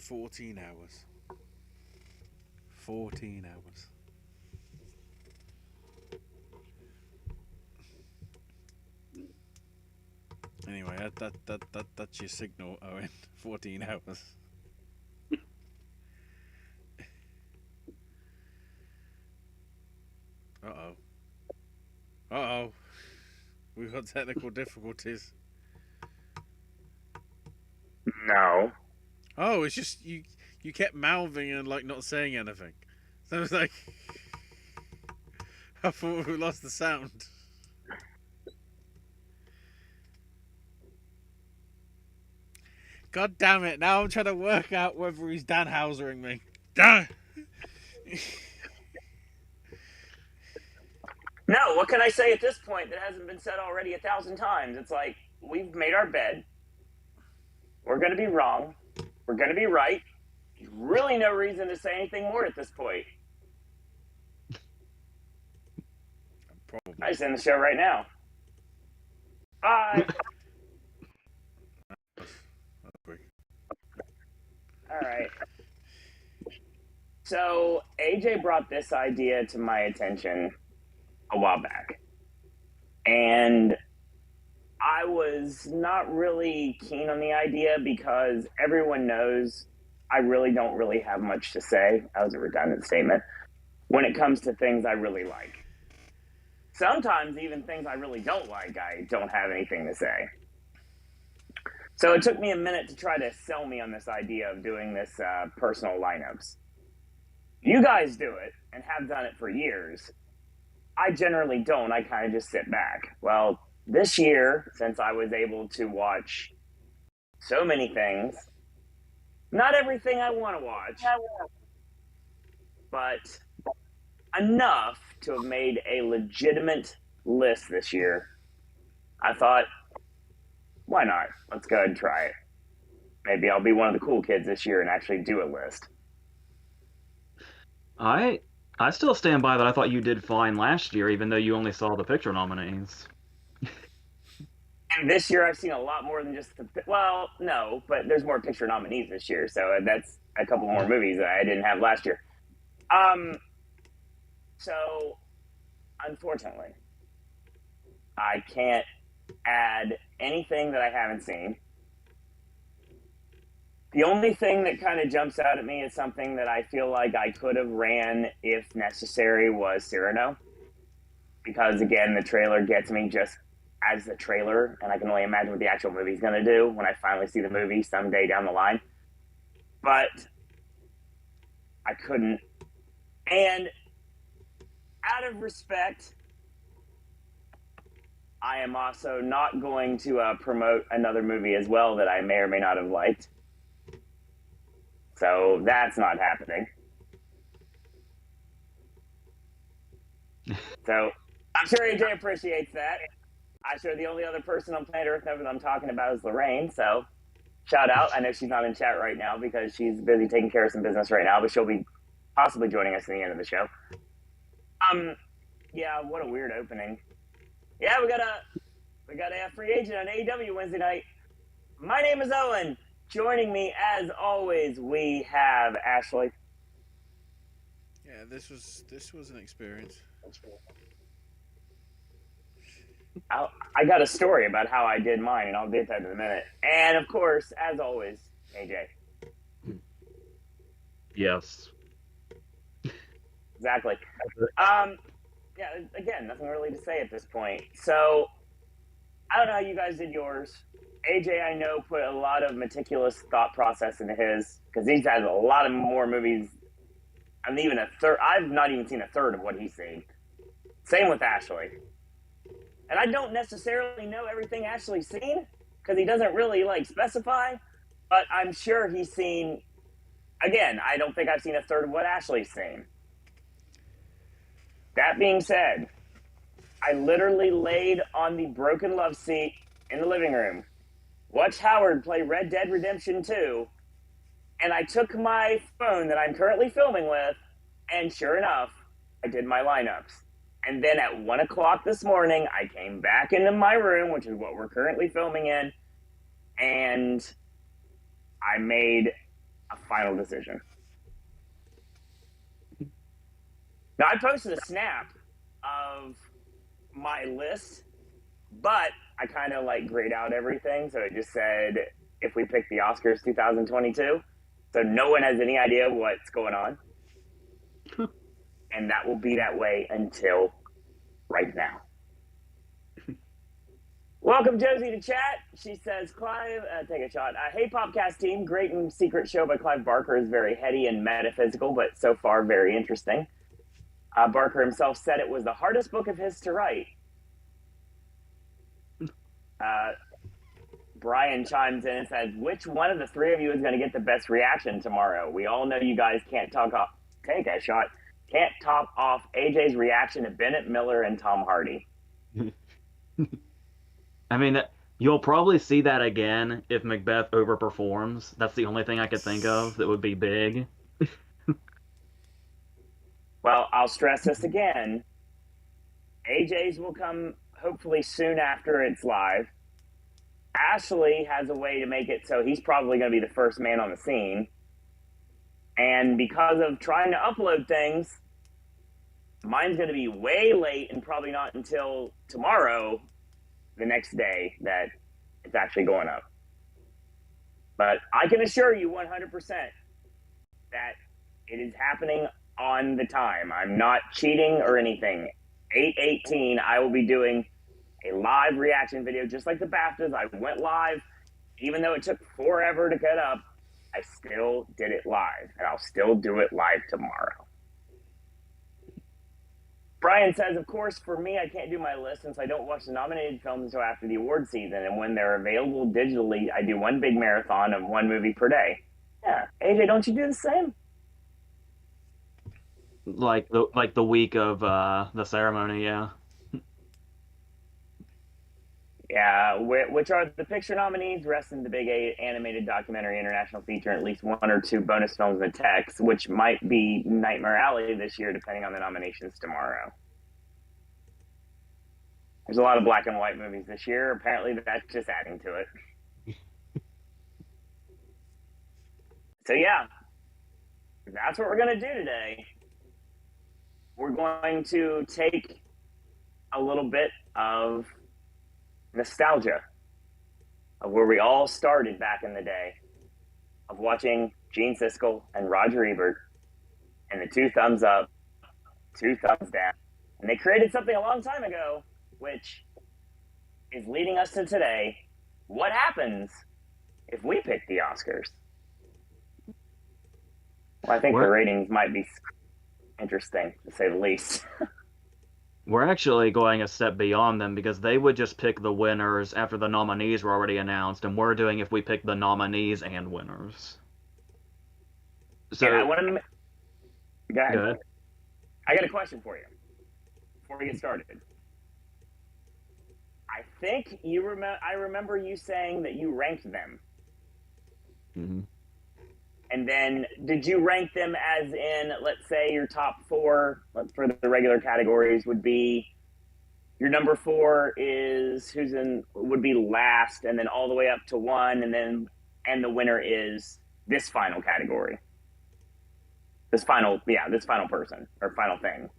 14 hours. 14 hours. Anyway, that's your signal, Owen. 14 hours. Uh-oh. Uh-oh. We've got technical difficulties. No. Oh, it's just you kept mouthing and like not saying anything. So it's like I thought we lost the sound. God damn it! Now I'm trying to work out whether he's Danhausering me. Damn. No, what can I say at this point that hasn't been said already 1,000 times? It's like, we've made our bed. We're going to be wrong. We're going to be right. There's really no reason to say anything more at this point. Probably. I just end the show right now. Bye. All right. So AJ brought this idea to my attention a while back. And I was not really keen on the idea because everyone knows I really don't really have much to say. That was a redundant statement. When it comes to things I really like. Sometimes even things I really don't like, I don't have anything to say. So it took me a minute to try to sell me on this idea of doing this personal lineups. You guys do it and have done it for years. I generally don't. I kind of just sit back. Well, this year, since I was able to watch so many things, not everything I want to watch, but enough to have made a legitimate list this year, I thought, why not? Let's go ahead and try it. Maybe I'll be one of the cool kids this year and actually do a list. I still stand by that. I thought you did fine last year, even though you only saw the picture nominees. And this year I've seen a lot more than just well, no, but there's more picture nominees this year, so that's a couple more movies that I didn't have last year. So, unfortunately, I can't add anything that I haven't seen. The only thing that kind of jumps out at me is something that I feel like I could have ran if necessary was Cyrano. Because, again, the trailer gets me just as the trailer, and I can only imagine what the actual movie's going to do when I finally see the movie someday down the line. But I couldn't. And out of respect, I am also not going to promote another movie as well that I may or may not have liked. So that's not happening. So I'm sure AJ appreciates that. I'm sure the only other person on planet Earth that I'm talking about is Lorraine. So shout out. I know she's not in chat right now because she's busy taking care of some business right now, but she'll be possibly joining us at the end of the show. Yeah, what a weird opening. Yeah, we got a free agent on AEW Wednesday night. My name is Owen. Joining me, as always, we have Ashley. Yeah, this was an experience. I got a story about how I did mine, and I'll get that in a minute. And, of course, as always, AJ. Yes. Exactly. Yeah, again, nothing really to say at this point. So, I don't know how you guys did yours. AJ, I know, put a lot of meticulous thought process into his, because he's had a lot of more movies. I'm even a third. I've not even seen a third of what he's seen. Same with Ashley. And I don't necessarily know everything Ashley's seen, because he doesn't really, specify. But I'm sure he's seen, again, I don't think I've seen a third of what Ashley's seen. That being said, I literally laid on the broken love seat in the living room, watched Howard play Red Dead Redemption 2, and I took my phone that I'm currently filming with, and sure enough, I did my lineups. And then at 1 o'clock this morning, I came back into my room, which is what we're currently filming in, and I made a final decision. Now, I posted a snap of my list, but I kind of like grayed out everything. So it just said, if we pick the Oscars 2022. So no one has any idea what's going on. And that will be that way until right now. Welcome, Josie, to chat. She says, Clive, take a shot. Hey, Popcast team. Great and secret show by Clive Barker is very heady and metaphysical, but so far very interesting. Barker himself said it was the hardest book of his to write. Brian chimes in and says, which one of the three of you is going to get the best reaction tomorrow? We all know you guys can't top off AJ's reaction to Bennett Miller and Tom Hardy. I mean, you'll probably see that again if Macbeth overperforms. That's the only thing I could think of that would be big. Well, I'll stress this again. AJ's will come hopefully soon after it's live. Ashley has a way to make it so he's probably going to be the first man on the scene. And because of trying to upload things, mine's going to be way late and probably not until tomorrow, the next day, that it's actually going up. But I can assure you 100% that it is happening on the time. I'm not cheating or anything. 8/18, I will be doing a live reaction video, just like the BAFTAs. I went live, even though it took forever to get up. I still did it live, and I'll still do it live tomorrow. Brian says, of course, for me, I can't do my list since I don't watch the nominated films until after the award season, and when they're available digitally, I do one big marathon of one movie per day. Yeah, AJ, don't you do the same? Like the week of the ceremony, yeah. Yeah, which are the picture nominees, rest in the big eight, animated documentary, international feature, and at least one or two bonus films and text, which might be Nightmare Alley this year, depending on the nominations tomorrow. There's a lot of black and white movies this year. Apparently, that's just adding to it. So, yeah, that's what we're going to do today. We're going to take a little bit of nostalgia of where we all started back in the day, of watching Gene Siskel and Roger Ebert and the 2 thumbs up, 2 thumbs down. And they created something a long time ago, which is leading us to today. What happens if we pick the Oscars? Well, I think the ratings might be interesting, to say the least. We're actually going a step beyond them because they would just pick the winners after the nominees were already announced, and we're doing if we pick the nominees and winners. So and I want to... Go ahead. Good. I got a question for you before we get started. I think I remember you saying that you ranked them. Mm-hmm. And then did you rank them as in, let's say your top 4 for the regular categories would be, your number 4 is would be last, and then all the way up to 1, and the winner is this final category. This final person or final thing.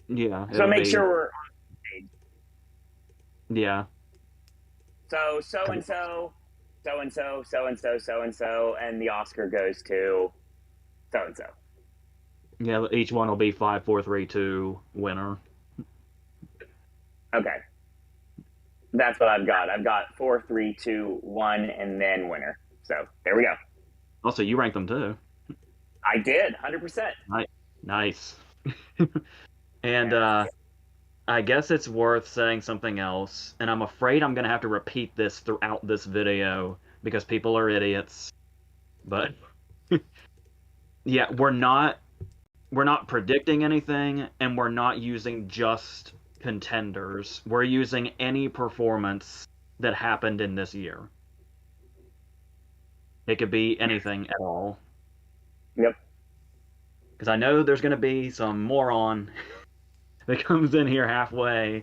Yeah. So make sure we're on the page. Yeah. So and so, and the Oscar goes to so and so. Yeah, each one will be 5, 4, 3, 2 winner. Okay. That's what I've got. I've got 4, 3, 2, 1, and then winner. So there we go. Also, you ranked them too. I did, 100%. Nice. And I guess it's worth saying something else, and I'm afraid I'm going to have to repeat this throughout this video because people are idiots. But yeah, we're not predicting anything, and we're not using just contenders. We're using any performance that happened in this year. It could be anything at all. Yep. Because I know there's going to be some moron that comes in here halfway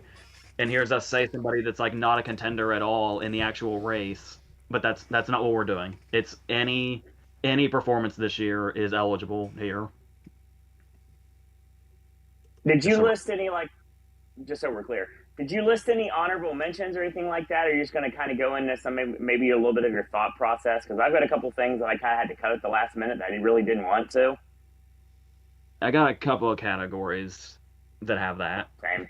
and hears us say somebody that's like not a contender at all in the actual race, but that's not what we're doing. It's any performance this year is eligible here. Did you So, list any, like, just so we're clear, did you list any honorable mentions or anything like that? Or are you just going to kind of go into some, maybe a little bit of your thought process? Because I've got a couple things that I kind of had to cut at the last minute that I really didn't want to. I got a couple of categories that have that. Same.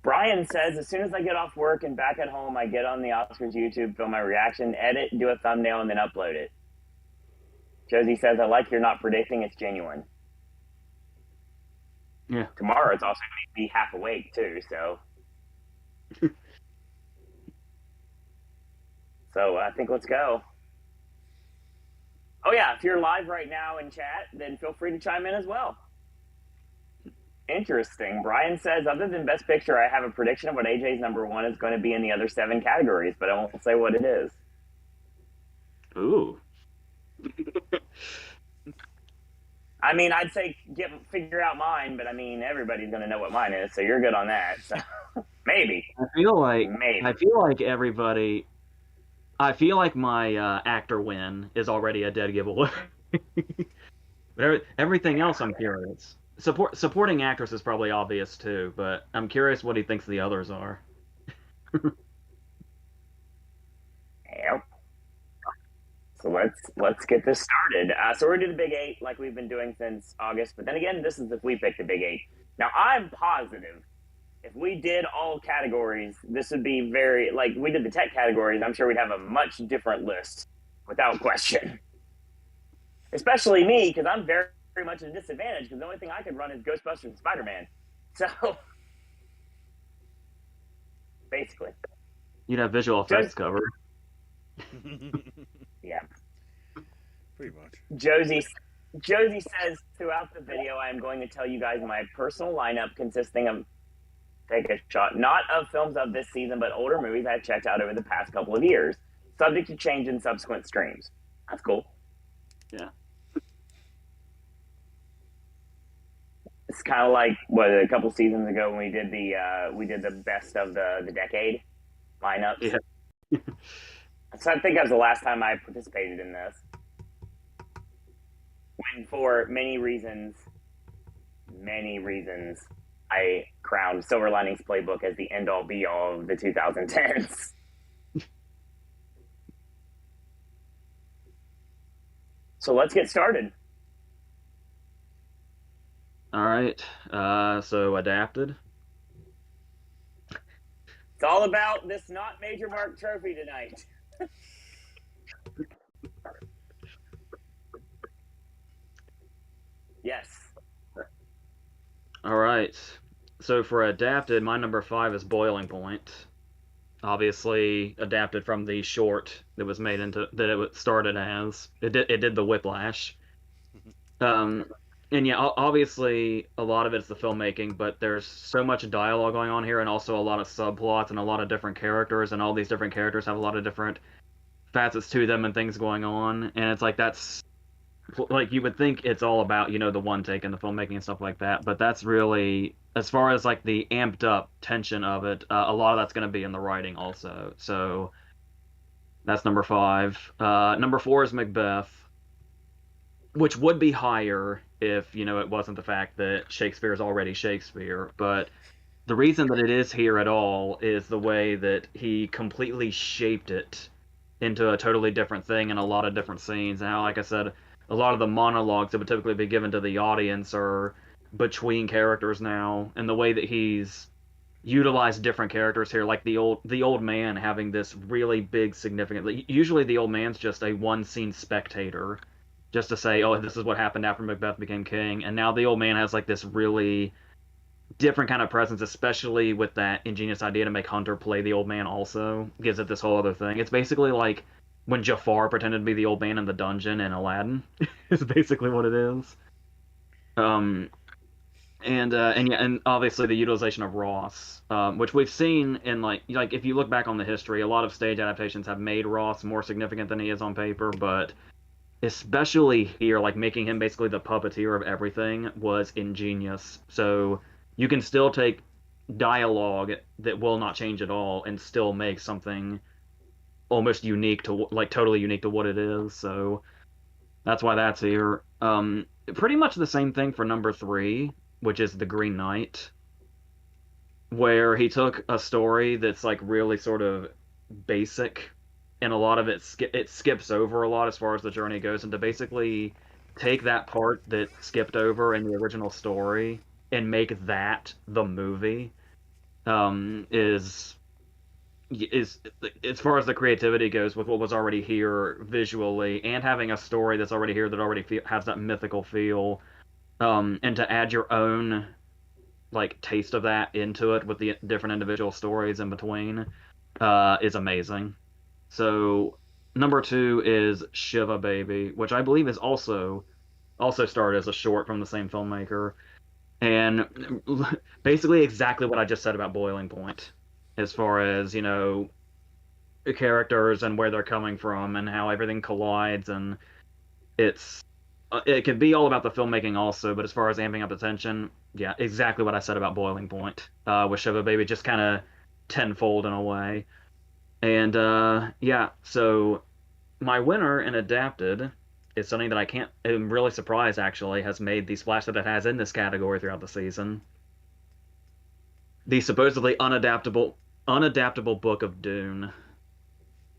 Brian says, as soon as I get off work and back at home, I get on the Oscars YouTube, film my reaction, edit, do a thumbnail, and then upload it. Josie says, I like you're not predicting, it's genuine. Yeah. Tomorrow it's also going to be half awake, too, so. So I think let's go. Oh, yeah, if you're live right now in chat, then feel free to chime in as well. Interesting. Brian says, other than Best Picture, I have a prediction of what AJ's number one is going to be in the other 7 categories, but I won't say what it is. Ooh. I mean, I'd say figure out mine, but I mean, everybody's going to know what mine is, so you're good on that. So maybe. I feel like Maybe. I feel like my actor win is already a dead giveaway. But everything else, I'm curious. Supporting actress is probably obvious too, but I'm curious what he thinks the others are. Yep. So let's get this started. So we're gonna do the Big 8 like we've been doing since August, but then again, this is if we pick the Big 8. Now I'm positive if we did all categories, this would be very, like we did the tech categories, I'm sure we'd have a much different list without question. Especially me, because I'm very, very much at a disadvantage, because the only thing I could run is Ghostbusters and Spider-Man. So basically. You'd have visual effects covered. Yeah. Pretty much. Josie says, throughout the video, I am going to tell you guys my personal lineup consisting of, take a shot, not of films of this season, but older movies I've checked out over the past couple of years, subject to change in subsequent streams. That's cool. Yeah. It's kind of like a couple seasons ago when we did the best of the decade lineups. Yeah. So I think that was the last time I participated in this. When for many reasons, I crowned Silver Linings Playbook as the end-all be-all of the 2010s. So let's get started. All right. So adapted. It's all about this not Major Mark trophy tonight. Yes. All right. So for adapted, my number 5 is Boiling Point. Obviously adapted from the short that was made into that it started as. It did the Whiplash. And yeah, obviously a lot of it's the filmmaking, but there's so much dialogue going on here, and also a lot of subplots and a lot of different characters, and all these different characters have a lot of different facets to them and things going on, and it's like that's like you would think it's all about, you know, the one take and the filmmaking and stuff like that, but that's really, as far as like the amped up tension of it, a lot of that's going to be in the writing also. So that's number 5. Number 4 is Macbeth, which would be higher if, you know, it wasn't the fact that Shakespeare is already Shakespeare. But the reason that it is here at all is the way that he completely shaped it into a totally different thing in a lot of different scenes. And how, like I said, a lot of the monologues that would typically be given to the audience are between characters now, and the way that he's utilized different characters here, like the old man having this really big significant. Usually, the old man's just a one scene spectator, just to say, oh, this is what happened after Macbeth became king, and now the old man has like this really different kind of presence, especially with that ingenious idea to make Hunter play the old man. Also gives it this whole other thing. It's basically like when Jafar pretended to be the old man in the dungeon in Aladdin. Is basically what it is. And yeah, and obviously the utilization of Ross, which we've seen in like if you look back on the history, a lot of stage adaptations have made Ross more significant than he is on paper, but especially here, like making him basically the puppeteer of everything was ingenious. So you can still take dialogue that will not change at all and still make something almost unique to like totally unique to what it is. So that's why that's here. Pretty much the same thing for number three, which is The Green Knight, where he took a story that's like really sort of basic, and a lot of it skips over a lot as far as the journey goes, and to basically take that part that skipped over in the original story and make that the movie is as far as the creativity goes with what was already here visually and having a story that's already here that already has that mythical feel, and to add your own like taste of that into it with the different individual stories in between is amazing. So number two is Shiva Baby, which I believe is also started as a short from the same filmmaker, and basically exactly what I just said about Boiling Point, as far as the characters and where they're coming from and how everything collides, and it's it could be all about the filmmaking also, but as far as amping up the tension, yeah, exactly what I said about Boiling Point, with Shiva Baby, just kind of tenfold in a way. And yeah, so my winner in adapted is something that I'm really surprised actually has made the splash that it has in this category throughout the season. The supposedly unadaptable book of Dune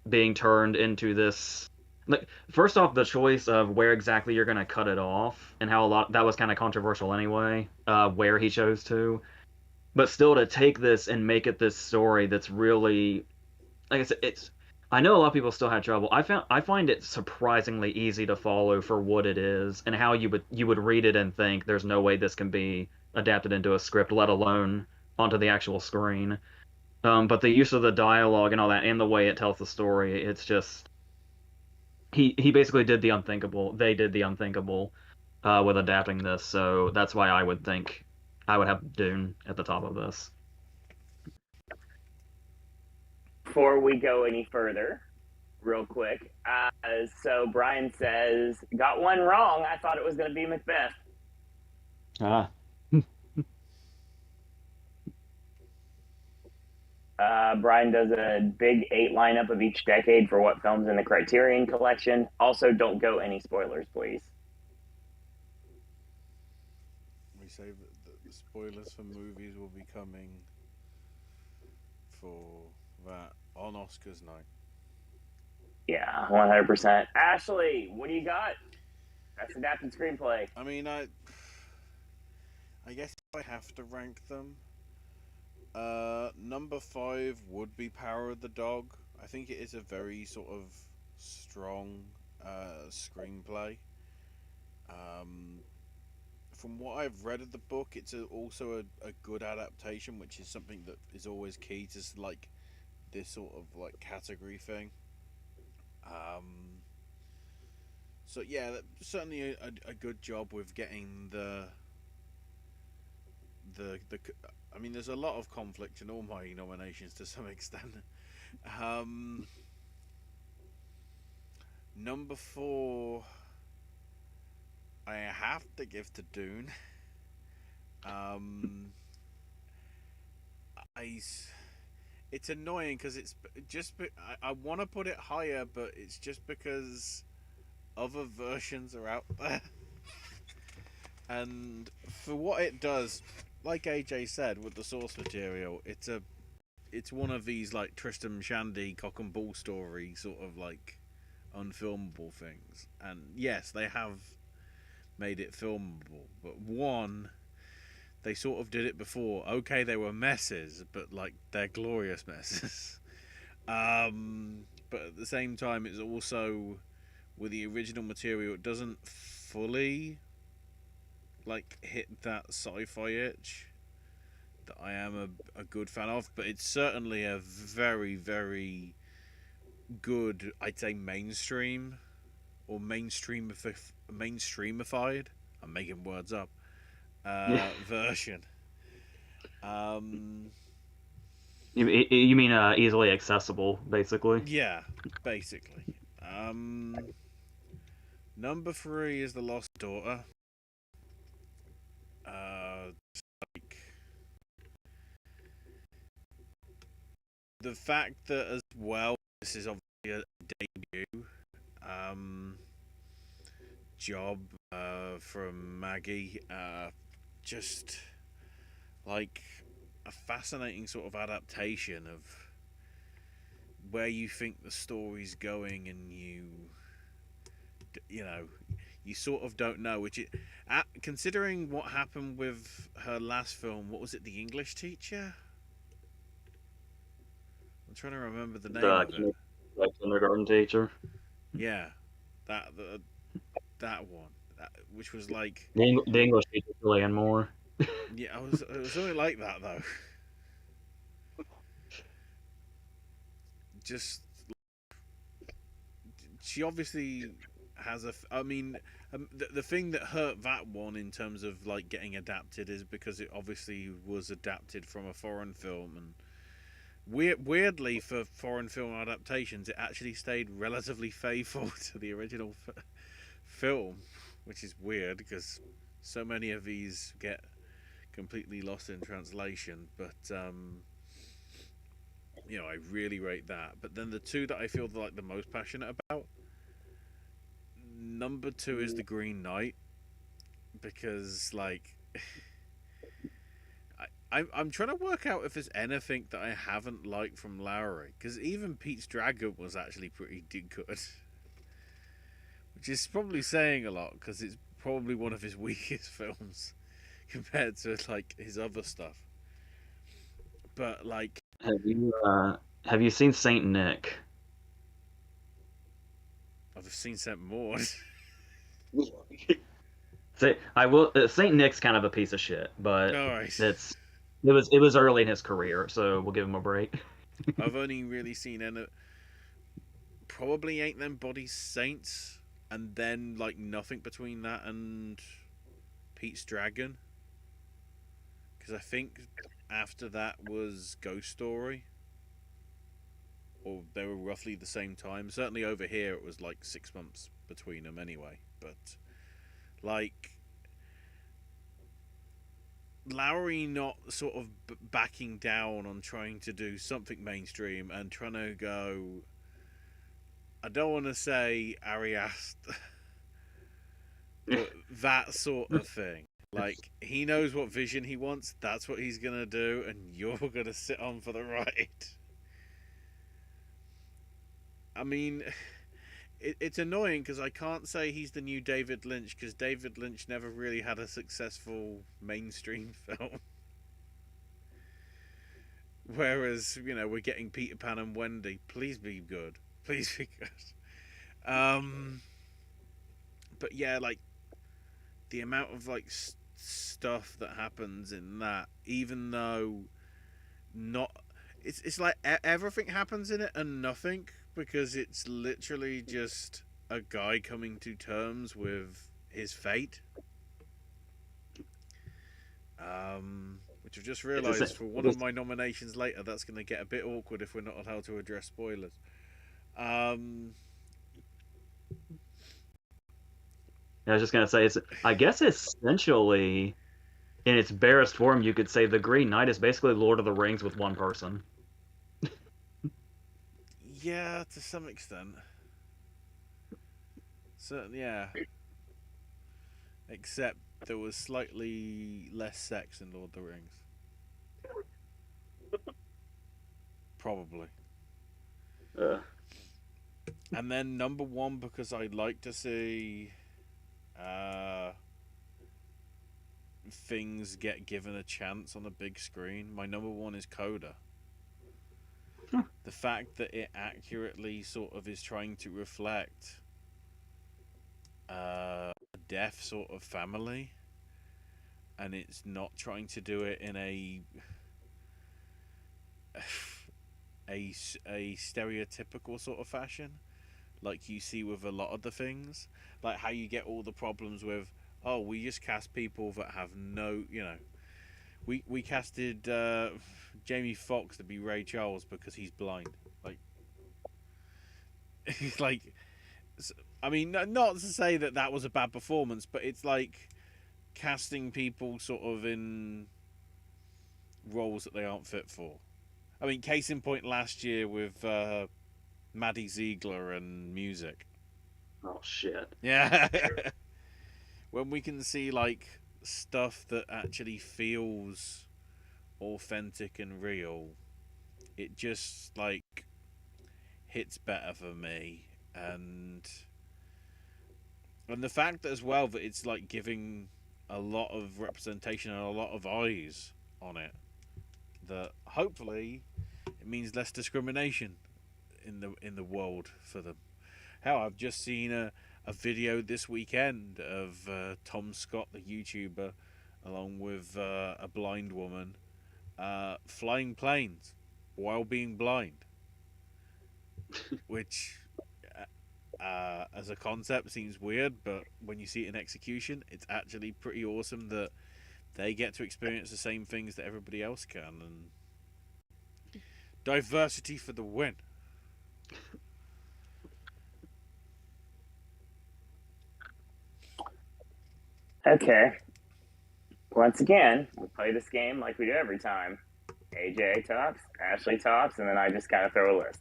being turned into this. Like, first off, the choice of where exactly you're going to cut it off and how a lot that was kind of controversial anyway, where he chose to. But still, to take this and make it this story that's really, like I said, it's. I know a lot of people still had trouble. I find it surprisingly easy to follow for what it is and how you would read it and think there's no way this can be adapted into a script, let alone onto the actual screen. But the use of the dialogue and all that, and the way it tells the story, it's just he basically did the unthinkable. They did the unthinkable with adapting this. So that's why I would think I would have Dune at the top of this. Before we go any further, real quick, so Brian says, got one wrong. I thought it was going to be Macbeth. Ah. Brian does a big 8 lineup of each decade for what films in the Criterion Collection. Also, don't go any spoilers, please. We say that the spoilers for movies will be coming for that on Oscars night. Yeah, 100%. Ashley, what do you got? Best adapted screenplay. I mean, I guess if I have to rank them, number 5 would be Power of the Dog. I think it is a very sort of strong screenplay. From what I've read of the book, it's also a good adaptation, which is something that is always key to like this sort of like category thing. So yeah, certainly a good job with getting the. I mean, there's a lot of conflict in all my nominations to some extent. Um, Number 4, I have to give to Dune. Um, I it's annoying because it's just I want to put it higher, but it's just because other versions are out there, and for what it does, like AJ said with the source material, it's one of these like Tristram Shandy cock and bull story sort of like unfilmable things, and yes, they have made it filmable, but one, they sort of did it before. Okay, they were messes, but like they're glorious messes. But at the same time, it's also with the original material, it doesn't fully like hit that sci-fi itch that I am a good fan of. But it's certainly a very very good, I'd say, mainstream or mainstreamified. I'm making words up. Yeah. Version. Um, You mean easily accessible, basically? yeah, basically. Um, Number 3 is The Lost Daughter. Like the fact that as well, this is obviously a debut job from Maggie. Just like a fascinating sort of adaptation of where you think the story's going, and you know, you sort of don't know. Which it, considering what happened with her last film, what was it, The English Teacher? I'm trying to remember the name of it. Like kindergarten teacher. Yeah, that one, which was like The English teacher, Julianne Moore. yeah, it was something like that though. Just she obviously has I mean, the thing that hurt that one in terms of like getting adapted is because it obviously was adapted from a foreign film, and weirdly for foreign film adaptations, it actually stayed relatively faithful to the original film, which is weird because so many of these get completely lost in translation. But you know, I really rate that. But then the two that I feel like the most passionate about, number 2 is The Green Knight, because like I'm trying to work out if there's anything that I haven't liked from Lowry, because even Pete's Dragon was actually pretty good, which is probably saying a lot because it's probably one of his weakest films compared to like his other stuff. But like, Have you seen Saint Nick? I've seen Saint Maud. I will. Saint Nick's kind of a piece of shit, but All right. it was early in his career, so we'll give him a break. I've only really seen probably Ain't Them Bodies Saints, and then like nothing between that and Pete's Dragon, because I think after that was Ghost Story, or they were roughly the same time. Certainly over here it was like 6 months between them anyway. But like Lowry not sort of backing down on trying to do something mainstream and trying to go, I don't want to say Arias, but that sort of thing. Like, he knows what vision he wants, that's what he's going to do, and you're going to sit on for the ride. I mean, it's annoying because I can't say he's the new David Lynch, because David Lynch never really had a successful mainstream film. Whereas, you know, we're getting Peter Pan and Wendy. Please be good. Please be good. But yeah, like, the amount of like stuff that happens in that, even though not, it's like everything happens in it and nothing, because it's literally just a guy coming to terms with his fate. Which I've just realised for one of my nominations later, that's going to get a bit awkward if we're not allowed to address spoilers. I was just gonna say, I guess essentially, in its barest form, you could say the Green Knight is basically Lord of the Rings with one person. Yeah, to some extent. Certainly, yeah. Except there was slightly less sex in Lord of the Rings. Probably. And then number 1, because I'd like to see things get given a chance on a big screen, my number 1 is Coda. The fact that it accurately sort of is trying to reflect a deaf sort of family, and it's not trying to do it in a stereotypical sort of fashion like you see with a lot of the things, like how you get all the problems with, oh, we just cast people that have no, you know, we casted Jamie Foxx to be Ray Charles because he's blind, like like, I mean, not to say that that was a bad performance, but it's like casting people sort of in roles that they aren't fit for. I mean, case in point, last year with Maddie Ziegler and music. Oh shit. Yeah. When we can see like stuff that actually feels authentic and real, it just like hits better for me. And the fact as well that it's like giving a lot of representation and a lot of eyes on it, that hopefully it means less discrimination in the world for them. Hell, I've just seen a video this weekend of Tom Scott, the YouTuber, along with a blind woman, flying planes while being blind, which as a concept seems weird, but when you see it in execution, it's actually pretty awesome that they get to experience the same things that everybody else can, and diversity for the win. Okay. Once again, we play this game like we do every time. AJ talks, Ashley talks, and then I just kind of throw a list.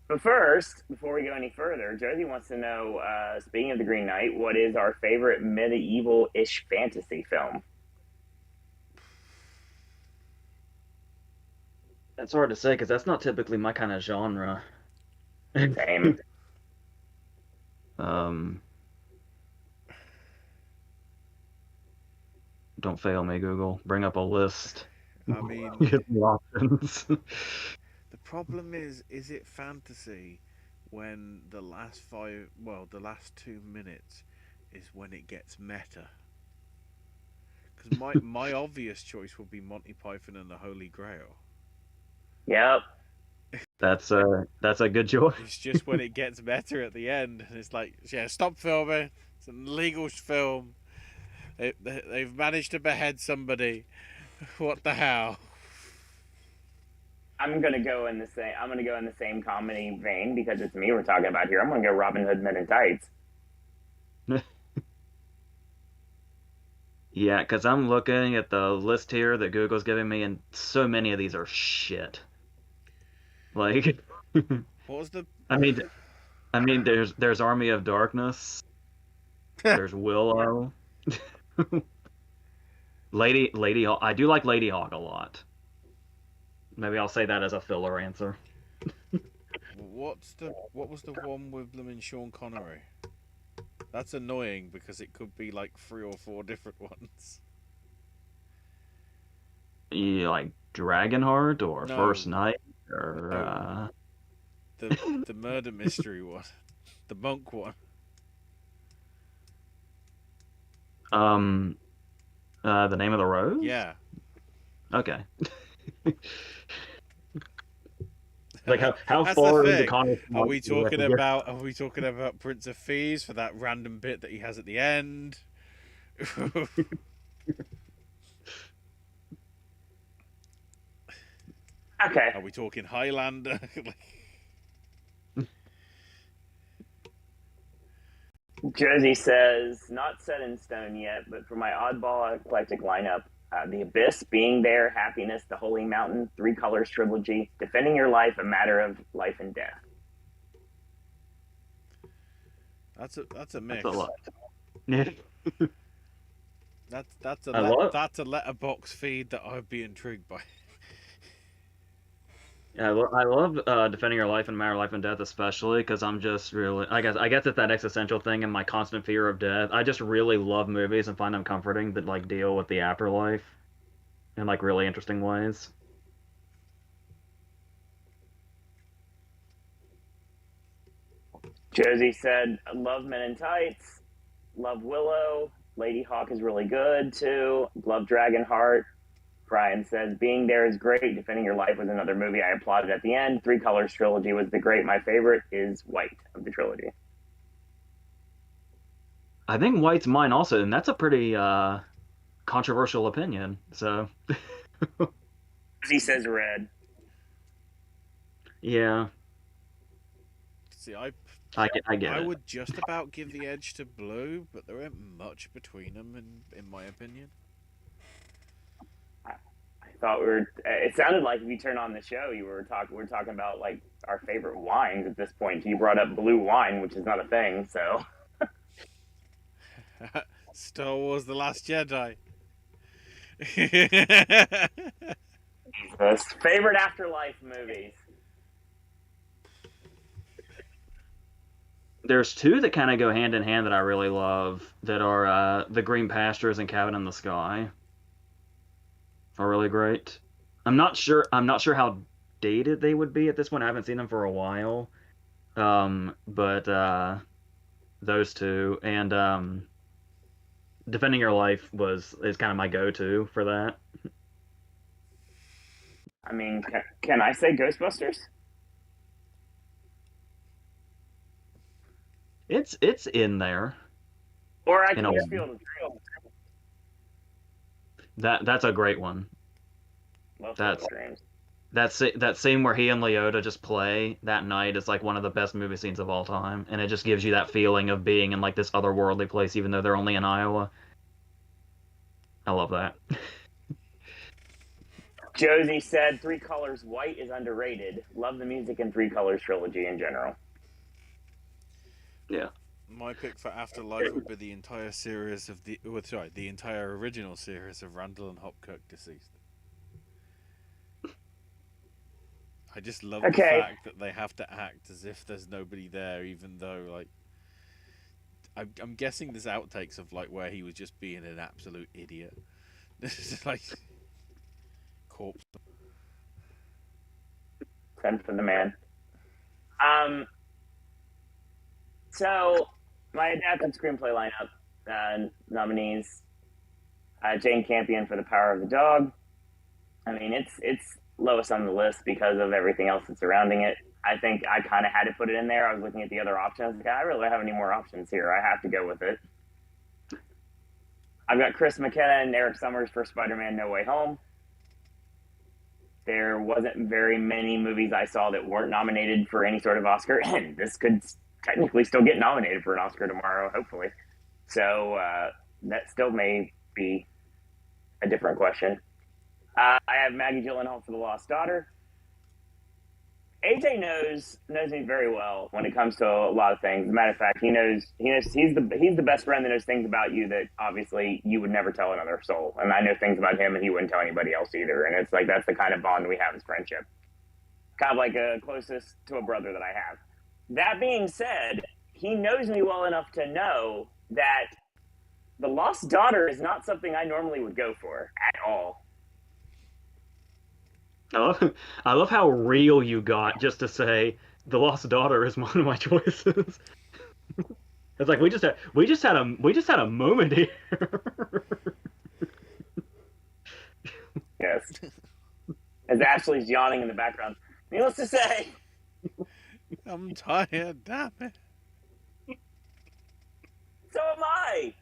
But first, before we go any further, Josie wants to know, speaking of the Green Knight, what is our favorite medieval-ish fantasy film? That's hard to say because that's not typically my kind of genre. Same. Don't fail me, Google. Bring up a list. I mean, Give me options. the problem is it fantasy when the last 2 minutes is when it gets meta? Because my obvious choice would be Monty Python and the Holy Grail. Yep. That's a good choice. It's just when it gets meta at the end, and it's like, yeah, stop filming. It's an illegal film. They've managed to behead somebody. What the hell? I'm gonna go in the same comedy vein because it's me we're talking about here. I'm gonna go Robin Hood Men in Tights. Yeah, because I'm looking at the list here that Google's giving me, and so many of these are shit. Like, What was the? I mean, there's Army of Darkness, there's Willow, Lady Hawk. I do like Lady Hawk a lot. Maybe I'll say that as a filler answer. What was the one with blooming Sean Connery? That's annoying because it could be like 3 or 4 different ones. You like Dragonheart or No. First Night or No. The murder mystery one, the monk one. The Name of the Rose? Yeah. Okay. Like how That's far the into thing. Connor's Are we do we have talking to get? about Prince of Thieves for that random bit that he has at the end? Okay. Are we talking Highlander? Josie says, not set in stone yet, but for my oddball eclectic lineup, The Abyss, Being There, Happiness, The Holy Mountain, Three Colors Trilogy, Defending Your Life, A Matter of Life and Death. That's a mix. That's a lot. Yeah. That's a letterbox feed that I'd be intrigued by. Yeah, I love Defending Your Life and Matter of Life and Death, especially because I'm just really, I guess it's that existential thing and my constant fear of death. I just really love movies and find them comforting that like deal with the afterlife in like really interesting ways. Josie said, love Men in Tights, love Willow, Lady Hawk is really good too, love Dragonheart. Brian says, Being There is great. Defending Your Life was another movie I applauded at the end. Three Colors Trilogy was the great. My favorite is White of the trilogy. I think White's mine also, and that's a pretty controversial opinion. So He says Red. Yeah. See, I get I it. would just about give the edge to Blue, but there ain't much between them, in my opinion. thought we were. It sounded like if you turn on the show, we're talking about like our favorite wines at this point. You brought up blue wine, which is not a thing. So, Star Wars: The Last Jedi. Jesus. Favorite Afterlife movies. There's two that kind of go hand in hand that I really love that are The Green Pastures and Cabin in the Sky. Are really great. I'm not sure how dated they would be at this point. I haven't seen them for a while. But those two and Defending Your Life is kind of my go-to for that. I mean, can I say Ghostbusters? It's in there. Or I You can know, just feel the thrill. that's a great one. Love That's those dreams. that scene where he and Leota just play that night is like one of the best movie scenes of all time, and it just gives you that feeling of being in like this otherworldly place, even though they're only in Iowa. I love that. Josie said Three Colors White is underrated. Love the music in Three Colors trilogy in general. Yeah. My pick for Afterlife would be the entire series of the entire original series of Randall and Hopkirk Deceased. I just love the fact that they have to act as if there's nobody there, even though, like, I'm guessing there's outtakes of like where he was just being an absolute idiot. This is like corpse. Send for the man. So my adapted screenplay lineup nominees: Jane Campion for The Power of the Dog. I mean, it's lowest on the list because of everything else that's surrounding it. I think I kind of had to put it in there. I was looking at the other options. Like, I really don't have any more options here. I have to go with it. I've got Chris McKenna and Eric Summers for Spider-Man No Way Home. There wasn't very many movies I saw that weren't nominated for any sort of Oscar, and this could technically still get nominated for an Oscar tomorrow, hopefully. So that still may be a different question. I have Maggie Gyllenhaal for The Lost Daughter. AJ knows me very well when it comes to a lot of things. As a matter of fact, he's the best friend that knows things about you that obviously you would never tell another soul. And I know things about him and he wouldn't tell anybody else either. And it's like that's the kind of bond we have as friendship. Kind of like a closest to a brother that I have. That being said, he knows me well enough to know that The Lost Daughter is not something I normally would go for at all. I love how real you got just to say The Lost Daughter is one of my choices. It's like we just had a moment here. Yes. As Ashley's yawning in the background. Needless to say, I'm tired, damn it. So am I.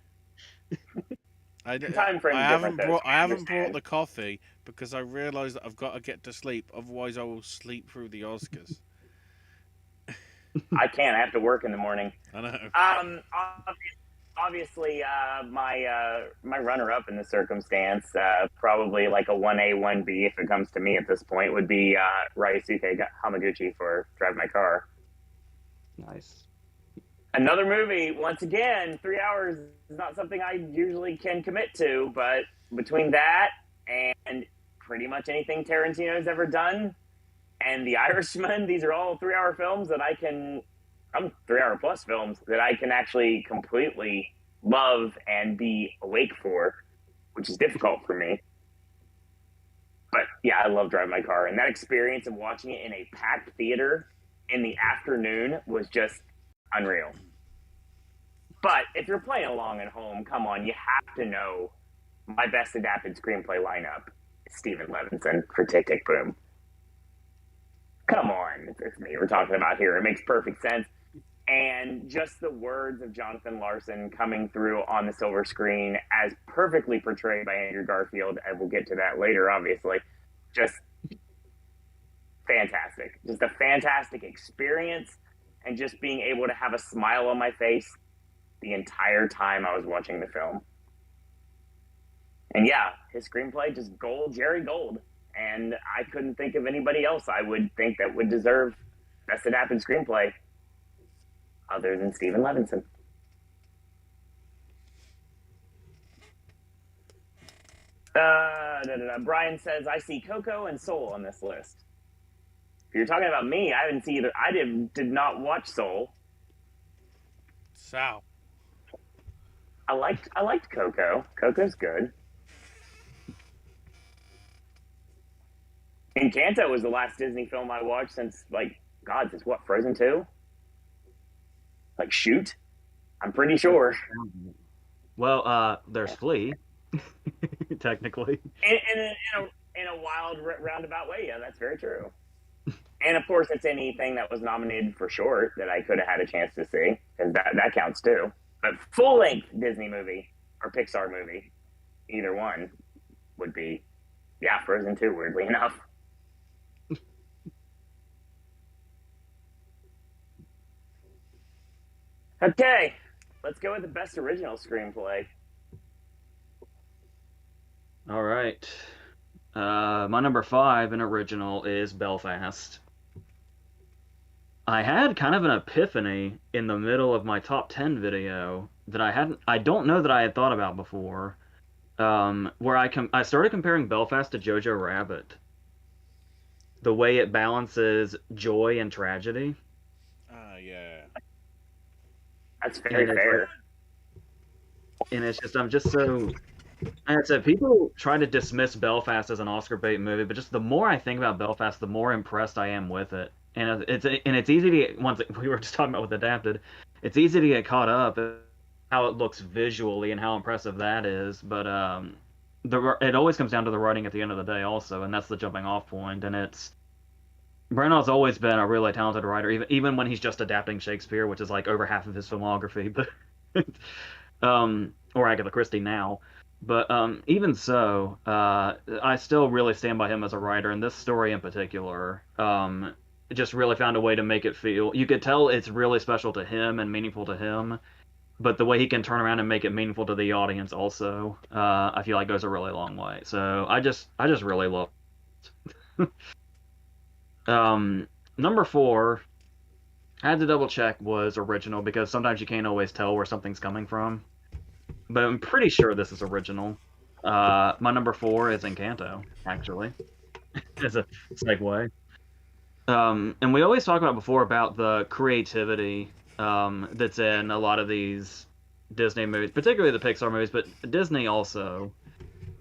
I haven't brought the coffee because I realise that I've got to get to sleep. Otherwise, I will sleep through the Oscars. I can't. I have to work in the morning. I know. Obviously, my runner-up in this circumstance, probably like a 1A, 1B if it comes to me at this point, would be Ryosuke Hamaguchi for Drive My Car. Nice. Another movie, once again, 3 hours is not something I usually can commit to, but between that and pretty much anything Tarantino's ever done and The Irishman, these are all 3-hour films that I can, 3-hour plus films that I can actually completely love and be awake for, which is difficult for me. But yeah, I love Drive My Car. And that experience of watching it in a packed theater in the afternoon was just unreal. But if you're playing along at home, come on, you have to know my best adapted screenplay lineup is Stephen Levinson for Tick, Tick, Boom. Come on, it's me we're talking about here. It makes perfect sense. And just the words of Jonathan Larson coming through on the silver screen as perfectly portrayed by Andrew Garfield, and we'll get to that later, obviously. Just fantastic. Just a fantastic experience, and just being able to have a smile on my face the entire time I was watching the film. And yeah, his screenplay, just gold, Jerry Gold. and I couldn't think of anybody else I would think that would deserve Best Adapted Screenplay other than Stephen Levinson. Brian says, I see Coco and Soul on this list. If you're talking about me, I didn't see either. I did not watch Soul. So. I liked Coco. Coco's good. Encanto was the last Disney film I watched since since what, Frozen 2? Like, shoot. I'm pretty sure. Well, there's Flea, technically. In a wild roundabout way, yeah, that's very true. And of course, it's anything that was nominated for short that I could have had a chance to see, because that counts too. But full length Disney movie or Pixar movie, either one would be, yeah, Frozen 2. Weirdly enough. Okay, let's go with the best original screenplay. All right. My number 5 in original is Belfast. I had kind of an epiphany in the middle of my top 10 video that I don't know that I had thought about before, where I started comparing Belfast to Jojo Rabbit. The way it balances joy and tragedy. Yeah. That's very fair. And it's just, I'm just so... And I said, people try to dismiss Belfast as an Oscar bait movie, but just the more I think about Belfast, the more impressed I am with it. And it's easy to get, once we were just talking about with Adapted, it's easy to get caught up in how it looks visually and how impressive that is. But it always comes down to the writing at the end of the day, also, and that's the jumping off point. And Branagh's always been a really talented writer, even when he's just adapting Shakespeare, which is like over half of his filmography, but or Agatha Christie now. But even so, I still really stand by him as a writer, and this story in particular just really found a way to make it feel... You could tell it's really special to him and meaningful to him, but the way he can turn around and make it meaningful to the audience also, I feel like goes a really long way. So I just really love it. Number 4, I had to double check, was original, because sometimes you can't always tell where something's coming from. But I'm pretty sure this is original. My number 4 is Encanto, actually, as a segue. And we always talk about before about the creativity that's in a lot of these Disney movies, particularly the Pixar movies, but Disney also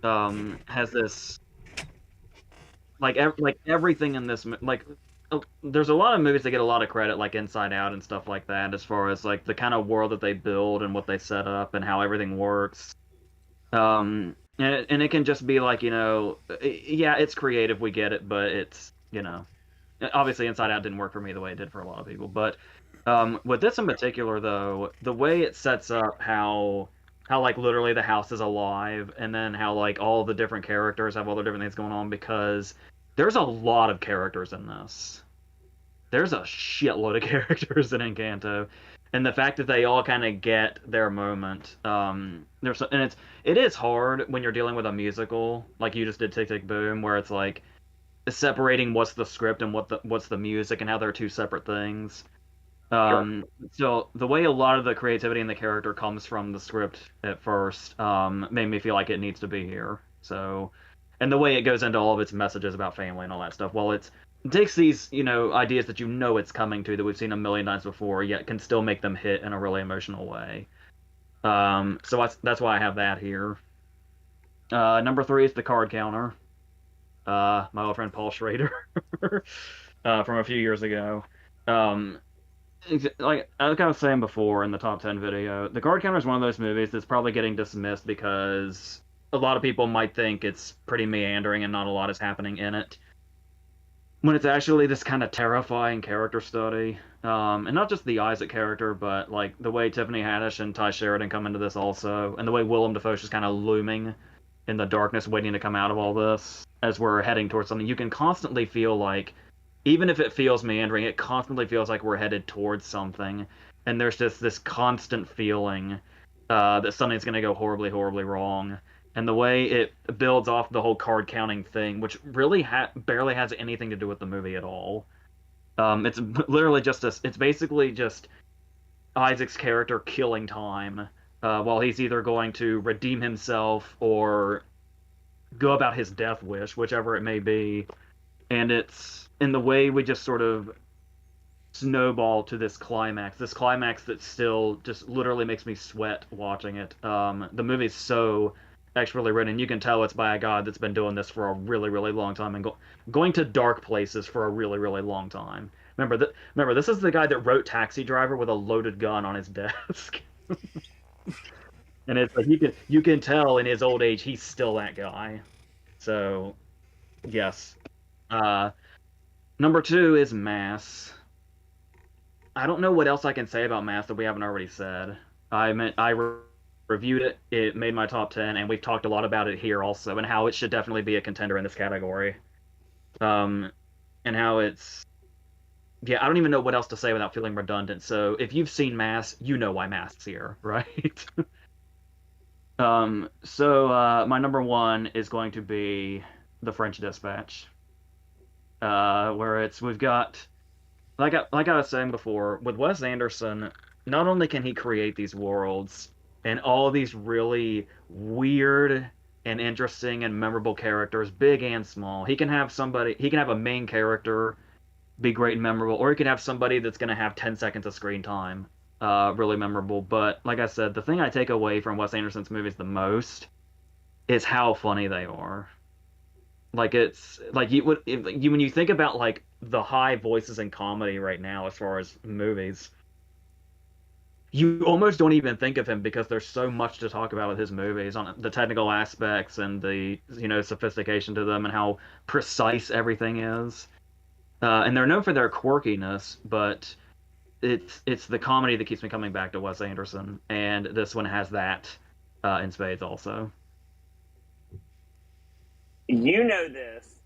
has this, like everything in this, there's a lot of movies that get a lot of credit, like Inside Out and stuff like that, as far as like the kind of world that they build and what they set up and how everything works. And it can just be like, yeah, it's creative, we get it, but it's, obviously Inside Out didn't work for me the way it did for a lot of people. But with this in particular, though, the way it sets up how like literally the house is alive, and then how like all the different characters have all the different things going on, because there's a lot of characters in this. There's a shitload of characters in Encanto, and the fact that they all kind of get their moment. And it is hard when you're dealing with a musical like you just did Tick Tick Boom, where it's like separating what's the script and what's the music, and how they're two separate things. Sure. So the way a lot of the creativity in the character comes from the script at first made me feel like it needs to be here. So, and the way it goes into all of its messages about family and all that stuff, well, it takes these, ideas that it's coming to, that we've seen a million times before, yet can still make them hit in a really emotional way. So that's why I have that here. Number 3 is The Card Counter. My old friend Paul Schrader from a few years ago. Like I was saying before in the top 10 video, The Card Counter is one of those movies that's probably getting dismissed because a lot of people might think it's pretty meandering and not a lot is happening in it, when it's actually this kind of terrifying character study. And not just the Isaac character, but like the way Tiffany Haddish and Ty Sheridan come into this also, and the way Willem Dafoe's just kind of looming in the darkness, waiting to come out of all this as we're heading towards something. You can constantly feel like, even if it feels meandering, it constantly feels like we're headed towards something. And there's just this constant feeling that something's going to go horribly, horribly wrong. and the way it builds off the whole card counting thing, which really barely has anything to do with the movie at all. It's literally just it's basically just Isaac's character killing time while he's either going to redeem himself or go about his death wish, whichever it may be. And it's in the way we just sort of snowball to this climax that still just literally makes me sweat watching it. The movie's so expertly written. You can tell it's by a guy that's been doing this for a really, really long time and going to dark places for a really, really long time. Remember, this is the guy that wrote Taxi Driver with a loaded gun on his desk. And it's like you can tell in his old age he's still that guy. So, yes. Number two is Mass. I don't know what else I can say about Mass that we haven't already said. Reviewed it. It made my top 10, and we've talked a lot about it here also, and how it should definitely be a contender in this category. And how it's I don't even know what else to say without feeling redundant. So if you've seen Mass, you know why Mass is here, right? So my number one is going to be The French Dispatch, where we've got like I was saying before with Wes Anderson. Not only can he create these worlds and all these really weird and interesting and memorable characters, big and small. He can have a main character be great and memorable, or he can have somebody that's going to have 10 seconds of screen time, really memorable. But like I said, the thing I take away from Wes Anderson's movies the most is how funny they are. Like it's like when you think about like the high voices in comedy right now as far as movies, you almost don't even think of him because there's so much to talk about with his movies on the technical aspects and the sophistication to them and how precise everything is. And they're known for their quirkiness, but it's the comedy that keeps me coming back to Wes Anderson, and this one has that in spades also. You know this,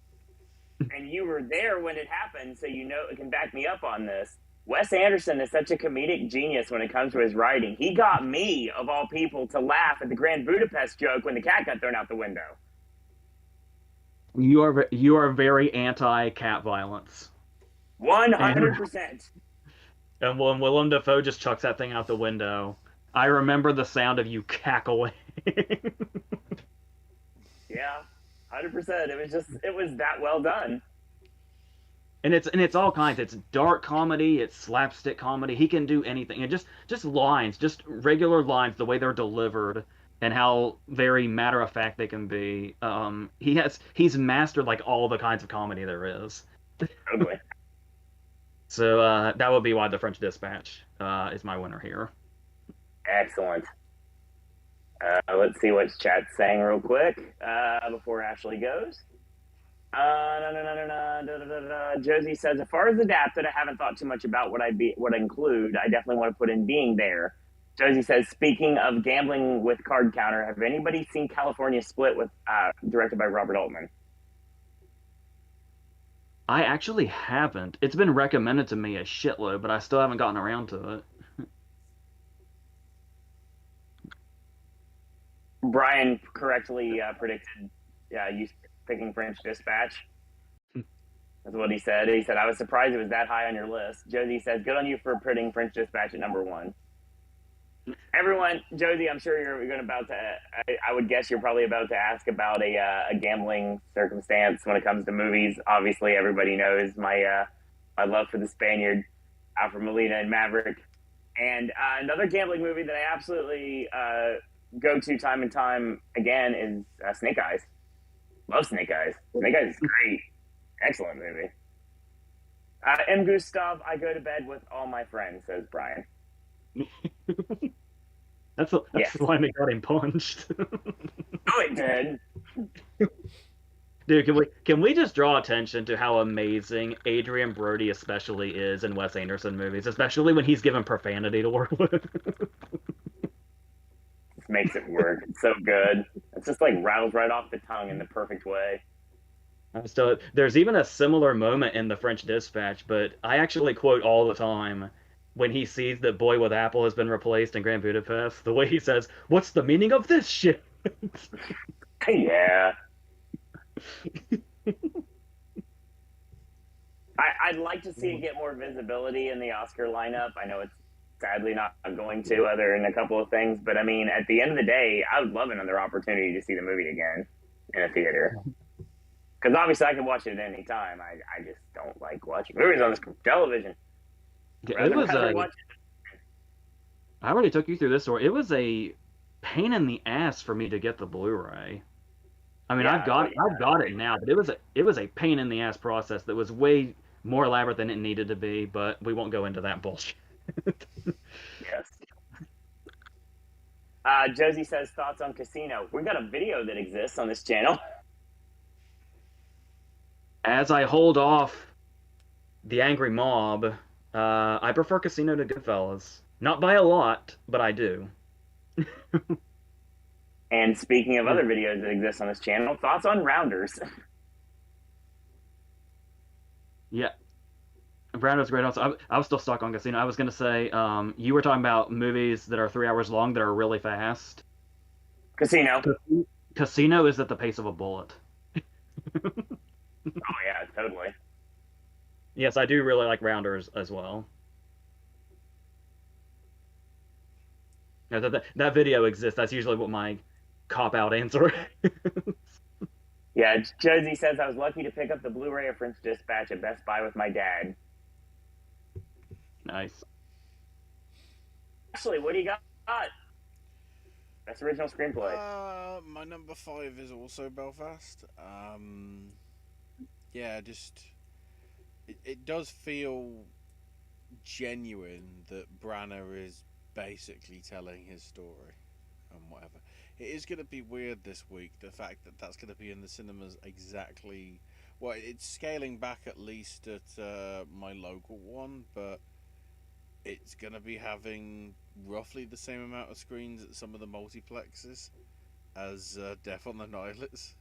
and you were there when it happened, so you know it can back me up on this. Wes Anderson is such a comedic genius when it comes to his writing. He got me, of all people, to laugh at the Grand Budapest joke when the cat got thrown out the window. You are very anti-cat violence. 100%. And when Willem Dafoe just chucks that thing out the window, I remember the sound of you cackling. Yeah, 100%. It was that well done. And it's all kinds. It's dark comedy, it's slapstick comedy. He can do anything. And just lines, just regular lines, the way they're delivered and how very matter of fact they can be. He's mastered like all the kinds of comedy there is. Totally. So that would be why The French Dispatch is my winner here. Excellent. Let's see what chat's saying real quick before Ashley goes. Josie says, as far as adapted, I haven't thought too much about what I include. I definitely want to put in being there. Josie says, speaking of gambling with card counter, have anybody seen California Split with directed by Robert Altman? I actually haven't. It's been recommended to me a shitload, but I still haven't gotten around to it. Brian correctly predicted you picking French Dispatch. That's what he said. He said, I was surprised it was that high on your list. Josie says, good on you for putting French Dispatch at number one. Everyone, Josie, I'm sure you're going I would guess you're probably about to ask about a gambling circumstance when it comes to movies. Obviously, everybody knows my love for the Spaniard, Alfred Molina and Maverick. And another gambling movie that I absolutely go to time and time again is Snake Eyes. Love Snake Eyes. Snake Eyes is great. Excellent movie. M. Gustav, I go to bed with all my friends, says Brian. That's the line that got him punched. Oh, it did. Dude, can we just draw attention to how amazing Adrian Brody especially is in Wes Anderson movies, especially when he's given profanity to work with? This makes it work. It's so good. It's just like rattles right off the tongue in the perfect way. So there's even a similar moment in The French Dispatch, but I actually quote all the time when he sees that Boy with Apple has been replaced in Grand Budapest, the way he says, "What's the meaning of this shit?" Yeah. I'd like to see it get more visibility in the Oscar lineup. I know it's sadly not going to, other than a couple of things. But I mean, at the end of the day, I would love another opportunity to see the movie again in a theater. Because obviously, I can watch it at any time. I just don't like watching movies on this television. Yeah, it Rather was rather a. watch. I already took you through this story. It was a pain in the ass for me to get the Blu-ray. I mean, Yeah, well, I've got it now, but it was a pain in the ass process that was way more elaborate than it needed to be. But we won't go into that bullshit. yes. Josie says thoughts on Casino. We got a video that exists on this channel. As I hold off the angry mob, I prefer Casino to Goodfellas. Not by a lot, but I do. And speaking of Yeah. other videos that exist on this channel, thoughts on Rounders. Yeah. Brad was great. Also, I was still stuck on Casino. I was gonna say, you were talking about movies that are 3 hours long that are really fast. Casino. Casino is at the pace of a bullet. Oh yeah, totally. Yes, I do really like Rounders as well. Yeah, that video exists. That's usually what my cop out answer is. Yeah, Josie says I was lucky to pick up the Blu-ray of French Dispatch at Best Buy with my dad. Nice. Ashley, what do you got? Best original screenplay. My number 5 is also Belfast. Yeah, just it does feel genuine that Branagh is basically telling his story and whatever. It is going to be weird this week, the fact that that's going to be in the cinemas exactly. Well, it's scaling back at least at my local one, but it's going to be having roughly the same amount of screens at some of the multiplexes as Death on the Nile is.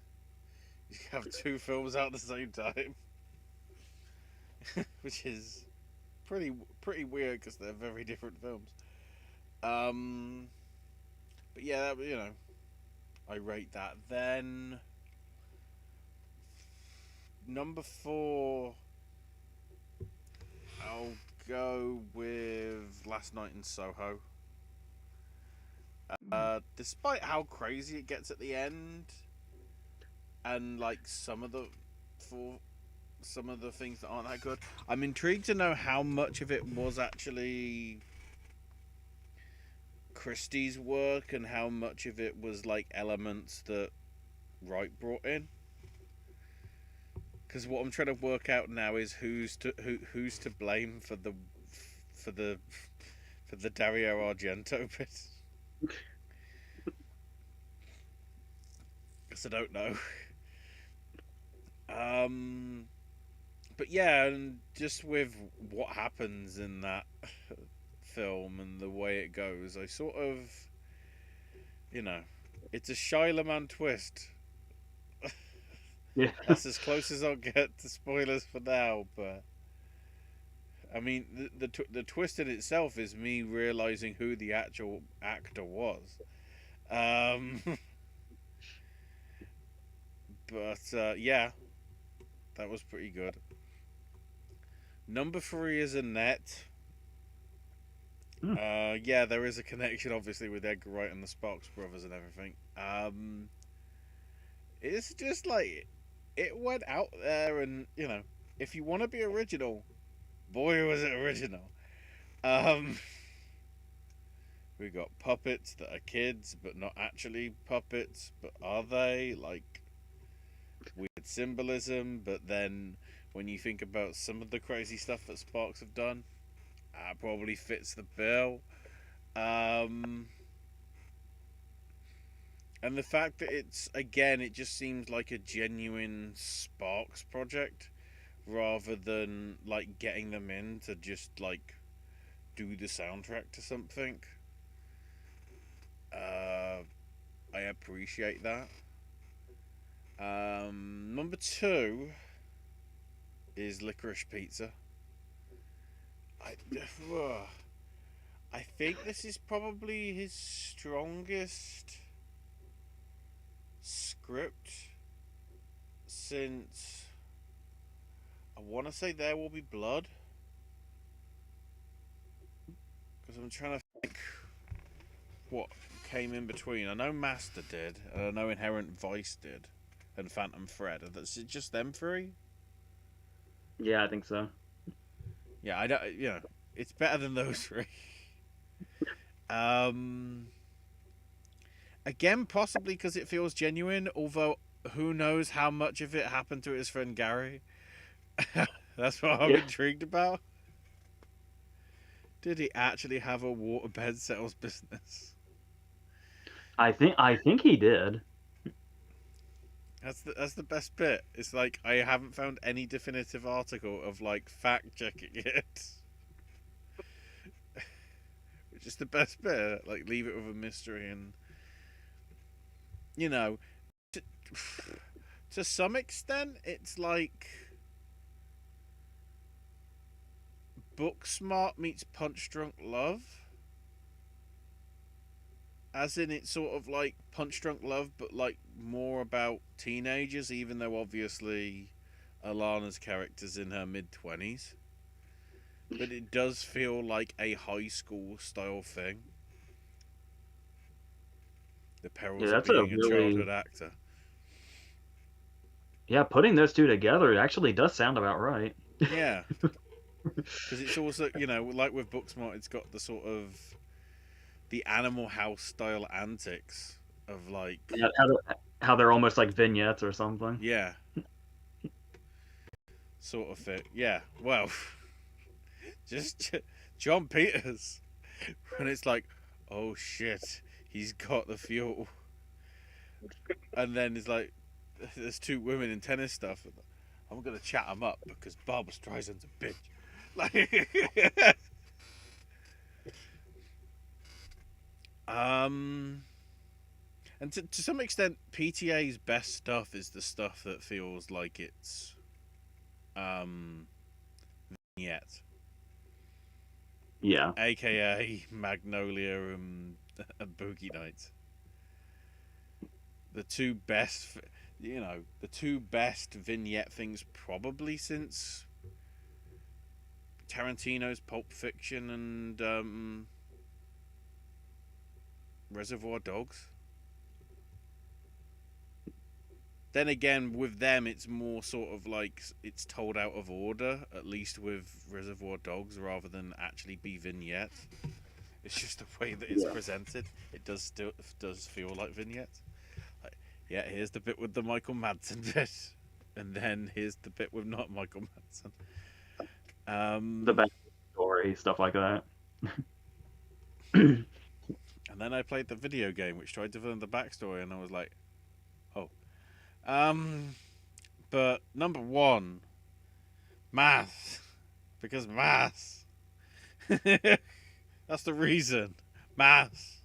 You have 2 films out at the same time, which is pretty weird because they're very different films. But yeah, I rate that. Then number 4, I'll go with Last Night in Soho. Despite how crazy it gets at the end, and like some of the things that aren't that good, I'm intrigued to know how much of it was actually Christie's work and how much of it was like elements that Wright brought in. Because what I'm trying to work out now is who's to blame for the Dario Argento bit. Because I don't know. But yeah, and just with what happens in that film and the way it goes, I sort of, it's a Shyamalan twist. Yeah. That's as close as I'll get to spoilers for now, but I mean, the twist in itself is me realizing who the actual actor was. But yeah, that was pretty good. Number 3 is Annette. Yeah, there is a connection, obviously, with Edgar Wright and the Sparks brothers and everything. It's just like it went out there, and if you want to be original, boy, was it original. We got puppets that are kids, but not actually puppets, but are they? Like weird symbolism, but then when you think about some of the crazy stuff that Sparks have done, probably fits the bill. And the fact that it just seems like a genuine Sparks project rather than like getting them in to just like do the soundtrack to something. I appreciate that. Number 2 is Licorice Pizza. I think this is probably his strongest script since I want to say There Will Be Blood, because I'm trying to think what came in between. I know Master did, and I know Inherent Vice did, and Phantom Thread. That's just them three. Yeah, I think so. Yeah, I don't. You know, it's better than those three. Um, Again, possibly because it feels genuine. Although, who knows how much of it happened to his friend Gary? That's what I'm intrigued about. Did he actually have a waterbed sales business? I think he did. That's the best bit. It's like I haven't found any definitive article of like fact checking it. Which is the best bit. Like leave it with a mystery, and you know, to some extent it's like Booksmart meets Punch Drunk Love. As in, it's sort of like Punch Drunk Love, but like more about teenagers, even though obviously Alana's character's in her mid-20s. But it does feel like a high school style thing. The perils of being a childhood actor. Yeah, putting those two together, it actually does sound about right. Yeah. Because it's also, you know, like with Booksmart, it's got the sort of the Animal House style antics of like how they're almost like vignettes or something. Yeah. Sort of thing. Yeah. Well, just John Peters. When it's like, oh shit, he's got the fuel. And then it's like, there's two women in tennis stuff. I'm going to chat them up because Barbra Streisand's a bitch. Like, and to some extent, PTA's best stuff is the stuff that feels like it's vignette. Yeah. AKA Magnolia and Boogie Nights. The two best, the two best vignette things probably since Tarantino's Pulp Fiction and Reservoir Dogs. Then again, with them, it's more sort of like it's told out of order, at least with Reservoir Dogs, rather than actually be vignettes. It's just the way that it's presented. It does feel like vignettes. Like, yeah, here's the bit with the Michael Madsen bit, and then here's the bit with not Michael Madsen. The backstory, stuff like that. And then I played the video game, which tried to fill in the backstory, and I was like, oh. But number one, math. Because math. That's the reason. Math.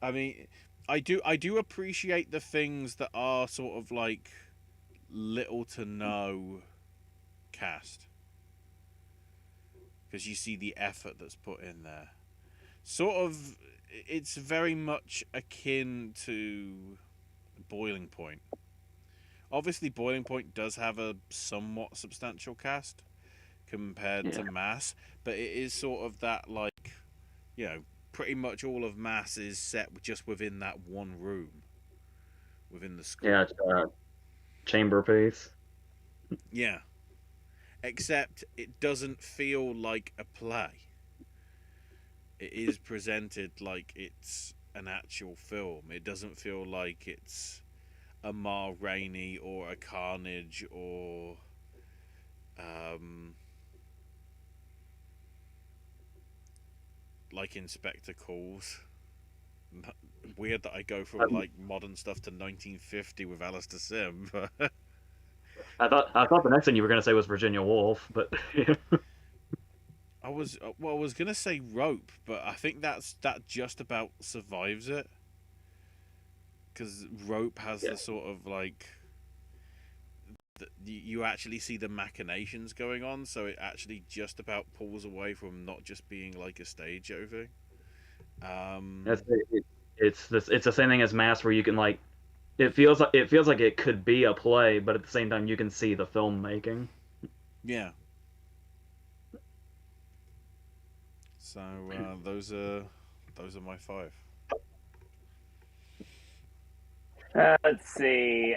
I mean, I do appreciate the things that are sort of like little to no cast. Because you see the effort that's put in there. Sort of, it's very much akin to Boiling Point. Obviously, Boiling Point does have a somewhat substantial cast compared to Mass, but it is sort of that, like, pretty much all of Mass is set just within that one room within the school. Yeah, it's chamber piece. Yeah. Except it doesn't feel like a play. It is presented like it's an actual film. It doesn't feel like it's a Ma Rainey or a Carnage or like Inspector Calls. Weird that I go from like modern stuff to 1950 with Alistair Sim, but I thought the next thing you were going to say was Virginia Woolf, but I was gonna say Rope, but I think that just about survives it, because Rope has the sort of like you actually see the machinations going on, so it actually just about pulls away from not just being like a stage show thing. it's the same thing as Mass, where you can like it feels like it could be a play, but at the same time you can see the filmmaking. Yeah. So those are my five. Let's see.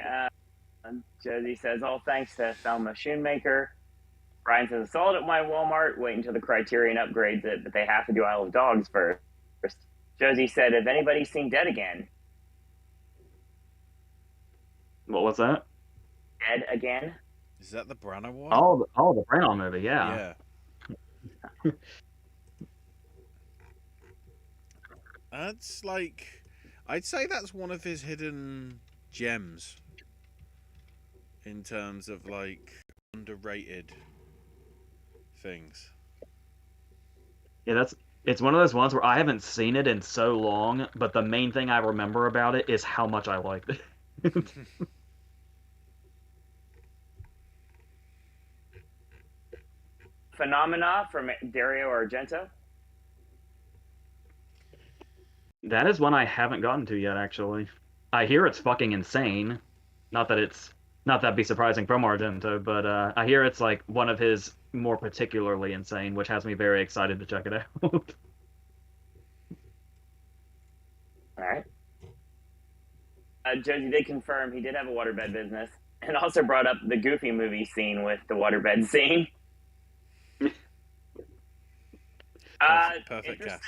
Josie says, all thanks to Thelma Schoonmaker. Brian says, I saw it at my Walmart. Wait until the Criterion upgrades it, but they have to do Isle of Dogs first. Josie said, have anybody seen Dead Again? What was that? Dead Again? Is that the Branagh one? Oh, the Brown movie, yeah. Yeah. That's like, I'd say that's one of his hidden gems in terms of like underrated things. Yeah, it's one of those ones where I haven't seen it in so long, but the main thing I remember about it is how much I liked it. Phenomena from Dario Argento. That is one I haven't gotten to yet, actually. I hear it's fucking insane. Not that'd be surprising from Argento, but I hear it's like one of his more particularly insane, which has me very excited to check it out. All right. Josie did confirm he did have a waterbed business and also brought up the Goofy movie scene with the waterbed scene. Perfect cast.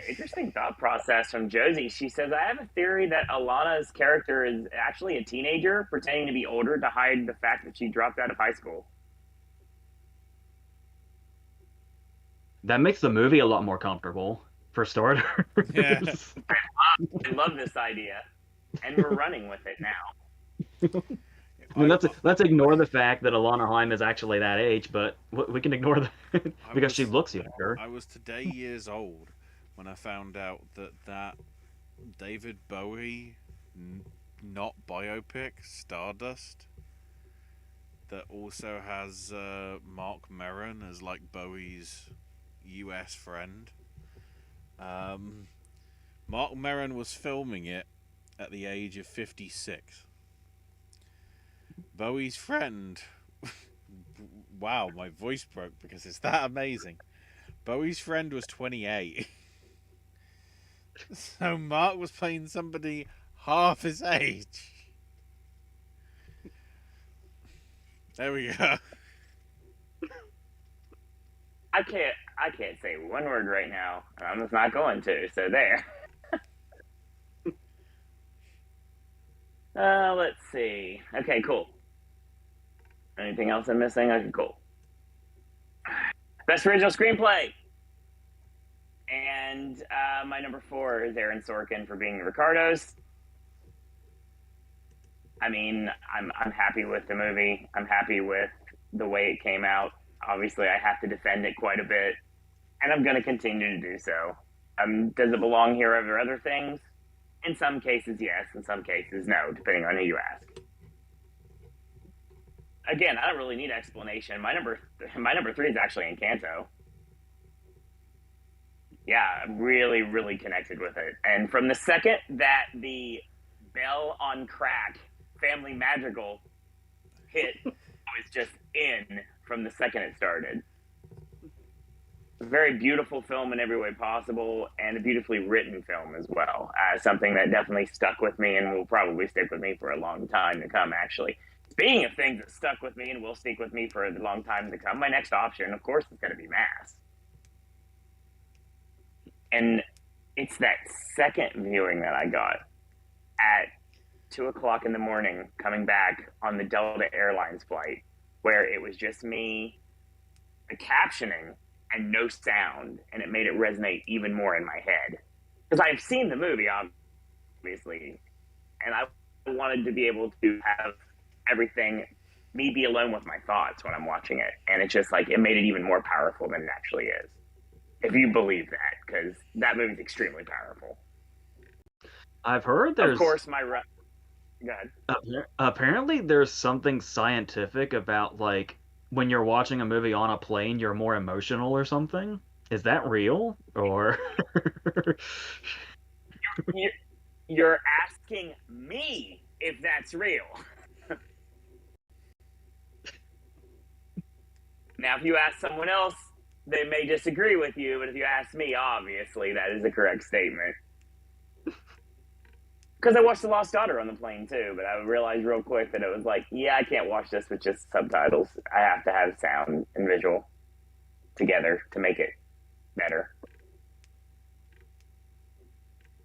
Interesting thought process from Josie. She says, I have a theory that Alana's character is actually a teenager pretending to be older to hide the fact that she dropped out of high school. That makes the movie a lot more comfortable, for starters. Yeah. I love this idea, and we're running with it now. I mean, let's ignore the fact that Alana Haim is actually that age, but we can ignore that because she looks younger. I was today years old when I found out that David Bowie not biopic Stardust that also has Mark Maron as like Bowie's US friend. Mark Maron was filming it at the age of 56. Bowie's friend. Wow, my voice broke because it's that amazing. Bowie's friend was 28. So Mark was playing somebody half his age. There we go. I can't say one word right now. I'm just not going to. So there. Let's see. Okay, cool. Anything else I'm missing? Okay, cool. Best original screenplay. And my number 4 is Aaron Sorkin for being the Ricardos. I mean, I'm happy with the movie. I'm happy with the way it came out. Obviously, I have to defend it quite a bit, and I'm going to continue to do so. Does it belong here over other things? In some cases, yes. In some cases, no, depending on who you ask. Again, I don't really need explanation. My number 3 is actually Encanto. Yeah, I'm really, really connected with it. And from the second that the Bell on Crack Family Madrigal hit, I was just in from the second it started. A very beautiful film in every way possible, and a beautifully written film as well. Something that definitely stuck with me and will probably stick with me for a long time to come, actually. Speaking of things that stuck with me and will stick with me for a long time to come, my next option, of course, is going to be Mass. And it's that second viewing that I got at 2 o'clock in the morning coming back on the Delta Airlines flight, where it was just me, the captioning, and no sound, and it made it resonate even more in my head. Because I've seen the movie, obviously, and I wanted to be able to have everything, me be alone with my thoughts when I'm watching it. And it's just like, it made it even more powerful than it actually is. If you believe that, because that movie's extremely powerful. I've heard there's... Of course, Go ahead. Apparently, there's something scientific about, like, when you're watching a movie on a plane, you're more emotional or something. Is that real? Or... You're asking me if that's real. Now, if you ask someone else, they may disagree with you, but if you ask me, obviously, that is a correct statement. Because I watched The Lost Daughter on the plane, too, but I realized real quick that it was like, yeah, I can't watch this with just subtitles. I have to have sound and visual together to make it better.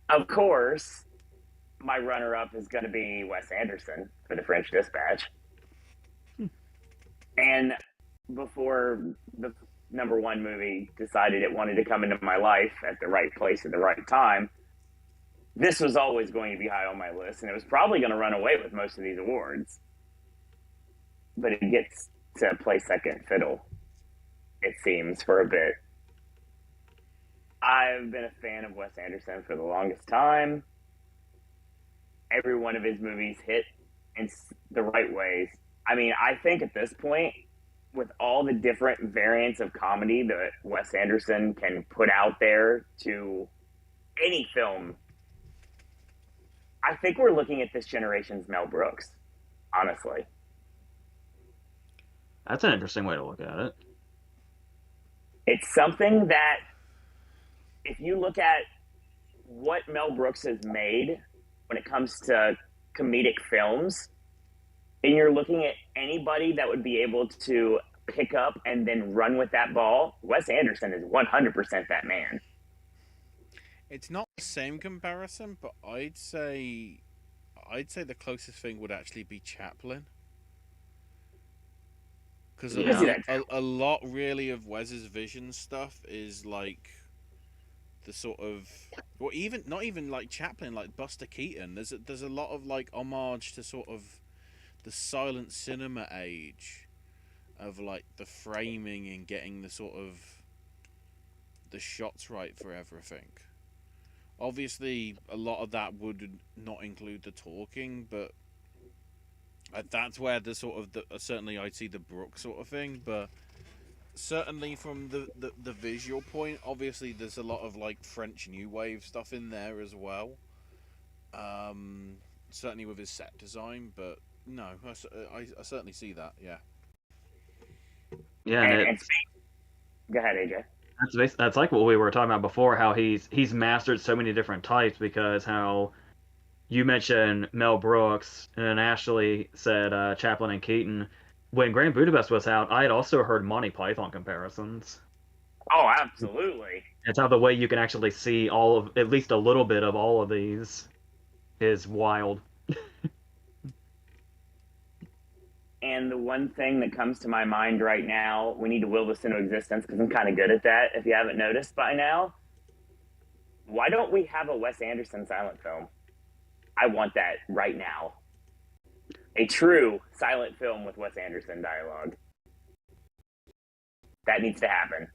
Of course, my runner-up is going to be Wes Anderson for The French Dispatch. And before the number one movie decided it wanted to come into my life at the right place at the right time, this was always going to be high on my list, and it was probably going to run away with most of these awards. But it gets to play second fiddle, it seems, for a bit. I've been a fan of Wes Anderson for the longest time. Every one of his movies hit in the right ways. I mean, I think at this point, with all the different variants of comedy that Wes Anderson can put out there to any film, I think we're looking at this generation's Mel Brooks, honestly. That's an interesting way to look at it. It's something that, if you look at what Mel Brooks has made when it comes to comedic films, and you're looking at anybody that would be able to pick up and then run with that ball, Wes Anderson is 100% that man. It's not the same comparison, but I'd say the closest thing would actually be Chaplin. Because a lot really of Wes's vision stuff is like the sort of, well, even not even like Chaplin, like Buster Keaton. There's a lot of like homage to sort of the silent cinema age of like the framing and getting the sort of the shots right for everything. Obviously, a lot of that would not include the talking, but that's where the sort of certainly I'd see the Brooks sort of thing, but certainly from the visual point, obviously there's a lot of like French New Wave stuff in there as well. Certainly with his set design, but no, I certainly see that. Yeah. Yeah, and go ahead, AJ. That's like what we were talking about before. How he's mastered so many different types, because how you mentioned Mel Brooks and Ashley said Chaplin and Keaton. When Grand Budapest was out, I had also heard Monty Python comparisons. Oh, absolutely. It's how the way you can actually see all of, at least a little bit of all of these, is wild. And the one thing that comes to my mind right now, we need to will this into existence because I'm kind of good at that, if you haven't noticed by now. Why don't we have a Wes Anderson silent film? I want that right now. A true silent film with Wes Anderson dialogue. That needs to happen.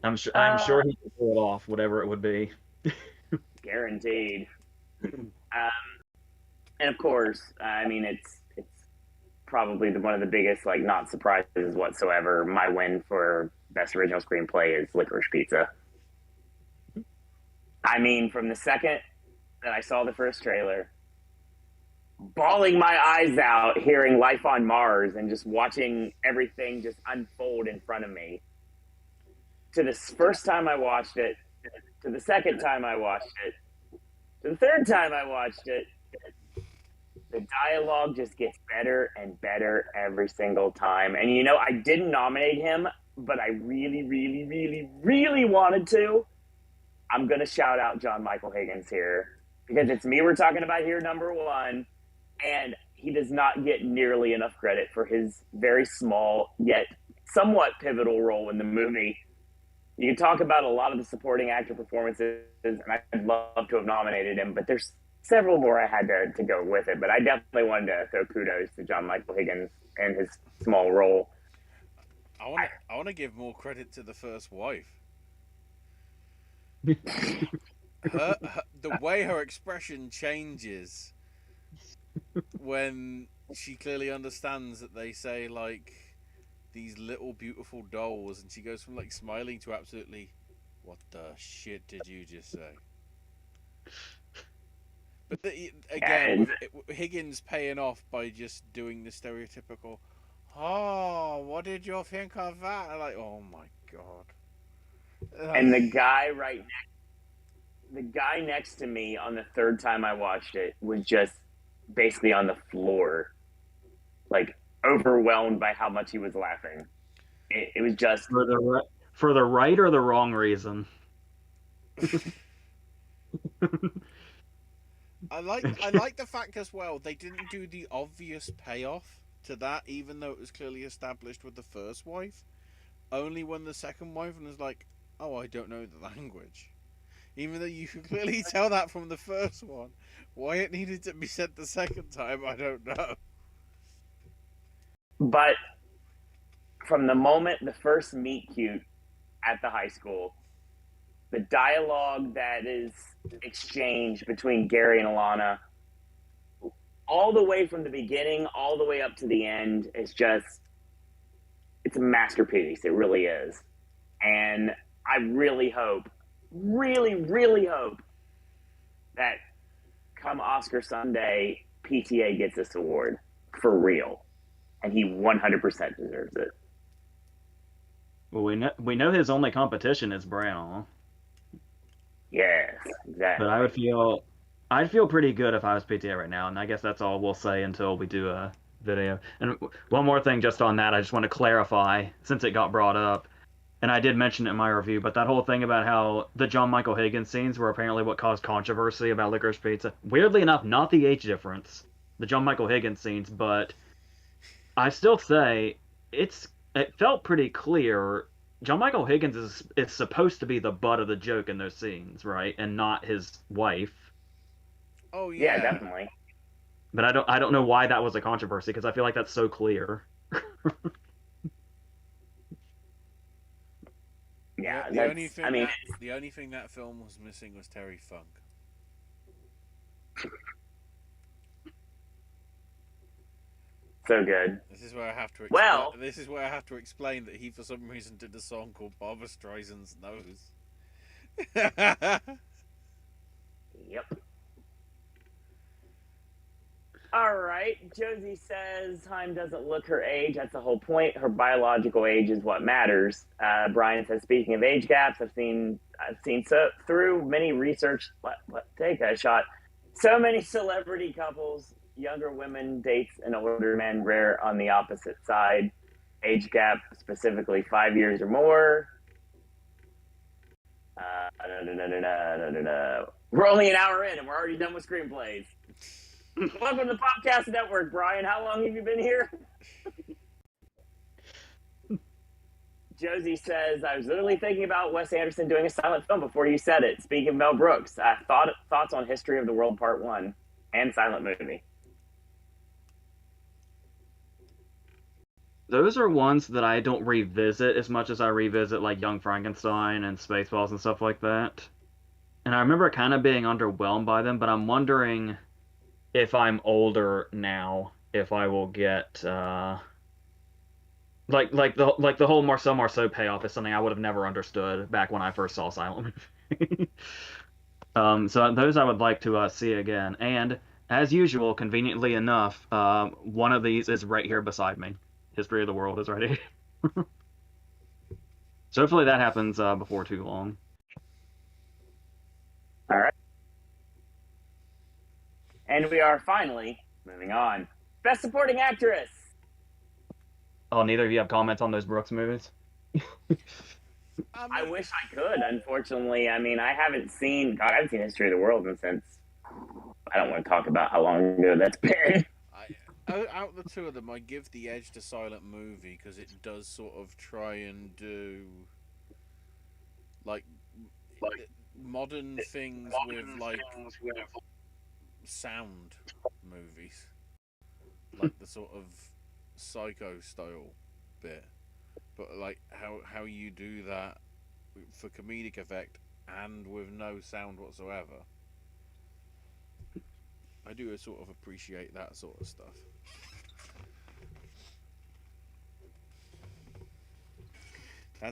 I'm sure he can pull it off, whatever it would be. Guaranteed. And of course, I mean, it's probably one of the biggest, like, not surprises whatsoever. My win for Best Original Screenplay is Licorice Pizza. I mean, from the second that I saw the first trailer, bawling my eyes out, hearing Life on Mars and just watching everything just unfold in front of me, to the first time I watched it, to the second time I watched it, to the third time I watched it, the dialogue just gets better and better every single time. And, you know, I didn't nominate him, but I really, really, really, really wanted to. I'm going to shout out John Michael Higgins here, because it's me we're talking about here, number one, and he does not get nearly enough credit for his very small yet somewhat pivotal role in the movie. You can talk about a lot of the supporting actor performances, and I'd love to have nominated him, but there's several more I had to go with it. But I definitely wanted to throw kudos to John Michael Higgins and his small role. I want to give more credit to the first wife. The way her expression changes when she clearly understands that they say like these little beautiful dolls, and she goes from like smiling to absolutely, What the shit did you just say? But again, with Higgins paying off by just doing the stereotypical, "Oh, what did you think of that?" I'm like, oh my god. And the guy next to me on the third time I watched it was just basically on the floor, like overwhelmed by how much he was laughing. It was just for the right or the wrong reason. I like the fact as well they didn't do the obvious payoff to that, even though it was clearly established with the first wife. Only when the second wife was like, "Oh, I don't know the language," even though you could clearly tell that from the first one. Why it needed to be said the second time, I don't know. But from the moment the first meet cute at the high school, the dialogue that is exchanged between Gary and Alana, all the way from the beginning, all the way up to the end, is just, it's a masterpiece. It really is. And I really hope, really hope that come Oscar Sunday, PTA gets this award for real. And he 100% deserves it. Well, we know his only competition is Brown. Yes, exactly. But I'd feel pretty good if I was PTA right now, and I guess that's all we'll say until we do a video. And one more thing just on that, I just want to clarify, since it got brought up, and I did mention it in my review, but that whole thing about how the John Michael Higgins scenes were apparently what caused controversy about Licorice Pizza. Weirdly enough, not the age difference, the John Michael Higgins scenes, but I still say it felt pretty clear. John Michael Higgins is supposed to be the butt of the joke in those scenes, right? And not his wife. Oh yeah, yeah, definitely. But I don't know why that was a controversy, because I feel like that's so clear. Yeah, the only thing that film was missing was Terry Funk. So good. This is where I have to explain that he, for some reason, did a song called Barbra Streisand's Nose. Yep. All right. Josie says time doesn't look her age. That's the whole point. Her biological age is what matters. Brian says, speaking of age gaps, I've seen through many research. Take that shot. So many celebrity couples, younger women dates and older men, rare on the opposite side. Age gap, specifically 5 years or more. We're only an hour in and we're already done with screenplays. Welcome to the Popcast Network, Brian. How long have you been here? Josie says, I was literally thinking about Wes Anderson doing a silent film before you said it. Speaking of Mel Brooks, thoughts on History of the World Part 1 and silent movie. Those are ones that I don't revisit as much as I revisit like Young Frankenstein and Spaceballs and stuff like that. And I remember kind of being underwhelmed by them, but I'm wondering if I'm older now, if I will get like the whole Marcel Marceau payoff is something I would have never understood back when I first saw Silent Movie. So those I would like to see again. And as usual, conveniently enough, one of these is right here beside me. History of the World is right here. So hopefully that happens before too long. All right. And we are finally moving on. Best Supporting Actress. Oh, neither of you have comments on those Brooks movies? I wish I could. Unfortunately, I mean, I haven't seen History of the World since. I don't want to talk about how long ago that's been. Out of the two of them, I give the edge to Silent Movie because it does sort of try and do like modern things with sound movies, like the sort of Psycho style bit, but like how you do that for comedic effect and with no sound whatsoever. I do sort of appreciate that sort of stuff.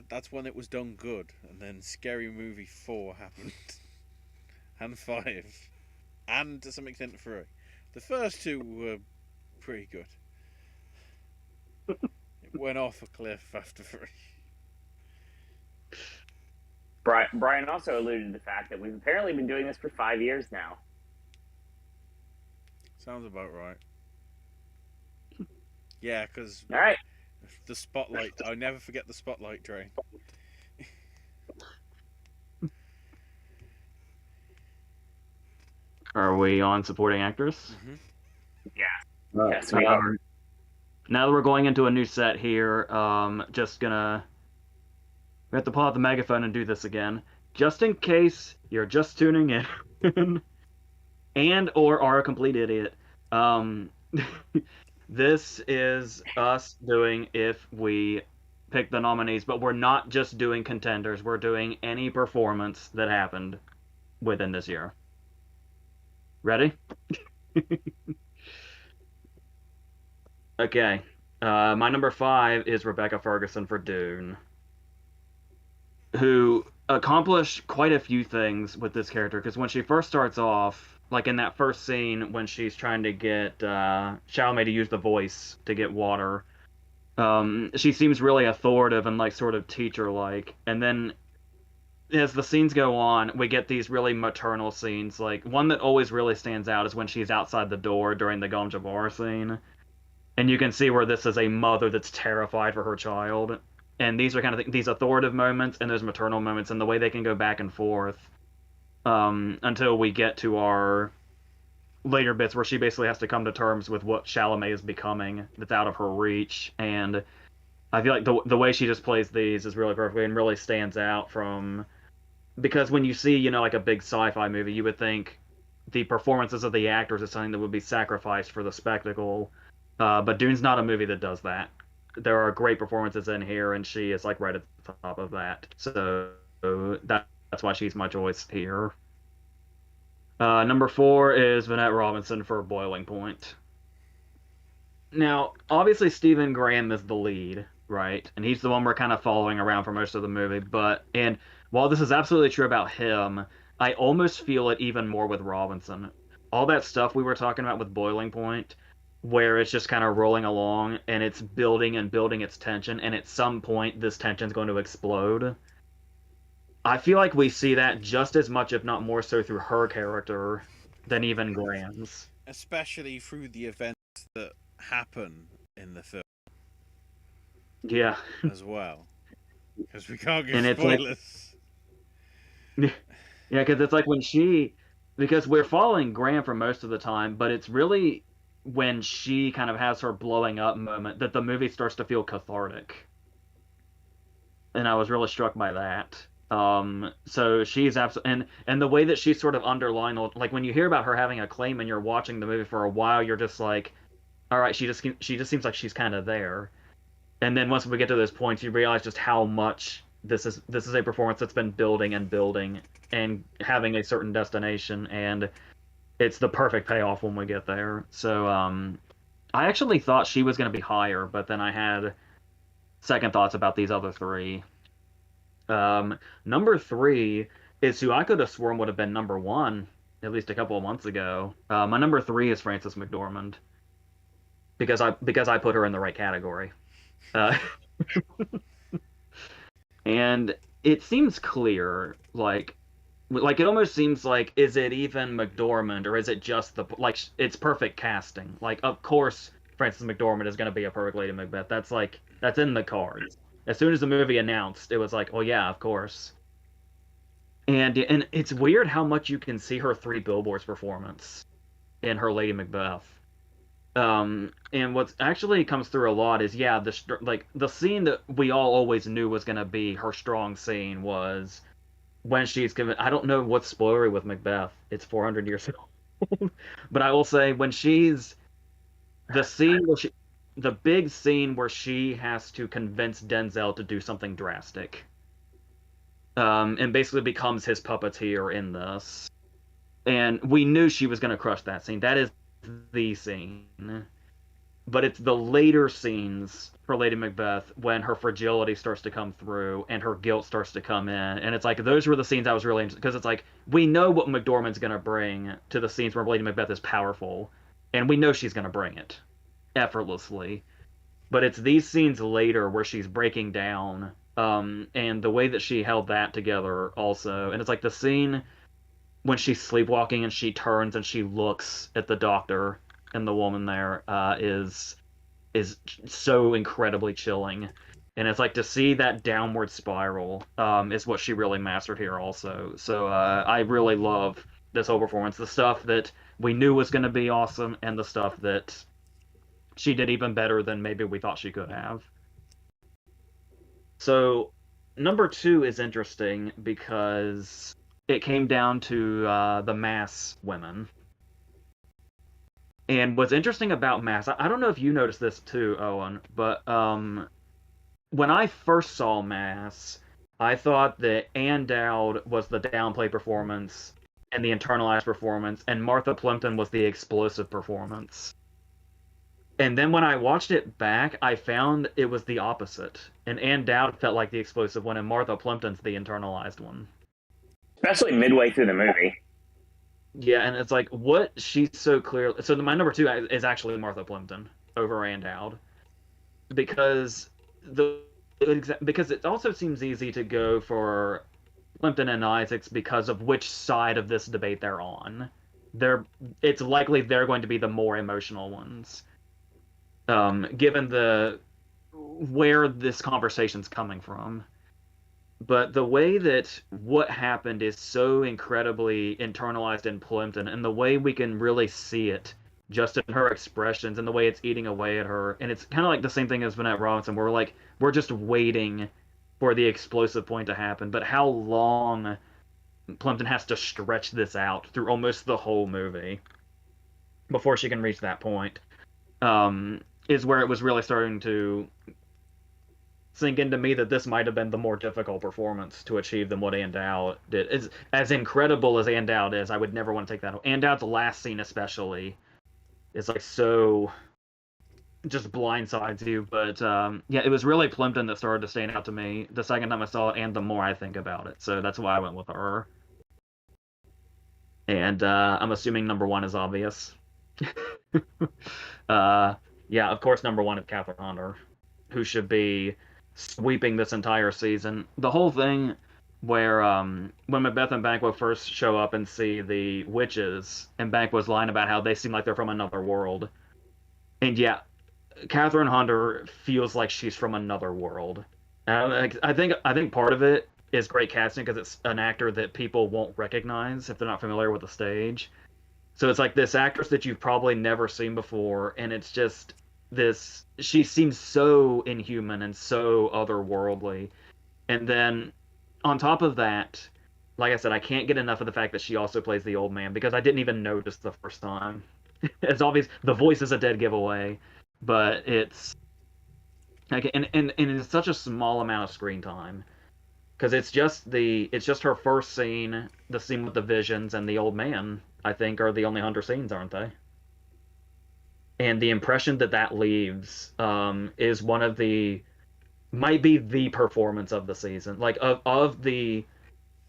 That's when it was done good, and then Scary Movie 4 happened, and 5, and to some extent 3. The first two were pretty good. It went off a cliff after 3. Brian also alluded to the fact that we've apparently been doing this for 5 years now. Sounds about right. Yeah, because All right. the spotlight. I never forget the spotlight train. Are we on supporting actress? Mm-hmm. Yeah. Yes, we are. Now that we're going into a new set here, we have to pull out the megaphone and do this again. Just in case you're just tuning in and or are a complete idiot. This is us doing if we pick the nominees, but we're not just doing contenders. We're doing any performance that happened within this year. Ready? Okay. My number 5 is Rebecca Ferguson for Dune, who accomplished quite a few things with this character. Because when she first starts off, like in that first scene when she's trying to get Chalamet to use the voice to get water, she seems really authoritative and like sort of teacher-like. And then as the scenes go on, we get these really maternal scenes. Like one that always really stands out is when she's outside the door during the Gom Jabbar scene. And you can see where this is a mother that's terrified for her child. And these are kind of these authoritative moments and those maternal moments, and the way they can go back and forth until we get to our later bits where she basically has to come to terms with what Chalamet is becoming that's out of her reach. And I feel like the way she just plays these is really perfect and really stands out from, because when you see, you know, like a big sci-fi movie, you would think the performances of the actors is something that would be sacrificed for the spectacle. But Dune's not a movie that does that. There are great performances in here, and she is like right at the top of that. So that's why she's my choice here. Number 4 is Vanette Robinson for Boiling Point. Now, obviously, Stephen Graham is the lead, right? And he's the one we're kind of following around for most of the movie. And while this is absolutely true about him, I almost feel it even more with Robinson. All that stuff we were talking about with Boiling Point, where it's just kind of rolling along and it's building and building its tension, and at some point this tension's going to explode. I feel like we see that just as much, if not more so, through her character than even Graham's. Especially through the events that happen in the film. Yeah. As well. Because we can't give And spoilers. Like, yeah, because it's like because we're following Graham for most of the time, but it's really when she kind of has her blowing up moment that the movie starts to feel cathartic. And I was really struck by that. So she's absolutely, and the way that she's sort of underlined, like when you hear about her having a claim and you're watching the movie for a while, you're just like, all right, she just seems like she's kind of there. And then once we get to those points, you realize just how much this is a performance that's been building and building and having a certain destination, and it's the perfect payoff when we get there. So I actually thought she was going to be higher, but then I had second thoughts about these other 3. Number 3 is who I could have sworn would have been number 1 at least a couple of months ago. My number 3 is Frances McDormand because I put her in the right category. And it seems clear, like it almost seems like, is it even McDormand or is it just it's perfect casting? Like, of course Frances McDormand is going to be a perfect Lady Macbeth. That's in the cards. As soon as the movie announced, it was like, oh yeah, of course. And it's weird how much you can see her 3 Billboards performance in her Lady Macbeth. And what actually comes through a lot is, yeah, the scene that we all always knew was going to be her strong scene was when she's given. I don't know what's spoilery with Macbeth. It's 400 years old, but I will say when she's the big scene where she has to convince Denzel to do something drastic, and basically becomes his puppeteer in this. And we knew she was going to crush that scene. That is the scene. but it's the later scenes for Lady Macbeth when her fragility starts to come through and her guilt starts to come in. And it's like those were the scenes I was really interested because it's like we know what Mcdormand's going to bring to the scenes where Lady Macbeth is powerful, and we know she's going to bring it effortlessly. But it's these scenes later where she's breaking down, and the way that she held that together also. And it's like the scene when she's sleepwalking and she turns and she looks at the doctor and the woman there is so incredibly chilling. And it's like to see that downward spiral is what she really mastered here also. So I really love this whole performance. The stuff that we knew was going to be awesome and the stuff that she did even better than maybe we thought she could have. So number two is interesting because it came down to the mass women. And what's interesting about Mass, I don't know if you noticed this too, Owen, but when I first saw Mass, I thought that Ann Dowd was the downplay performance and the internalized performance, and Martha Plimpton was the explosive performance. And then when I watched it back, I found it was the opposite. And Ann Dowd felt like the explosive one, and Martha Plimpton's the internalized one. Especially midway through the movie. Yeah, and it's like what she's so clear. So my number two is actually Martha Plimpton over Ann Dowd because because it also seems easy to go for Plimpton and Isaacs because of which side of this debate they're on. It's likely they're going to be the more emotional ones, given the where this conversation's coming from. But the way that what happened is so incredibly internalized in Plimpton, and the way we can really see it just in her expressions and the way it's eating away at her. And it's kind of like the same thing as Vanette Robinson, where we're just waiting for the explosive point to happen. But how long Plimpton has to stretch this out through almost the whole movie before she can reach that point is where it was really starting to sink into me that this might have been the more difficult performance to achieve than what Ann Dowd did. As incredible as Ann Dowd is, I would never want to take that. Ann Dowd's last scene especially is like so just blindsides you. But yeah, it was really Plimpton that started to stand out to me the second time I saw it and the more I think about it. So that's why I went with her. And I'm assuming number one is obvious. Yeah, of course number one is Catherine Hunter, who should be sweeping this entire season. The whole thing where when Macbeth and Banquo first show up and see the witches, and Banquo's lying about how they seem like they're from another world. And yeah, Catherine Hunter feels like she's from another world. I think part of it is great casting because it's an actor that people won't recognize if they're not familiar with the stage. So it's like this actress that you've probably never seen before, and it's just this. She seems so inhuman and so otherworldly. And then on top of that, like I said, I can't get enough of the fact that she also plays the old man because I didn't even notice the first time. It's obvious the voice is a dead giveaway, but it's like and it's such a small amount of screen time because it's just her first scene, the scene with the visions and the old man. I think are the only Hunter scenes, aren't they? And the impression that leaves is one of the might be the performance of the season. Like of the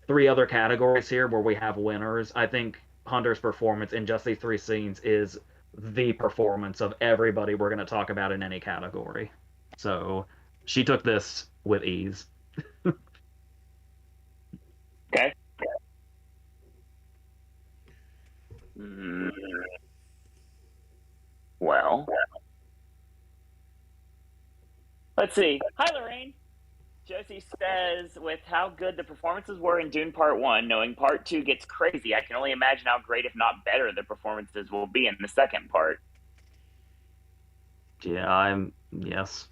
three other categories here where we have winners, I think Hunter's performance in just these three scenes is the performance of everybody we're going to talk about in any category. So she took this with ease. Okay. Well, let's see. Hi, Lorraine. Josie says, with how good the performances were in Dune Part 1, knowing Part 2 gets crazy, I can only imagine how great, if not better, the performances will be in the second part. Yeah, yes.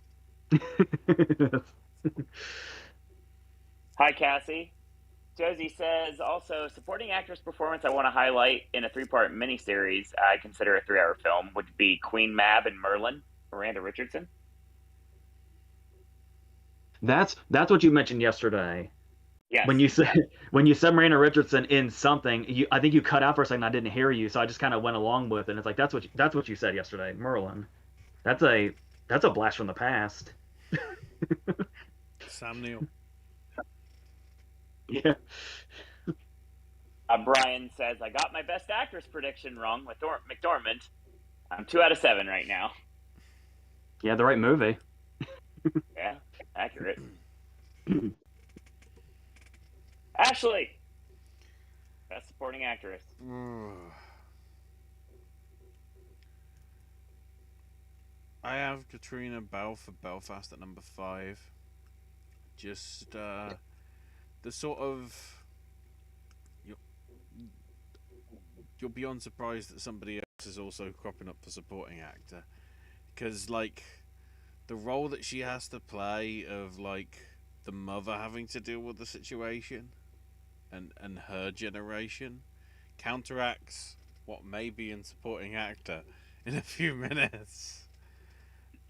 Hi, Cassie. Josie says, also, supporting actress performance I want to highlight in a three-part miniseries I consider a 3-hour film would be Queen Mab and Merlin, Miranda Richardson. That's what you mentioned yesterday. Yes. When you said Miranda Richardson in something, I think you cut out for a second. I didn't hear you, so I just kind of went along with it. And it's like that's what you said yesterday, Merlin. That's a blast from the past. Sam Neill. Yeah. Brian says, I got my best actress prediction wrong with McDormand. I'm 2 out of 7 right now. Yeah, the right movie. Yeah, accurate. Ashley, best supporting actress. I have Katrina Bell for Belfast at number 5. Just the sort of you'll be unsurprised that somebody else is also cropping up for supporting actor, because like the role that she has to play of like the mother having to deal with the situation and her generation counteracts what may be in supporting actor in a few minutes.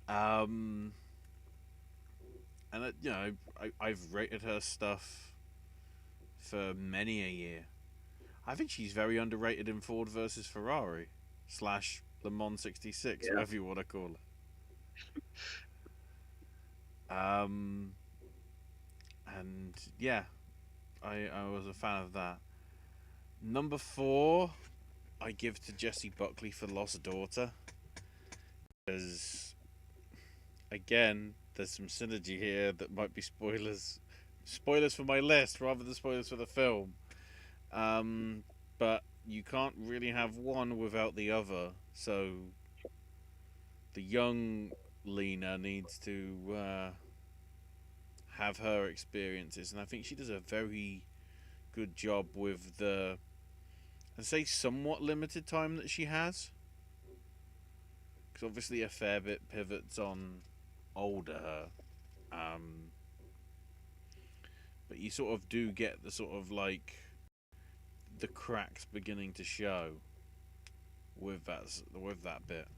And you know, I've rated her stuff for many a year. I think she's very underrated in Ford versus Ferrari / Le Mans '66, whatever you want to call it. And yeah, I was a fan of that. Number 4, I give to Jessie Buckley for Lost Daughter, because again, there's some synergy here that might be spoilers for my list rather than spoilers for the film. But you can't really have one without the other, so the young Lena needs to have her experiences, and I think she does a very good job with the, I'd say, somewhat limited time that she has, because obviously a fair bit pivots on older her, but you sort of do get the sort of like the cracks beginning to show with that bit.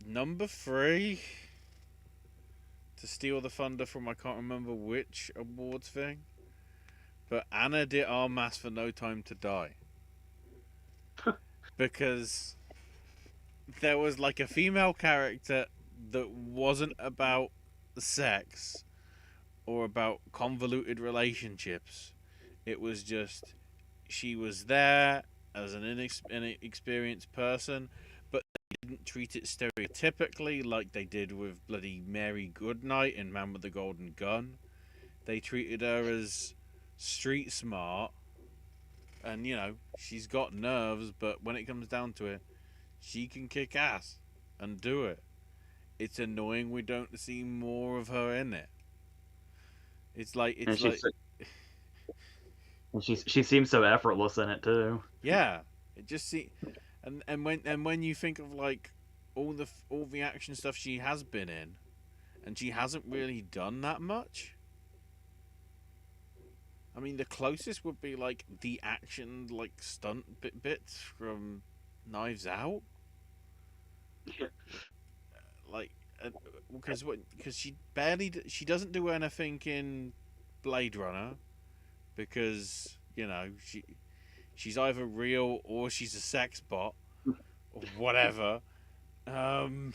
Number 3, to steal the thunder from I can't remember which awards thing, but Anna de Armas for No Time to Die. Because there was like a female character that wasn't about sex or about convoluted relationships. It was just, she was there as an inexperienced person, but they didn't treat it stereotypically like they did with bloody Mary Goodnight in Man with the Golden Gun. They treated her as street smart, and you know, she's got nerves, but when it comes down to it, she can kick ass and do it. It's annoying we don't see more of her in it. It's like she seems so effortless in it too. yeah, it just and when you think of like all the action stuff she has been in, and she hasn't really done that much. I mean, the closest would be like the action, like stunt bits from Knives Out. Like, because she doesn't do anything in Blade Runner, because you know she's either real or she's a sex bot or whatever. So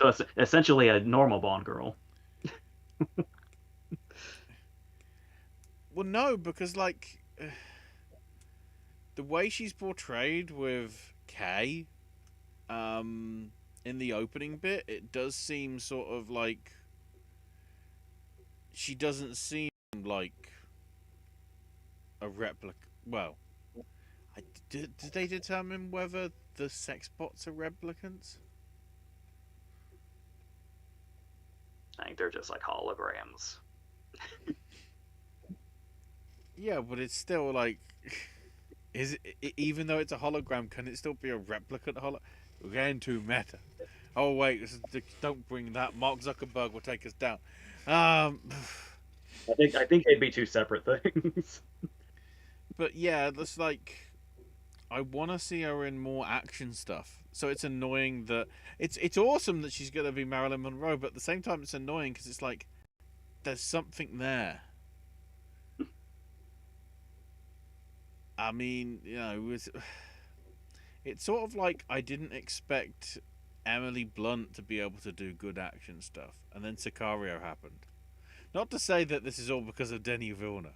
it's essentially a normal Bond girl. Well, no, because like the way she's portrayed with Kay, in the opening bit, it does seem sort of like she doesn't seem like a replica. Well, did they determine whether the sex bots are replicants? I think they're just like holograms. Yeah, but it's still like, is it, even though it's a hologram, can it still be a replicant We're getting too meta. Oh wait, don't bring that. Mark Zuckerberg will take us down. I think they'd be two separate things. But yeah, that's like, I want to see her in more action stuff. So it's annoying that it's awesome that she's gonna be Marilyn Monroe, but at the same time it's annoying because it's like there's something there. I mean, you know, It's sort of like I didn't expect Emily Blunt to be able to do good action stuff, and then Sicario happened. Not to say that this is all because of Denis Villeneuve,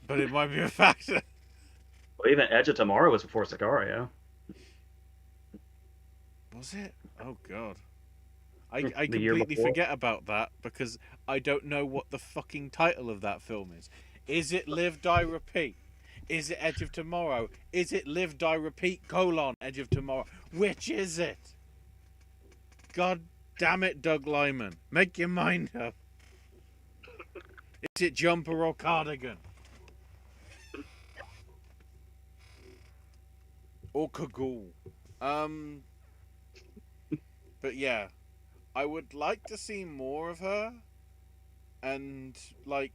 but it might be a factor. Well, even Edge of Tomorrow was before Sicario. Was it? Oh god. I The year completely before. forget about that because I don't know what the fucking title of that film is. Is it Live, Die, Repeat? Is it Edge of Tomorrow? Is it Live, Die, Repeat, Edge of Tomorrow? Which is it? God damn it, Doug Lyman. Make your mind up. Is it Jumper or Cardigan? Or Cagoule? But yeah, I would like to see more of her, and like,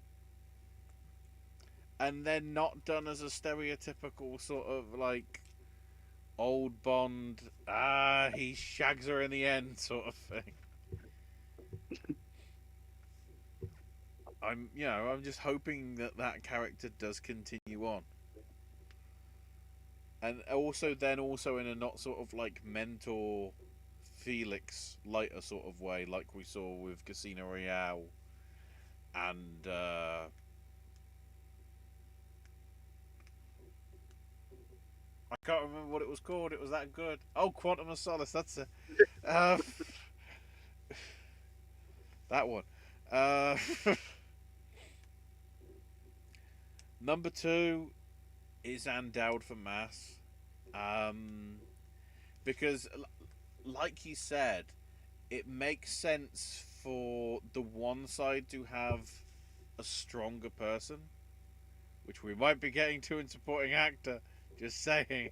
and then not done as a stereotypical sort of like old Bond. He shags her in the end sort of thing. I'm just hoping that that character does continue on, and also in a not sort of like mentor Felix lighter sort of way, like we saw with Casino Royale and I can't remember what it was called. It was that good. Oh, Quantum of Solace. That's it. Uh, that one. Uh, number 2 is Endowed for Mass. Because, like you said, it makes sense for the one side to have a stronger person, which we might be getting to in supporting actor. Just saying.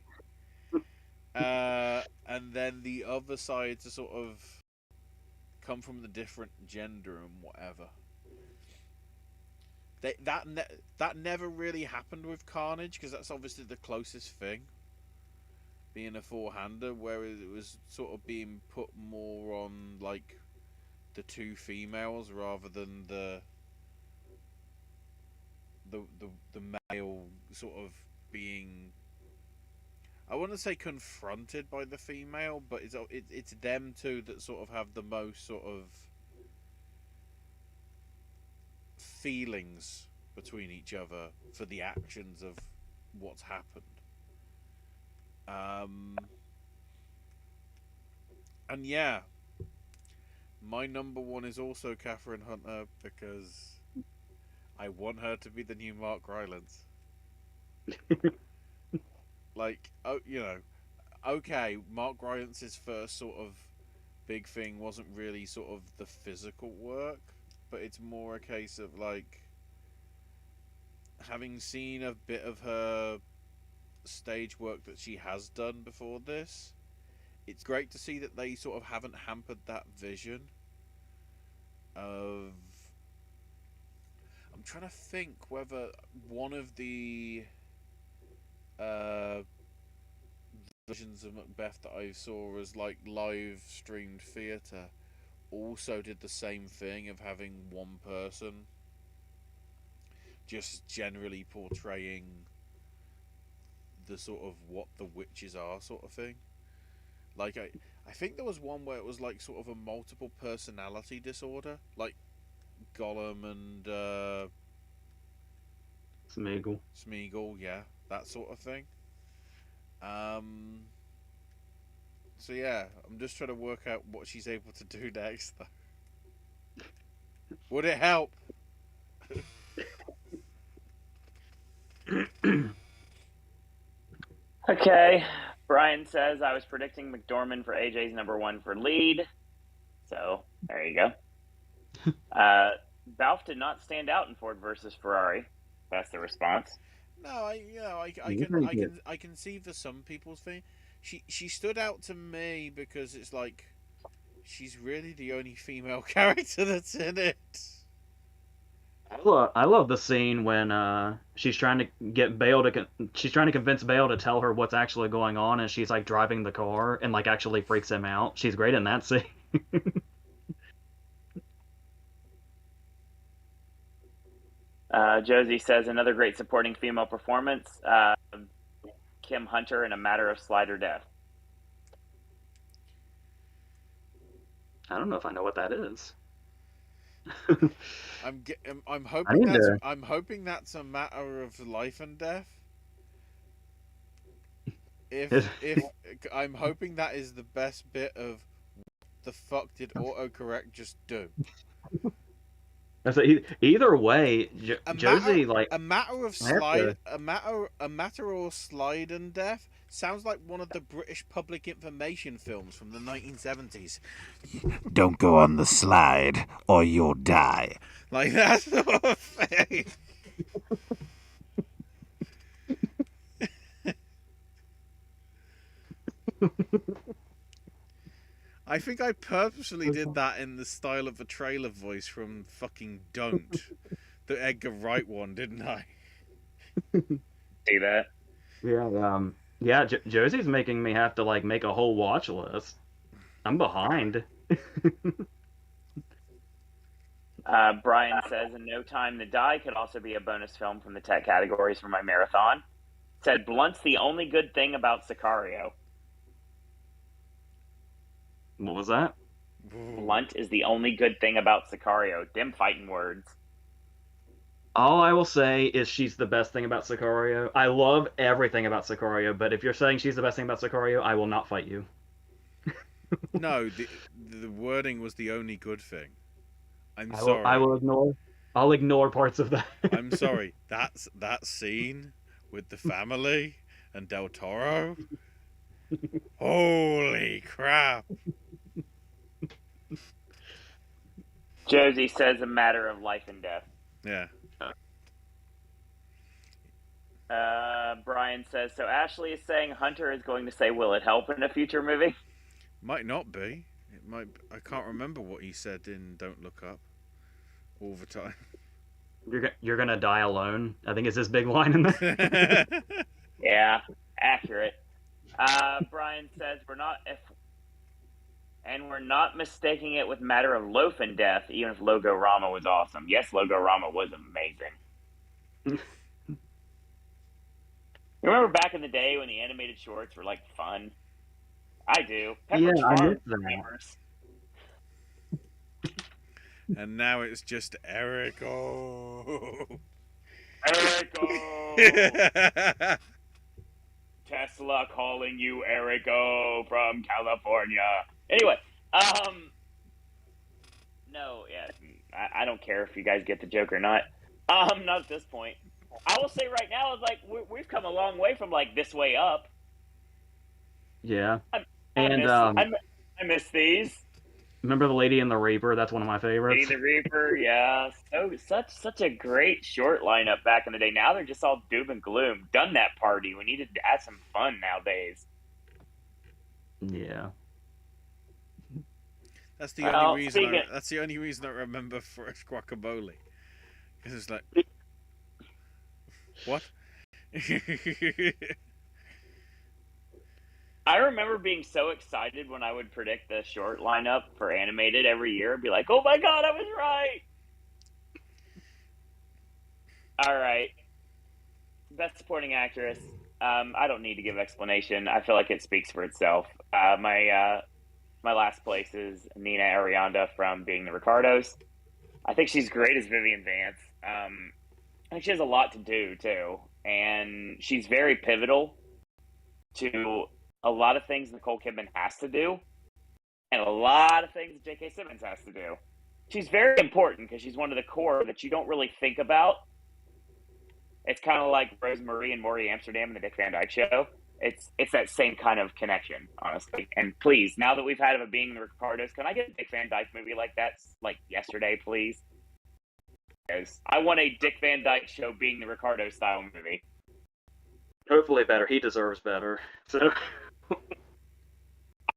And then the other side to sort of come from the different gender and whatever. That never really happened with Carnage because that's obviously the closest thing, being a four-hander, where it was sort of being put more on like the two females rather than the male sort of being. I wouldn't say confronted by the female, but it's them two that sort of have the most sort of feelings between each other for the actions of what's happened. And yeah, my number one is also Catherine Hunter because I want her to be the new Mark Rylance. Like, oh, okay, Mark Rylance's first sort of big thing wasn't really sort of the physical work, but it's more a case of like having seen a bit of her stage work that she has done before this. It's great to see that they sort of haven't hampered that vision of. I'm trying to think whether one of the uh, versions of Macbeth that I saw as like live streamed theatre also did the same thing of having one person just generally portraying the sort of what the witches are sort of thing. Like I think there was one where it was like sort of a multiple personality disorder, like Gollum and Smeagol. Smeagol, yeah, that sort of thing. Um, so yeah, I'm just trying to work out what she's able to do next, though. Would it help? Okay. Brian says I was predicting Mcdormand for AJ's number 1 for lead. So there you go. Balfe did not stand out in Ford versus Ferrari. That's the response. No, I can see for some people's thing. She stood out to me because it's like she's really the only female character that's in it. I love the scene when she's trying to get Bale she's trying to convince Bale to tell her what's actually going on, and she's like driving the car and like actually freaks him out. She's great in that scene. Josie says another great supporting female performance. Kim Hunter in A Matter of Slide or Death? I don't know if I know what that is. I'm hoping need that's to- I'm hoping that's a matter of life and death. If I'm hoping that is the best bit of what the fuck did autocorrect just do? So either way, Josie, like, a matter of I have slide, to- a matter or slide and death sounds like one of the British public information films from the 1970s. Don't go on the slide or you'll die. Like that sort of thing. I think I purposely did that in the style of the trailer voice from fucking Don't. The Edgar Wright one, didn't I? See that? yeah, Josie's making me have to like make a whole watch list. I'm behind. Brian says, In No Time to Die could also be a bonus film from the tech categories for my marathon. Said, Blunt's the only good thing about Sicario. What was that? Blunt is the only good thing about Sicario. Them fighting words. All I will say is she's the best thing about Sicario. I love everything about Sicario, but if you're saying she's the best thing about Sicario, I will not fight you. No, the wording was the only good thing. I'm I sorry. I will ignore. I'll ignore parts of that. I'm sorry. That's that scene with the family and Del Toro. Holy crap! Josie says, A Matter of Life and Death. Yeah. Brian says, so Ashley is saying Hunter is going to say, will it help in a future movie? Might not be. It might. I can't remember what he said in Don't Look Up. All the time. You're gonna die alone, I think is his big line in there. Yeah, accurate. Brian says, we're not mistaking it with Matter of Loaf and Death, even if Logo-Rama was awesome. Yes, Logo-Rama was amazing. You remember back in the day when the animated shorts were like fun? I do. Pepperidge I Farm miss them. Gamers. And now it's just Erico. Erico! Tesla calling you Erico from California. Anyway, no, yeah, I don't care if you guys get the joke or not. Not at this point. I will say right now, it's like we've come a long way from like This Way Up. Yeah. I miss these. Remember The Lady and the Reaper? That's one of my favorites. Lady the Reaper, yeah. So such a great short lineup back in the day. Now they're just all doom and gloom. Done that party. We needed to add some fun nowadays. Yeah. That's the only reason. That's the only reason I remember Fresh Guacamole. Because it's like, what? I remember being so excited when I would predict the short lineup for animated every year. I'd be like, oh my god, I was right! Alright. Best Supporting Actress. I don't need to give explanation. I feel like it speaks for itself. My last place is Nina Arianda from Being the Ricardos. I think she's great as Vivian Vance. I think she has a lot to do, too. And she's very pivotal to a lot of things Nicole Kidman has to do, and a lot of things J.K. Simmons has to do. She's very important because she's one of the core that you don't really think about. It's kind of like Rosemarie and Maury Amsterdam in the Dick Van Dyke Show. It's that same kind of connection, honestly. And please, now that we've had a Being the Ricardos, can I get a Dick Van Dyke movie like that, like yesterday, please? Because I want a Dick Van Dyke Show Being the Ricardo style movie. Hopefully better. He deserves better. So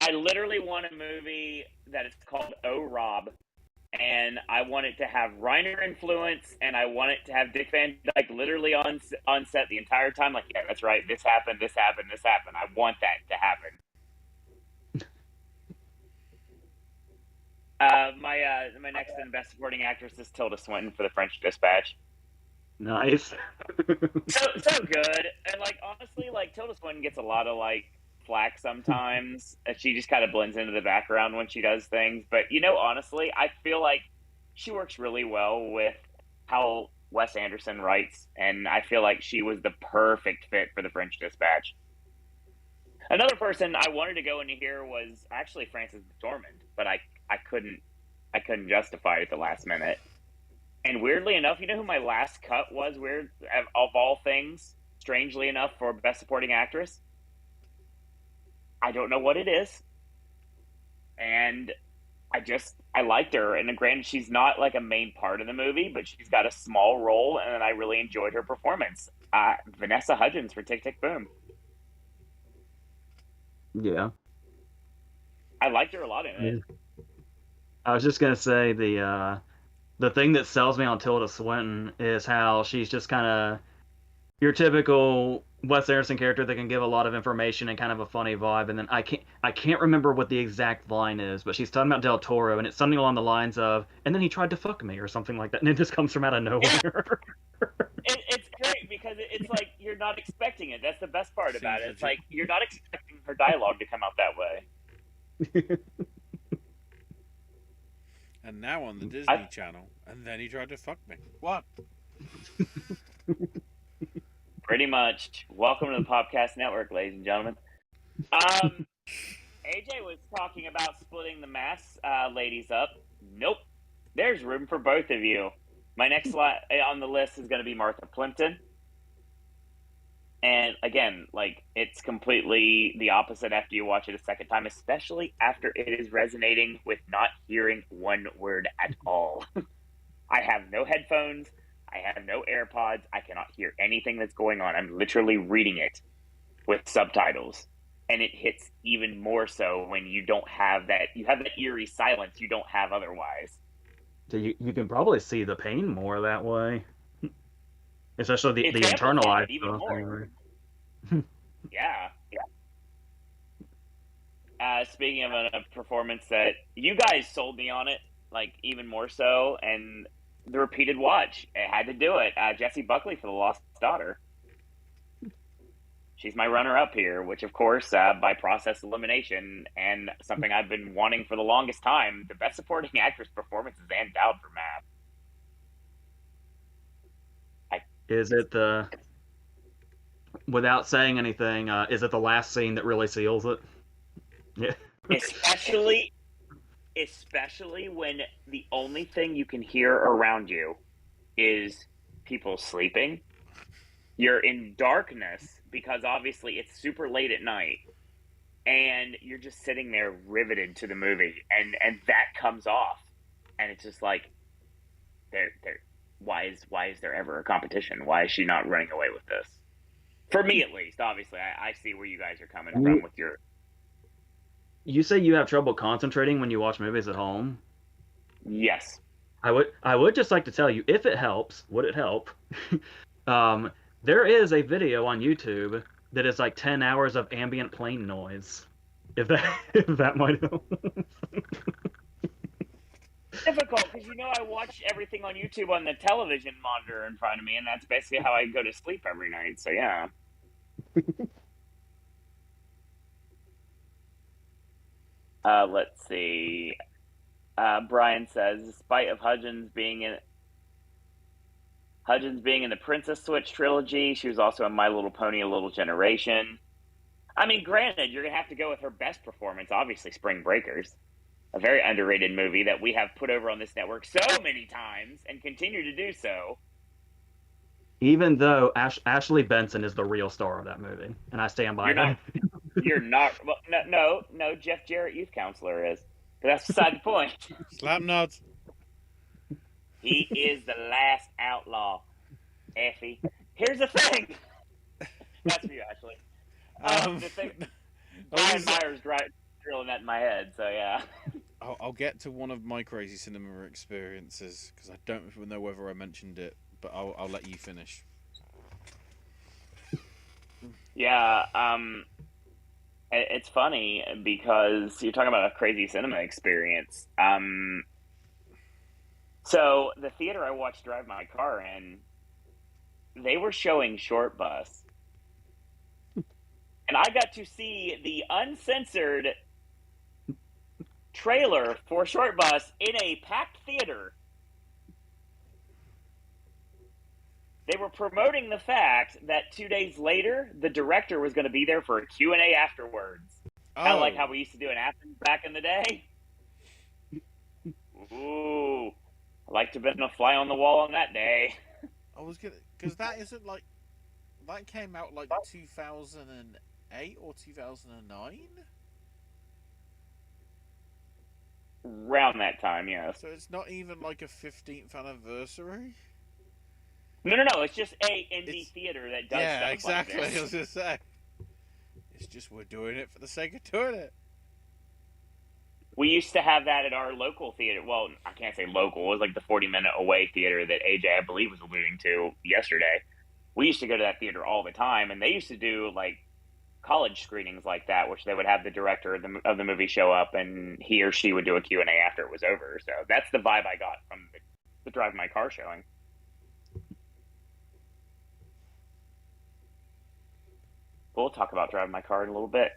I literally want a movie that is called Oh Rob, and I want it to have Reiner influence, and I want it to have Dick Van Dyke literally on set the entire time. Like, yeah, that's right. This happened. This happened. This happened. I want that to happen. My next and best supporting actress is Tilda Swinton for The French Dispatch. Nice. So good. And like honestly, like Tilda Swinton gets a lot of like flack sometimes. And she just kind of blends into the background when she does things. But honestly, I feel like she works really well with how Wes Anderson writes, and I feel like she was the perfect fit for the French Dispatch. Another person I wanted to go into here was actually Frances McDormand, but I couldn't justify it at the last minute. And weirdly enough, you know who my last cut was? Weird of all things, strangely enough, for Best Supporting Actress. I don't know what it is, and I liked her. And granted, she's not like a main part of the movie, but she's got a small role, and I really enjoyed her performance. Vanessa Hudgens for Tick Tick Boom. Yeah. I liked her a lot in it. I was just gonna say the thing that sells me on Tilda Swinton is how she's just kind of your typical Wes Anderson character that can give a lot of information and kind of a funny vibe. And then I can't remember what the exact line is, but she's talking about Del Toro, and it's something along the lines of, "And then he tried to fuck me" or something like that, and it just comes from out of nowhere. It's great because it's like you're not expecting it. That's the best part about it. It's like you're not expecting her dialogue to come out that way. And now on the Disney Channel, and then he tried to fuck me. What? Pretty much. Welcome to the Popcast Network, ladies and gentlemen. AJ was talking about splitting the mass ladies up. Nope. There's room for both of you. My next on the list is going to be Martha Plimpton. And again, like, it's completely the opposite after you watch it a second time, especially after it is resonating with not hearing one word at all. I have no headphones. I have no AirPods. I cannot hear anything that's going on. I'm literally reading it with subtitles. And it hits even more so when you don't have that. You have that eerie silence you don't have otherwise. So you can probably see the pain more that way. Especially the It's internalized even stuff. more. Yeah. Speaking of a performance that you guys sold me on it, like even more so, and the repeated watch, it had to do it. Jessie Buckley for The Lost Daughter. She's my runner-up here, which of course, by process elimination, and something I've been wanting for the longest time, the Best Supporting Actress performance is Ann Dowd for Matt. Is it without saying anything, is it the last scene that really seals it? Yeah. Especially when the only thing you can hear around you is people sleeping. You're in darkness because obviously it's super late at night, and you're just sitting there riveted to the movie, and that comes off, and it's just like, why is there ever a competition? Why is she not running away with this? For me, at least. Obviously, I see where you guys are coming from with your. You say you have trouble concentrating when you watch movies at home? Yes. I would just like to tell you, if it helps, would it help? There is a video on YouTube that is like 10 hours of ambient plane noise. If that might help. Difficult because I watch everything on YouTube on the television monitor in front of me, and that's basically how I go to sleep every night. So yeah. Let's see. Brian says, despite of Hudgens being in the Princess Switch trilogy, she was also in My Little Pony: A Little Generation. I mean, granted, you're gonna have to go with her best performance, obviously, Spring Breakers, a very underrated movie that we have put over on this network so many times and continue to do so. Even though Ashley Benson is the real star of that movie, and I stand by that. You're not. Well, no. Jeff Jarrett, youth counselor, is. But that's beside the point. Slap nuts. He is the last outlaw, Effie. Here's the thing. That's for you, Ashley. The thing. Brian Myers drilling that in my head. So yeah. I'll get to one of my crazy cinema experiences because I don't know whether I mentioned it, but I'll let you finish. Yeah. It's funny because you're talking about a crazy cinema experience. So the theater I watched Drive My Car in, they were showing Short Bus. And I got to see the uncensored trailer for Short Bus in a packed theater. They were promoting the fact that 2 days later, the director was going to be there for a Q&A afterwards. Kind of like how we used to do in Athens back in the day. Ooh, I'd like to have been a fly on the wall on that day. I was gonna, because that isn't like, that came out like 2008 or 2009. Around that time, yes. So it's not even like a 15th anniversary. No. It's just a indie theater that does stuff exactly. like this. I was gonna say, it's just we're doing it for the sake of doing it. We used to have that at our local theater. Well, I can't say local. It was like the 40-minute away theater that AJ, I believe, was alluding to yesterday. We used to go to that theater all the time, and they used to do like college screenings like that, which they would have the director of the movie show up, and he or she would do a Q&A after it was over. So that's the vibe I got from the Drive My Car showing. We'll talk about Drive My Car in a little bit.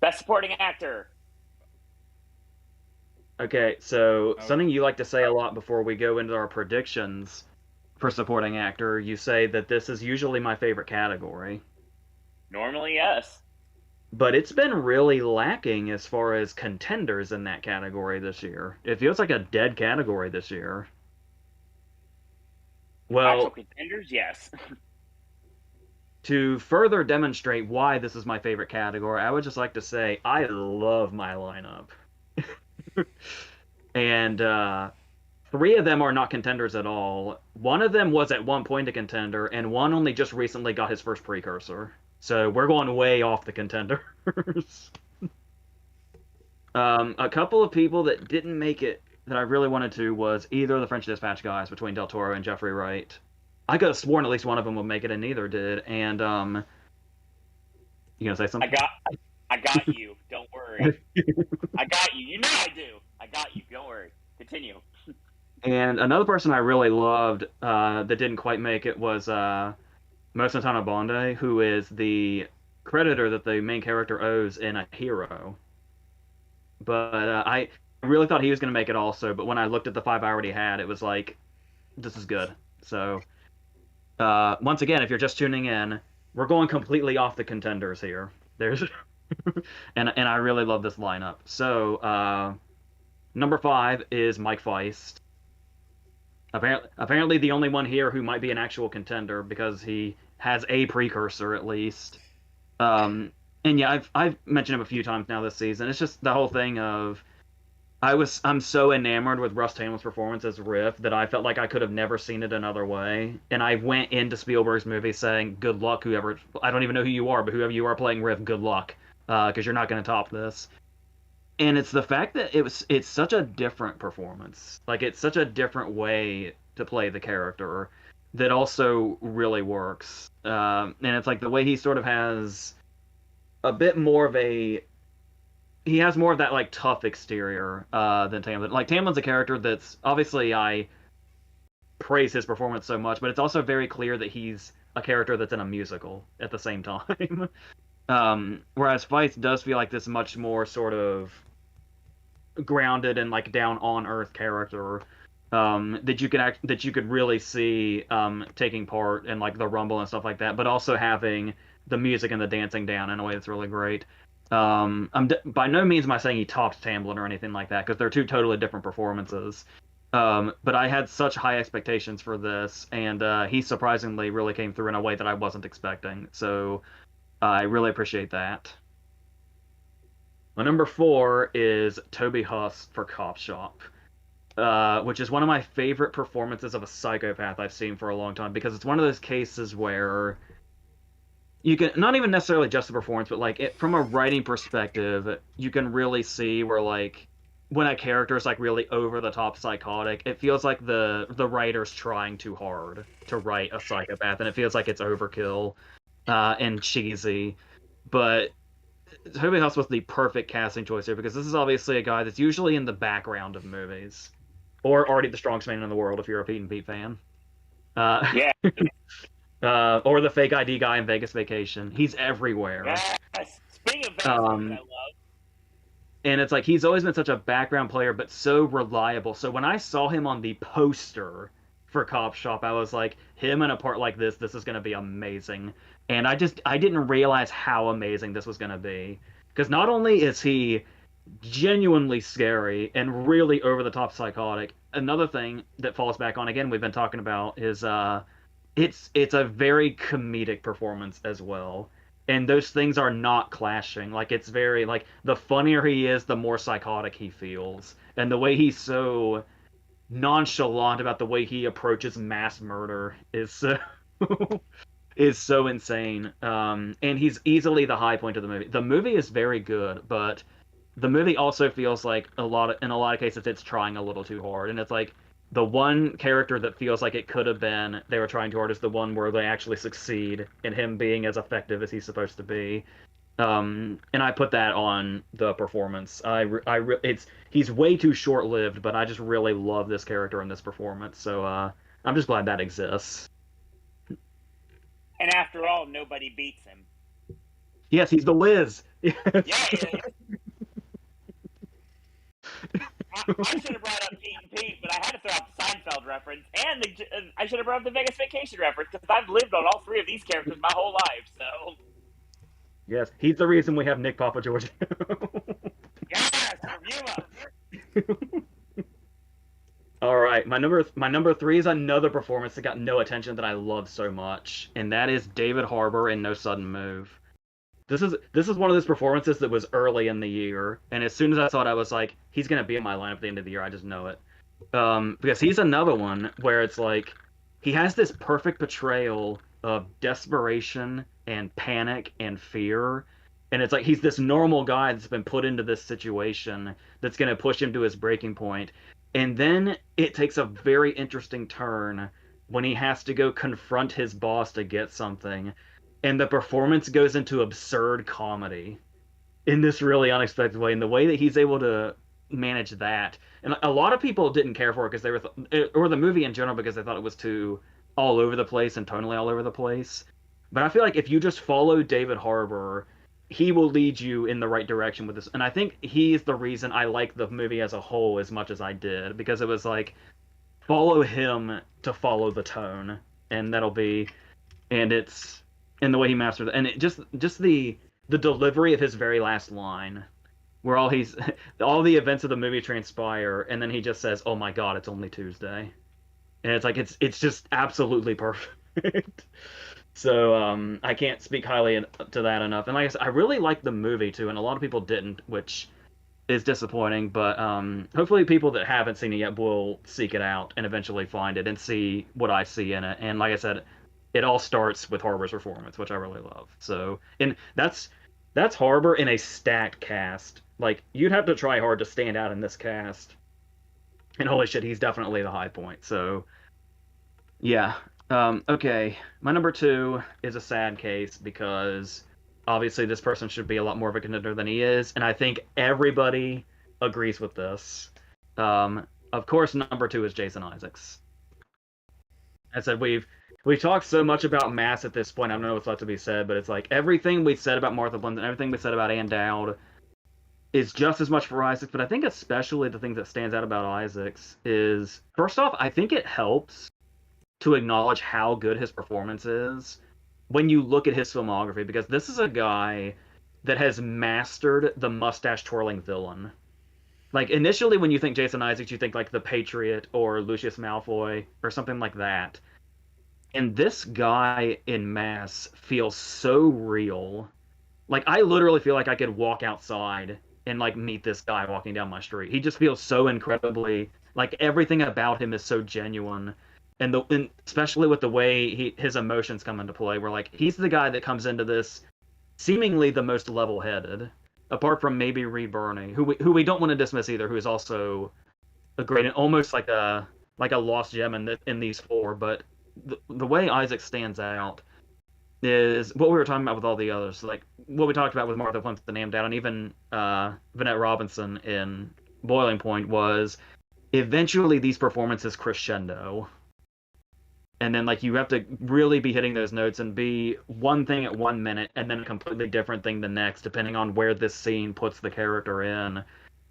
Best Supporting Actor. Okay, so something you like to say a lot before we go into our predictions for supporting actor, you say that this is usually my favorite category. Normally, yes. But it's been really lacking as far as contenders in that category this year. It feels like a dead category this year. Well, actual contenders, yes. To further demonstrate why this is my favorite category, I would just like to say I love my lineup. And 3 of them are not contenders at all. One of them was at one point a contender, and one only just recently got his first precursor. So we're going way off the contenders. A couple of people that didn't make it that I really wanted to was either the French Dispatch guys between Del Toro and Jeffrey Wright. I could have sworn at least one of them would make it, and neither did. And you gonna say something? I got you. Don't worry. I got you. You know I do. I got you. Don't worry. Continue. And another person I really loved that didn't quite make it was Mosantana Bonde, who is the creditor that the main character owes in A Hero. But I really thought he was going to make it also, but when I looked at the 5 I already had, it was like, this is good. So, once again, if you're just tuning in, we're going completely off the contenders here. There's, and I really love this lineup. So, number 5 is Mike Feist. Apparently the only one here who might be an actual contender because he has a precursor at least. And yeah, I've mentioned him a few times now this season. It's just the whole thing of I'm so enamored with Russ Tamlin's performance as Riff that I felt like I could have never seen it another way. And I went into Spielberg's movie saying, "Good luck, whoever. I don't even know who you are, but whoever you are playing Riff, good luck, because you're not going to top this." And it's the fact that it's such a different performance. Like it's such a different way to play the character that also really works. And it's like the way he sort of has a bit more of he has more of that like tough exterior than Tamlin. Like Tamlin's a character that's obviously I praise his performance so much, but it's also very clear that he's a character that's in a musical at the same time. Whereas Feist does feel like this much more sort of grounded and like down on earth character that you could really see taking part in like the rumble and stuff like that, but also having the music and the dancing down in a way that's really great. By no means am I saying he topped Tamlin or anything like that because they're 2 totally different performances. But I had such high expectations for this, and he surprisingly really came through in a way that I wasn't expecting. So I really appreciate that. My number 4 is Toby Huss for Cop Shop, which is one of my favorite performances of a psychopath I've seen for a long time because it's one of those cases where you can not even necessarily just the performance, but like from a writing perspective, you can really see where like when a character is like really over the top psychotic, it feels like the writer's trying too hard to write a psychopath, and it feels like it's overkill and cheesy. But Toby Huss was the perfect casting choice here because this is obviously a guy that's usually in the background of movies. or Artie the strongest man in the world if you're a Pete and Pete fan. Yeah. Or the fake ID guy in Vegas Vacation. He's everywhere. Yes. Speaking of Vegas, I Um, love. and it's like he's always been such a background player, but so reliable. So when I saw him on the poster for Cop Shop, I was like, him in a part like this is going to be amazing. And I didn't realize how amazing this was going to be. Because not only is he genuinely scary and really over the top psychotic, another thing that falls back on, again, we've been talking about is it's a very comedic performance as well. And those things are not clashing. Like it's very like the funnier he is, the more psychotic he feels. And the way he's so nonchalant about the way he approaches mass murder is so is so insane. And he's easily the high point of the movie. The movie is very good, but the movie also feels like in a lot of cases it's trying a little too hard. And it's like the one character that feels like it could have been they were trying too hard is the one where they actually succeed in him being as effective as he's supposed to be. And I put that on the performance. He's way too short-lived, but I just really love this character in this performance. So I'm just glad that exists. And after all, nobody beats him. Yes, he's the Liz. Yeah. I should have brought up Pete and Pete, but I had to throw out the Seinfeld reference, and I should have brought up the Vegas Vacation reference because I've lived on all three of these characters my whole life. So Yes, he's the reason we have Nick Papa George. yes, Yuma. All right, my number three is another performance that got no attention that I love so much, and that is David Harbour in No Sudden Move. This is one of those performances that was early in the year, and as soon as I saw it, I was like, he's gonna be in my lineup at the end of the year. I just know it, because he's another one where it's like he has this perfect portrayal of desperation and panic and fear, and it's like he's this normal guy that's been put into this situation that's gonna push him to his breaking point, and then it takes a very interesting turn when he has to go confront his boss to get something. And the performance goes into absurd comedy in this really unexpected way. And the way that he's able to manage that, and a lot of people didn't care for it because they were, or the movie in general, because they thought it was too all over the place and tonally all over the place. But I feel like if you just follow David Harbour, he will lead you in the right direction with this. And I think he's the reason I like the movie as a whole as much as I did, because it was like follow him to follow the tone, and it's and the way he mastered it, and it just the delivery of his very last line, where all the events of the movie transpire, and then he just says, "Oh my God, it's only Tuesday," and it's like it's just absolutely perfect. So I can't speak highly to that enough. And like I said, I really liked the movie too, and a lot of people didn't, which is disappointing. But hopefully, people that haven't seen it yet will seek it out and eventually find it and see what I see in it. And like I said, it all starts with Harbour's performance, which I really love. So, and that's Harbour in a stacked cast. Like, you'd have to try hard to stand out in this cast. And holy shit, he's definitely the high point. So, yeah. Okay, my number two is a sad case because obviously this person should be a lot more of a contender than he is, and I think everybody agrees with this. Of course, number two is Jason Isaacs. I said we've talked so much about Mass at this point. I don't know what's left to be said, but it's like everything we said about Martha Blund and everything we said about Ann Dowd is just as much for Isaacs. But I think especially the thing that stands out about Isaacs is, first off, I think it helps to acknowledge how good his performance is when you look at his filmography, because this is a guy that has mastered the mustache twirling villain. Like, initially when you think Jason Isaacs, you think like The Patriot or Lucius Malfoy or something like that. And this guy in Mass feels so real. Like, I literally feel like I could walk outside and like meet this guy walking down my street. He just feels so incredibly, like, everything about him is so genuine. And especially with the way his emotions come into play, where like he's the guy that comes into this seemingly the most level-headed, apart from maybe Reed Birney, who we don't want to dismiss either, who is also a great and almost like a lost gem in these four. But the way Isaac stands out is what we were talking about with all the others, like what we talked about with Martha Plimpton and Ann Dowd, and even Vanette Robinson in Boiling Point, was eventually these performances crescendo. And then like you have to really be hitting those notes and be one thing at 1 minute and then a completely different thing the next, depending on where this scene puts the character in.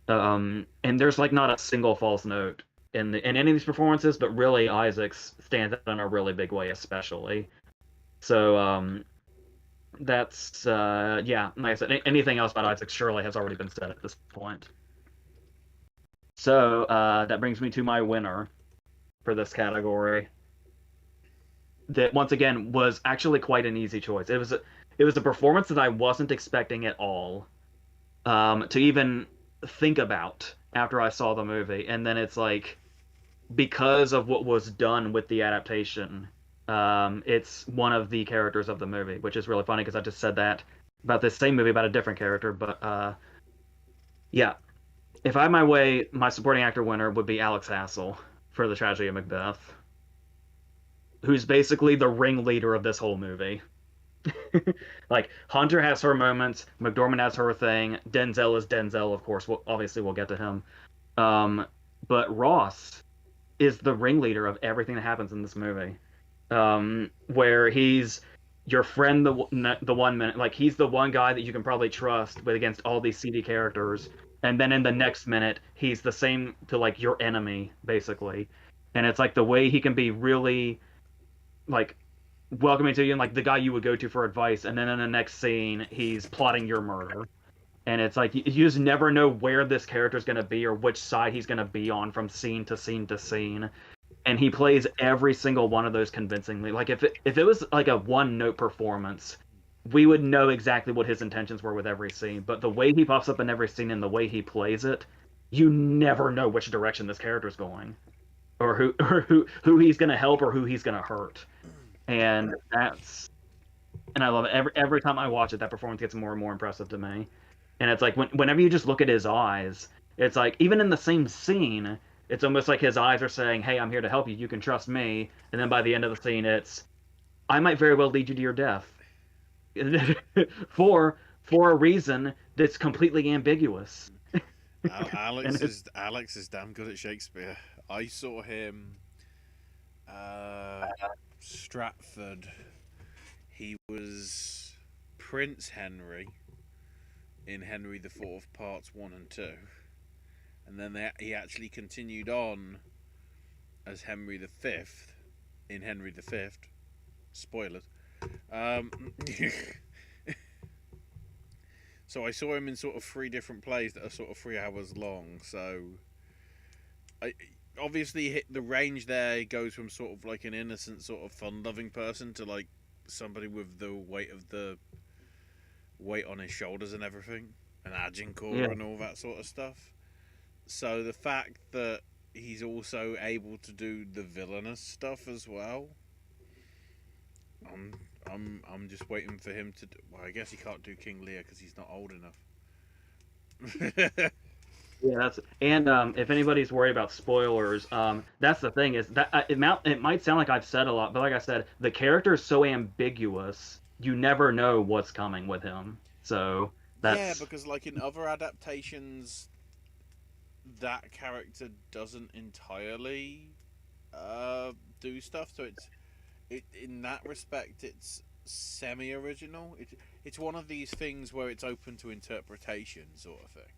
And there's like not a single false note in any of these performances, but really Isaac's stands out in a really big way, especially. So that's yeah, like I said, anything else about Isaac surely has already been said at this point. So that brings me to my winner for this category. That once again was actually quite an easy choice. It was a performance that I wasn't expecting at all to even think about after I saw the movie, and then it's like because of what was done with the adaptation, it's one of the characters of the movie, which is really funny because I just said that about this same movie about a different character. But yeah, if I had my way, my supporting actor winner would be Alex Hassel for The Tragedy of Macbeth, who's basically the ringleader of this whole movie. Like Hunter has her moments, Mcdormand has her thing, Denzel is Denzel, of course. Obviously, we'll get to him. But Ross is the ringleader of everything that happens in this movie. Where he's your friend the 1 minute, like he's the one guy that you can probably trust, but against all these seedy characters, and then in the next minute he's the same to like your enemy basically, and it's like the way he can be really like welcoming to you and like the guy you would go to for advice, and then in the next scene he's plotting your murder. And it's like you just never know where this character is going to be or which side he's going to be on from scene to scene to scene. And he plays every single one of those convincingly. Like if it was like a one note performance, we would know exactly what his intentions were with every scene. But the way he pops up in every scene and the way he plays it, you never know which direction this character's going, or who he's going to help or who he's going to hurt. And I love it. Every time I watch it, that performance gets more and more impressive to me. And it's like whenever you just look at his eyes, it's like even in the same scene, it's almost like his eyes are saying, "Hey, I'm here to help you. You can trust me." And then by the end of the scene, it's, "I might very well lead you to your death," for a reason that's completely ambiguous. Alex is damn good at Shakespeare. I saw him Stratford. He was Prince Henry in Henry IV Parts 1 and 2. And then he actually continued on as Henry V in Henry V. Spoilers. So I saw him in sort of 3 different plays that are sort of 3 hours long. So obviously the range there goes from sort of like an innocent sort of fun-loving person to like somebody with the weight on his shoulders and everything, and Agincourt and all that sort of stuff. So the fact that he's also able to do the villainous stuff as well, I'm just waiting for him to. Well, I guess he can't do King Lear because he's not old enough. Yeah, if anybody's worried about spoilers, that's the thing is that it might sound like I've said a lot, but like I said, the character is so ambiguous, you never know what's coming with him. So that's because like in other adaptations, that character doesn't entirely do stuff. So it in that respect, it's semi-original. It's one of these things where it's open to interpretation, sort of thing.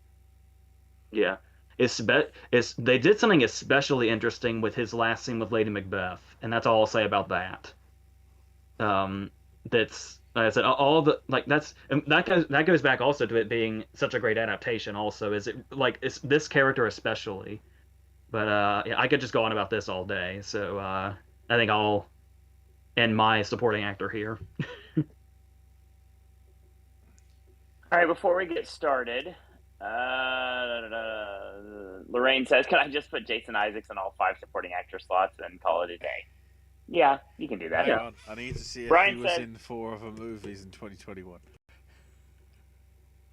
Yeah. They did something especially interesting with his last scene with Lady Macbeth, and that's all I'll say about that. That's like I said, all the like that goes back also to it being such a great adaptation. Also, is it like it's this character especially, but yeah, I could just go on about this all day. So I think I'll end my supporting actor here. All right, before we get started, Lorraine says, "Can I just put Jason Isaacs in all 5 supporting actor slots and call it a day?" Yeah, you can do that. Hang on. I need to see if Brian he was said, in 4 other movies in 2021.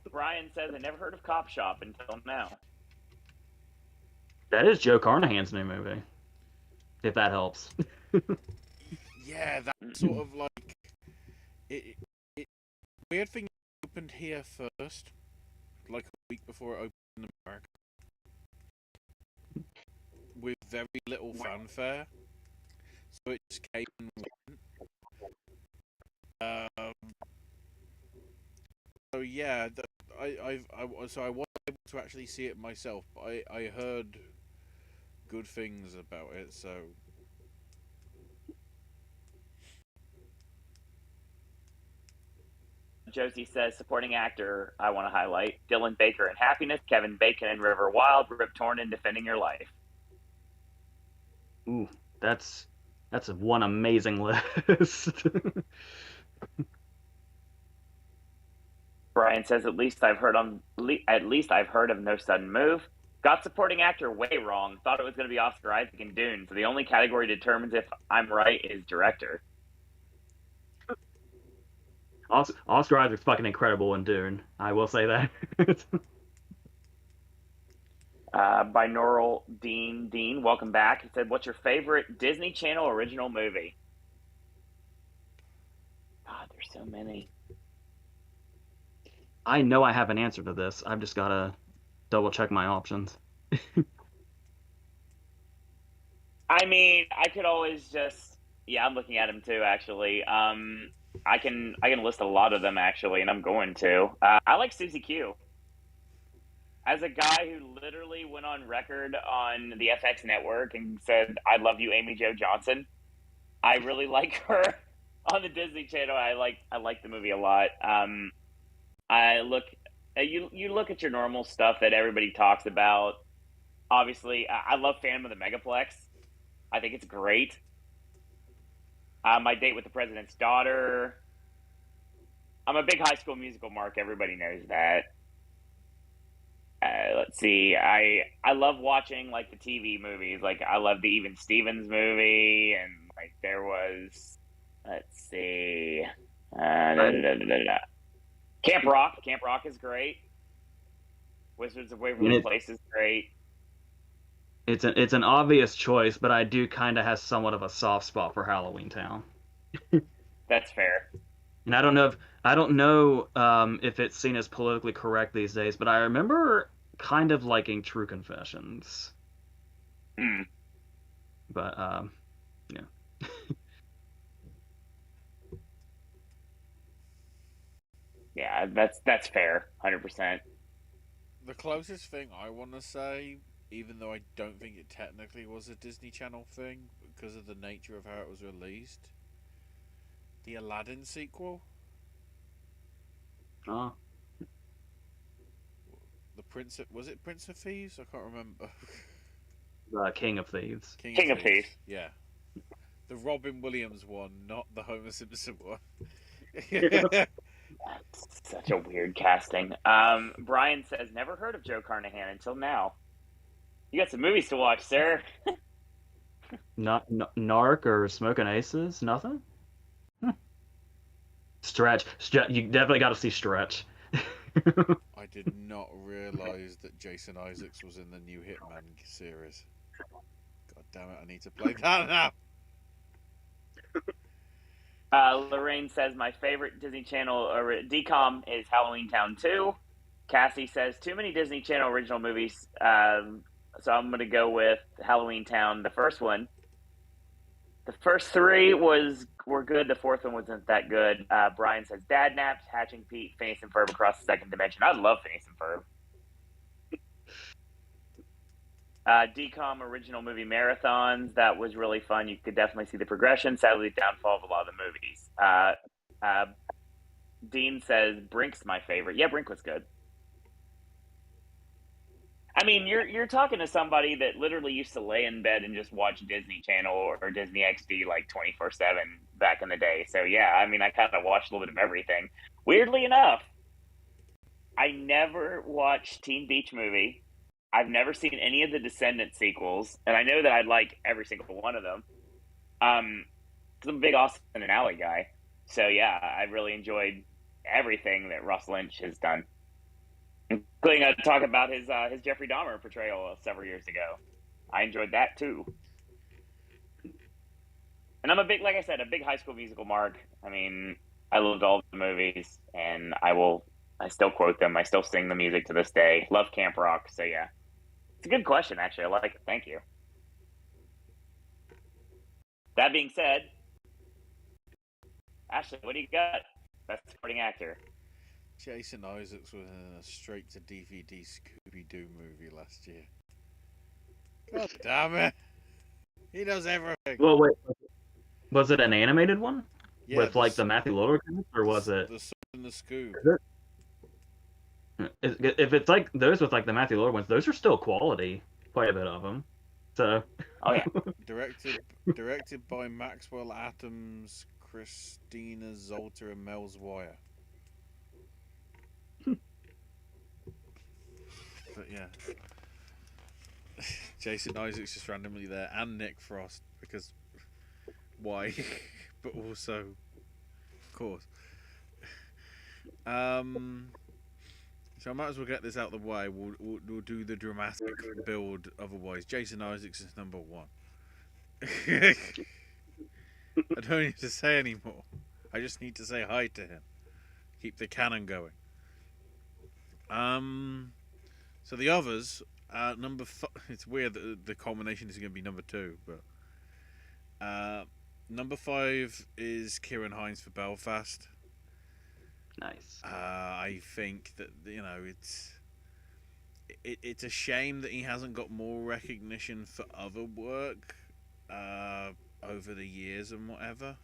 Brian says, "I never heard of Cop Shop until now." That is Joe Carnahan's new movie, if that helps. Yeah, that's sort of like it. Weird thing opened here first, like a week before it opened in America. with very little fanfare, so it just came and went. So yeah, so I wasn't able to actually see it myself, but I heard good things about it. So Josie says, supporting actor, I want to highlight Dylan Baker in Happiness, Kevin Bacon in River Wild, Rip Torn in Defending Your Life. Ooh, that's one amazing list. Brian says, at least I've heard of No Sudden Move. Got supporting actor way wrong. Thought it was going to be Oscar Isaac in Dune. So the only category determines if I'm right is director. Oscar Isaac's fucking incredible in Dune. I will say that. Binaural Dean, welcome back. He said, what's your favorite Disney Channel original movie? God, there's so many. I know I have an answer to this. I've just gotta double check my options. I mean, I could always just, yeah, I'm looking at them too, actually. I can list a lot of them, actually, and I'm going to. I like Susie Q. As a guy who literally went on record on the FX network and said, I love you, Amy Jo Johnson, I really like her on the Disney Channel. I like the movie a lot. You look at your normal stuff that everybody talks about. Obviously, I love Phantom of the Megaplex. I think it's great. My Date with the President's Daughter. I'm a big High School Musical mark. Everybody knows that. Let's see. I love watching like the TV movies. Like I love the Even Stevens movie, and like there was. Let's see. Camp Rock. Camp Rock is great. Wizards of Waverly Place is great. It's an obvious choice, but I do kind of have somewhat of a soft spot for Halloween Town. That's fair. And I don't know if it's seen as politically correct these days, but I remember kind of liking True Confessions. Mm. But yeah. Yeah, that's fair, 100%. the closest thing I want to say, even though I don't think it technically was a Disney Channel thing because of the nature of how it was released, the Aladdin sequel. Oh. The Prince of, was it Prince of Thieves? I can't remember. King of Thieves. King of Thieves. Yeah. The Robin Williams one, not the Homer Simpson one. That's such a weird casting. Brian says, never heard of Joe Carnahan until now. You got some movies to watch, sir. Not Narc or Smoking Aces? Nothing? Stretch. You definitely got to see Stretch. I did not realize that Jason Isaacs was in the new Hitman series. God damn it, I need to play that now. Lorraine says, my favorite Disney Channel or DCOM is Halloween Town 2. Cassie says, too many Disney Channel original movies. So I'm going to go with Halloween Town, the first one. The first three were good. The fourth one wasn't that good. Brian says, Dad Naps, Hatching Pete, Phineas and Ferb Across the Second Dimension. I love Phineas and Ferb. DCOM original movie marathons. That was really fun. You could definitely see the progression. Sadly, the downfall of a lot of the movies. Dean says Brink's my favorite. Yeah, Brink was good. I mean, you're talking to somebody that literally used to lay in bed and just watch Disney Channel or Disney XD like 24/7 back in the day. So yeah, I mean, I kind of watched a little bit of everything. Weirdly enough, I never watched Teen Beach Movie. I've never seen any of the Descendants sequels, and I know that I'd like every single one of them. I'm a big Austin and Alley guy, so yeah, I really enjoyed everything that Russ Lynch has done, including talk about his Jeffrey Dahmer portrayal several years ago. I enjoyed that too. And I'm a big, like I said, a big High School Musical mark. I mean, I loved all the movies, and I still quote them. I still sing the music to this day. Love Camp Rock, so yeah. It's a good question, actually. I like it. Thank you. That being said, Ashley, what do you got? Best supporting actor. Jason Isaacs was in a straight-to-DVD Scooby-Doo movie last year. God damn it! He does everything. Well, wait, was it an animated one Yeah, with like the Matthew Lillard cast, or was it? The Sword and the Scoob? If it's like those with like the Matthew Lillard ones, those are still quality. Quite a bit of them. So. Oh yeah. Directed by Maxwell Atoms, Christina Zolter, and Mel Zwire. But yeah, Jason Isaacs just randomly there, and Nick Frost, because why? But also, of course. So I might as well get this out of the way. We'll do the dramatic build. Otherwise, Jason Isaacs is number one. I don't need to say anymore. I just need to say hi to him. Keep the canon going. So the others, number it's weird that the culmination is going to be number 2, but number 5 is Kieran Hines for Belfast. Nice. I think that it's a shame that he hasn't got more recognition for other work over the years and whatever.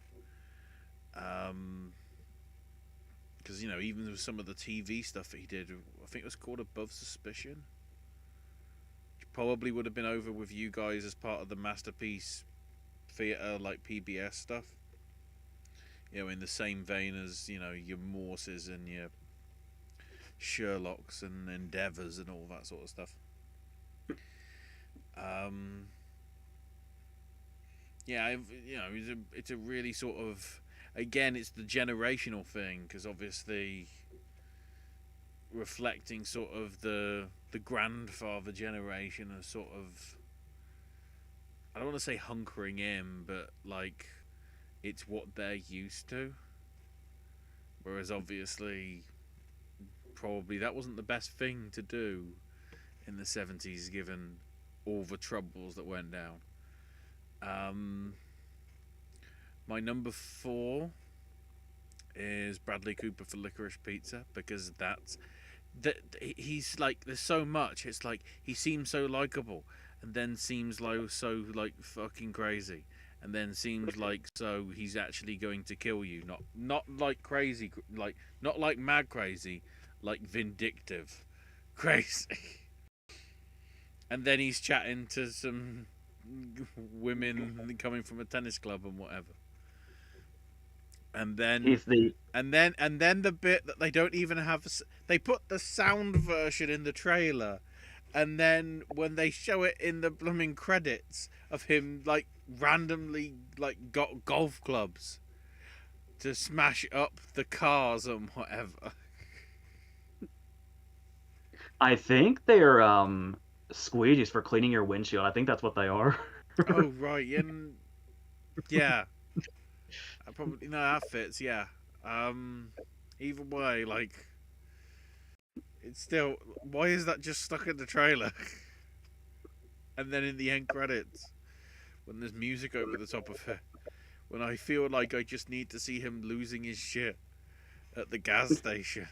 Because even with some of the TV stuff that he did, I think it was called Above Suspicion, which probably would have been over with you guys as part of the Masterpiece Theatre, like PBS stuff. In the same vein as your Morses and your Sherlocks and Endeavours and all that sort of stuff. Yeah, it's a really sort of, again, it's the generational thing, because obviously reflecting sort of the grandfather generation of sort of, I don't want to say hunkering in, but like it's what they're used to, whereas obviously probably that wasn't the best thing to do in the 70s given all the troubles that went down. My number 4 is Bradley Cooper for Licorice Pizza, because he's like, there's so much. It's like he seems so likable, and then seems like so like fucking crazy, and then seems like so he's actually going to kill you. Not like crazy, like not like mad crazy, like vindictive crazy. And then he's chatting to some women coming from a tennis club and whatever. And then the bit that they don't even have, they put the sound version in the trailer, and then when they show it in the blooming credits of him like randomly like got golf clubs to smash up the cars and whatever. I think they're squeegees for cleaning your windshield. I think that's what they are. Oh right, yeah. Probably no, that fits. Yeah. Either way, like, it's still. Why is that just stuck in the trailer? And then in the end credits, when there's music over the top of it, when I feel like I just need to see him losing his shit at the gas station.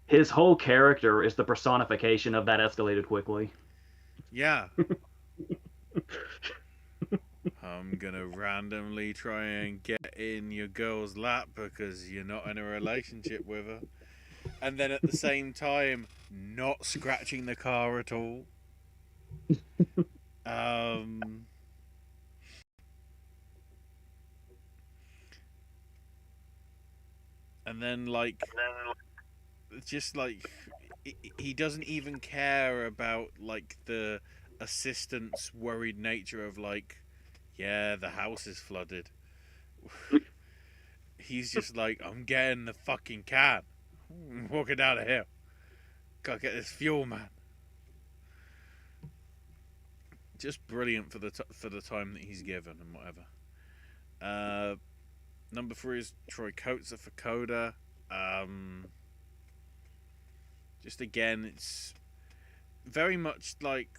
His whole character is the personification of that escalated quickly. Yeah. I'm gonna randomly try and get in your girl's lap because you're not in a relationship with her, and then at the same time not scratching the car at all. And then like just like he doesn't even care about like the assistant's worried nature of like, yeah, the house is flooded. He's just like, I'm getting the fucking can. I'm walking out of here. Gotta get this fuel, man. Just brilliant for the time that he's given and whatever. Number 3 is Troy Coates for Coda. Just again, it's very much like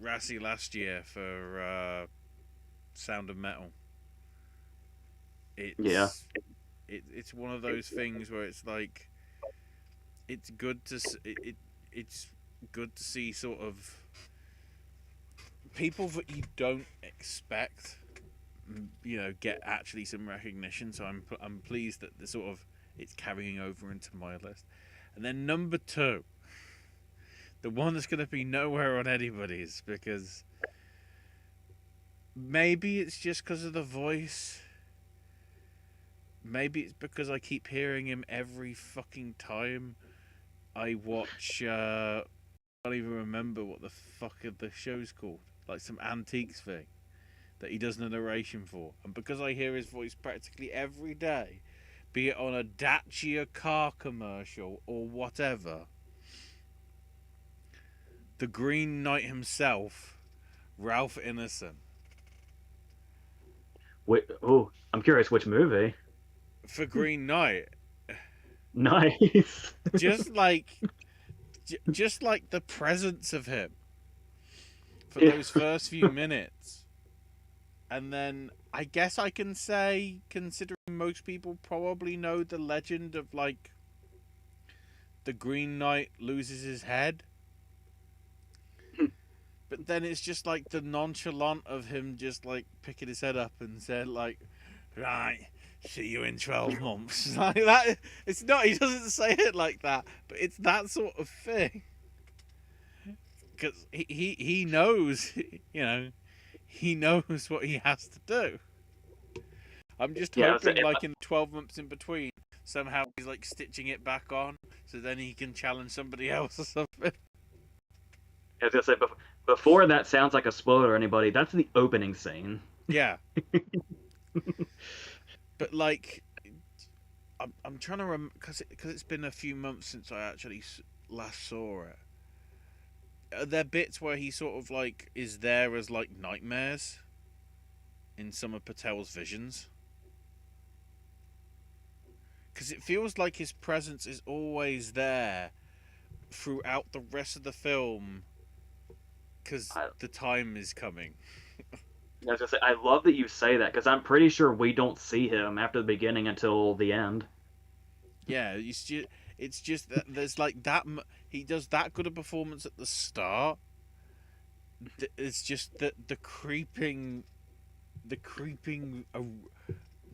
Razzie last year for Sound of Metal. Yeah. It's one of those things where it's like it's good to it's good to see sort of people that you don't expect, get actually some recognition. So I'm pleased that the sort of it's carrying over into my list. And then number 2, the one that's going to be nowhere on anybody's, because maybe it's just because of the voice. Maybe it's because I keep hearing him every fucking time I watch. I don't even remember what the fuck the show's called. Like some antiques thing that he does the narration for. And because I hear his voice practically every day, be it on a Dacia car commercial or whatever, the Green Knight himself, Ralph Ineson. Wait, oh, I'm curious which movie. For Green Knight. Nice. just like the presence of him for those first few minutes. And then I guess I can say, considering most people probably know the legend of like the Green Knight loses his head, but then it's just like the nonchalant of him just like picking his head up and said like, right, see you in 12 months. Like that. It's not, he doesn't say it like that, but it's that sort of thing. Because he knows, he knows what he has to do. I'm just hoping, like, in 12 months in between, somehow he's, like, stitching it back on, so then he can challenge somebody else or something. I was going to say, before that sounds like a spoiler to anybody, that's the opening scene. Yeah. But, like, I'm trying to remember, because it's been a few months since I actually last saw it. Are there bits where he sort of, like, is there as, like, nightmares in some of Patel's visions? Because it feels like his presence is always there throughout the rest of the film, because the time is coming. I was gonna say, I love that you say that, because I'm pretty sure we don't see him after the beginning until the end. Yeah, it's just that there's like that. He does that good a performance at the start. It's just that the creeping,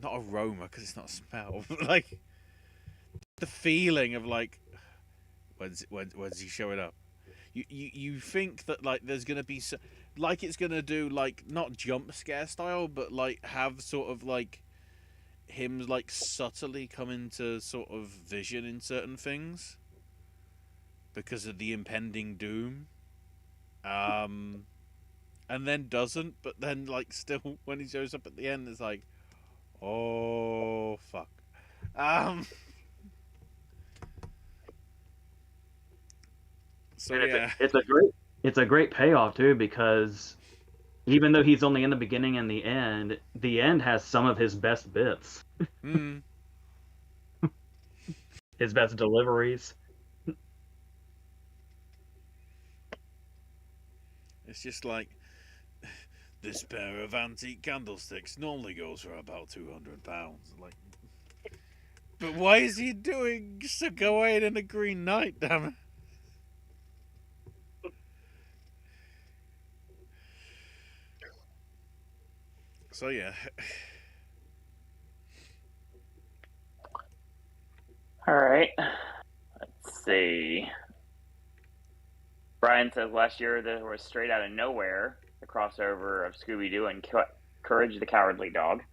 not aroma, because it's not a smell, but like the feeling of like, when's he showing up? You think that like there's gonna be like it's gonna do like not jump scare style, but like have sort of like him like subtly come into sort of vision in certain things because of the impending doom, and then doesn't, but then like still when he shows up at the end it's like, oh fuck. So And yeah, it's a great payoff too, because even though he's only in the beginning and the end has some of his best bits, his best deliveries. it's just like, this pair of antique candlesticks normally goes for about £200. Like, but why is he doing Sir Gawain and a Green Knight? Damn it! So yeah. All right. Let's see. Brian says last year there was Straight Out of Nowhere, the crossover of Scooby-Doo and Courage the Cowardly Dog.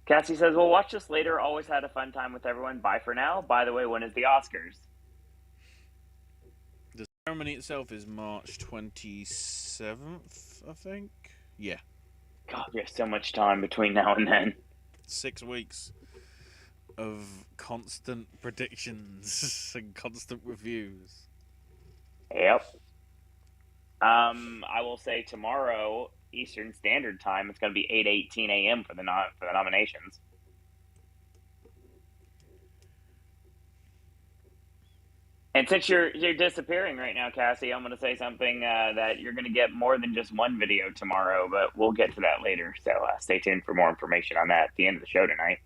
Cassie says, we'll watch this later. Always had a fun time with everyone. Bye for now. By the way, when is the Oscars? The ceremony itself is March 27th, I think. Yeah. God, there's so much time between now and then. 6 weeks of constant predictions and constant reviews. Yep. I will say tomorrow, Eastern Standard Time, it's going to be 8:18 a.m. for the nominations. And since you're disappearing right now, Cassie, I'm going to say something that you're going to get more than just one video tomorrow, but we'll get to that later. So stay tuned for more information on that at the end of the show tonight.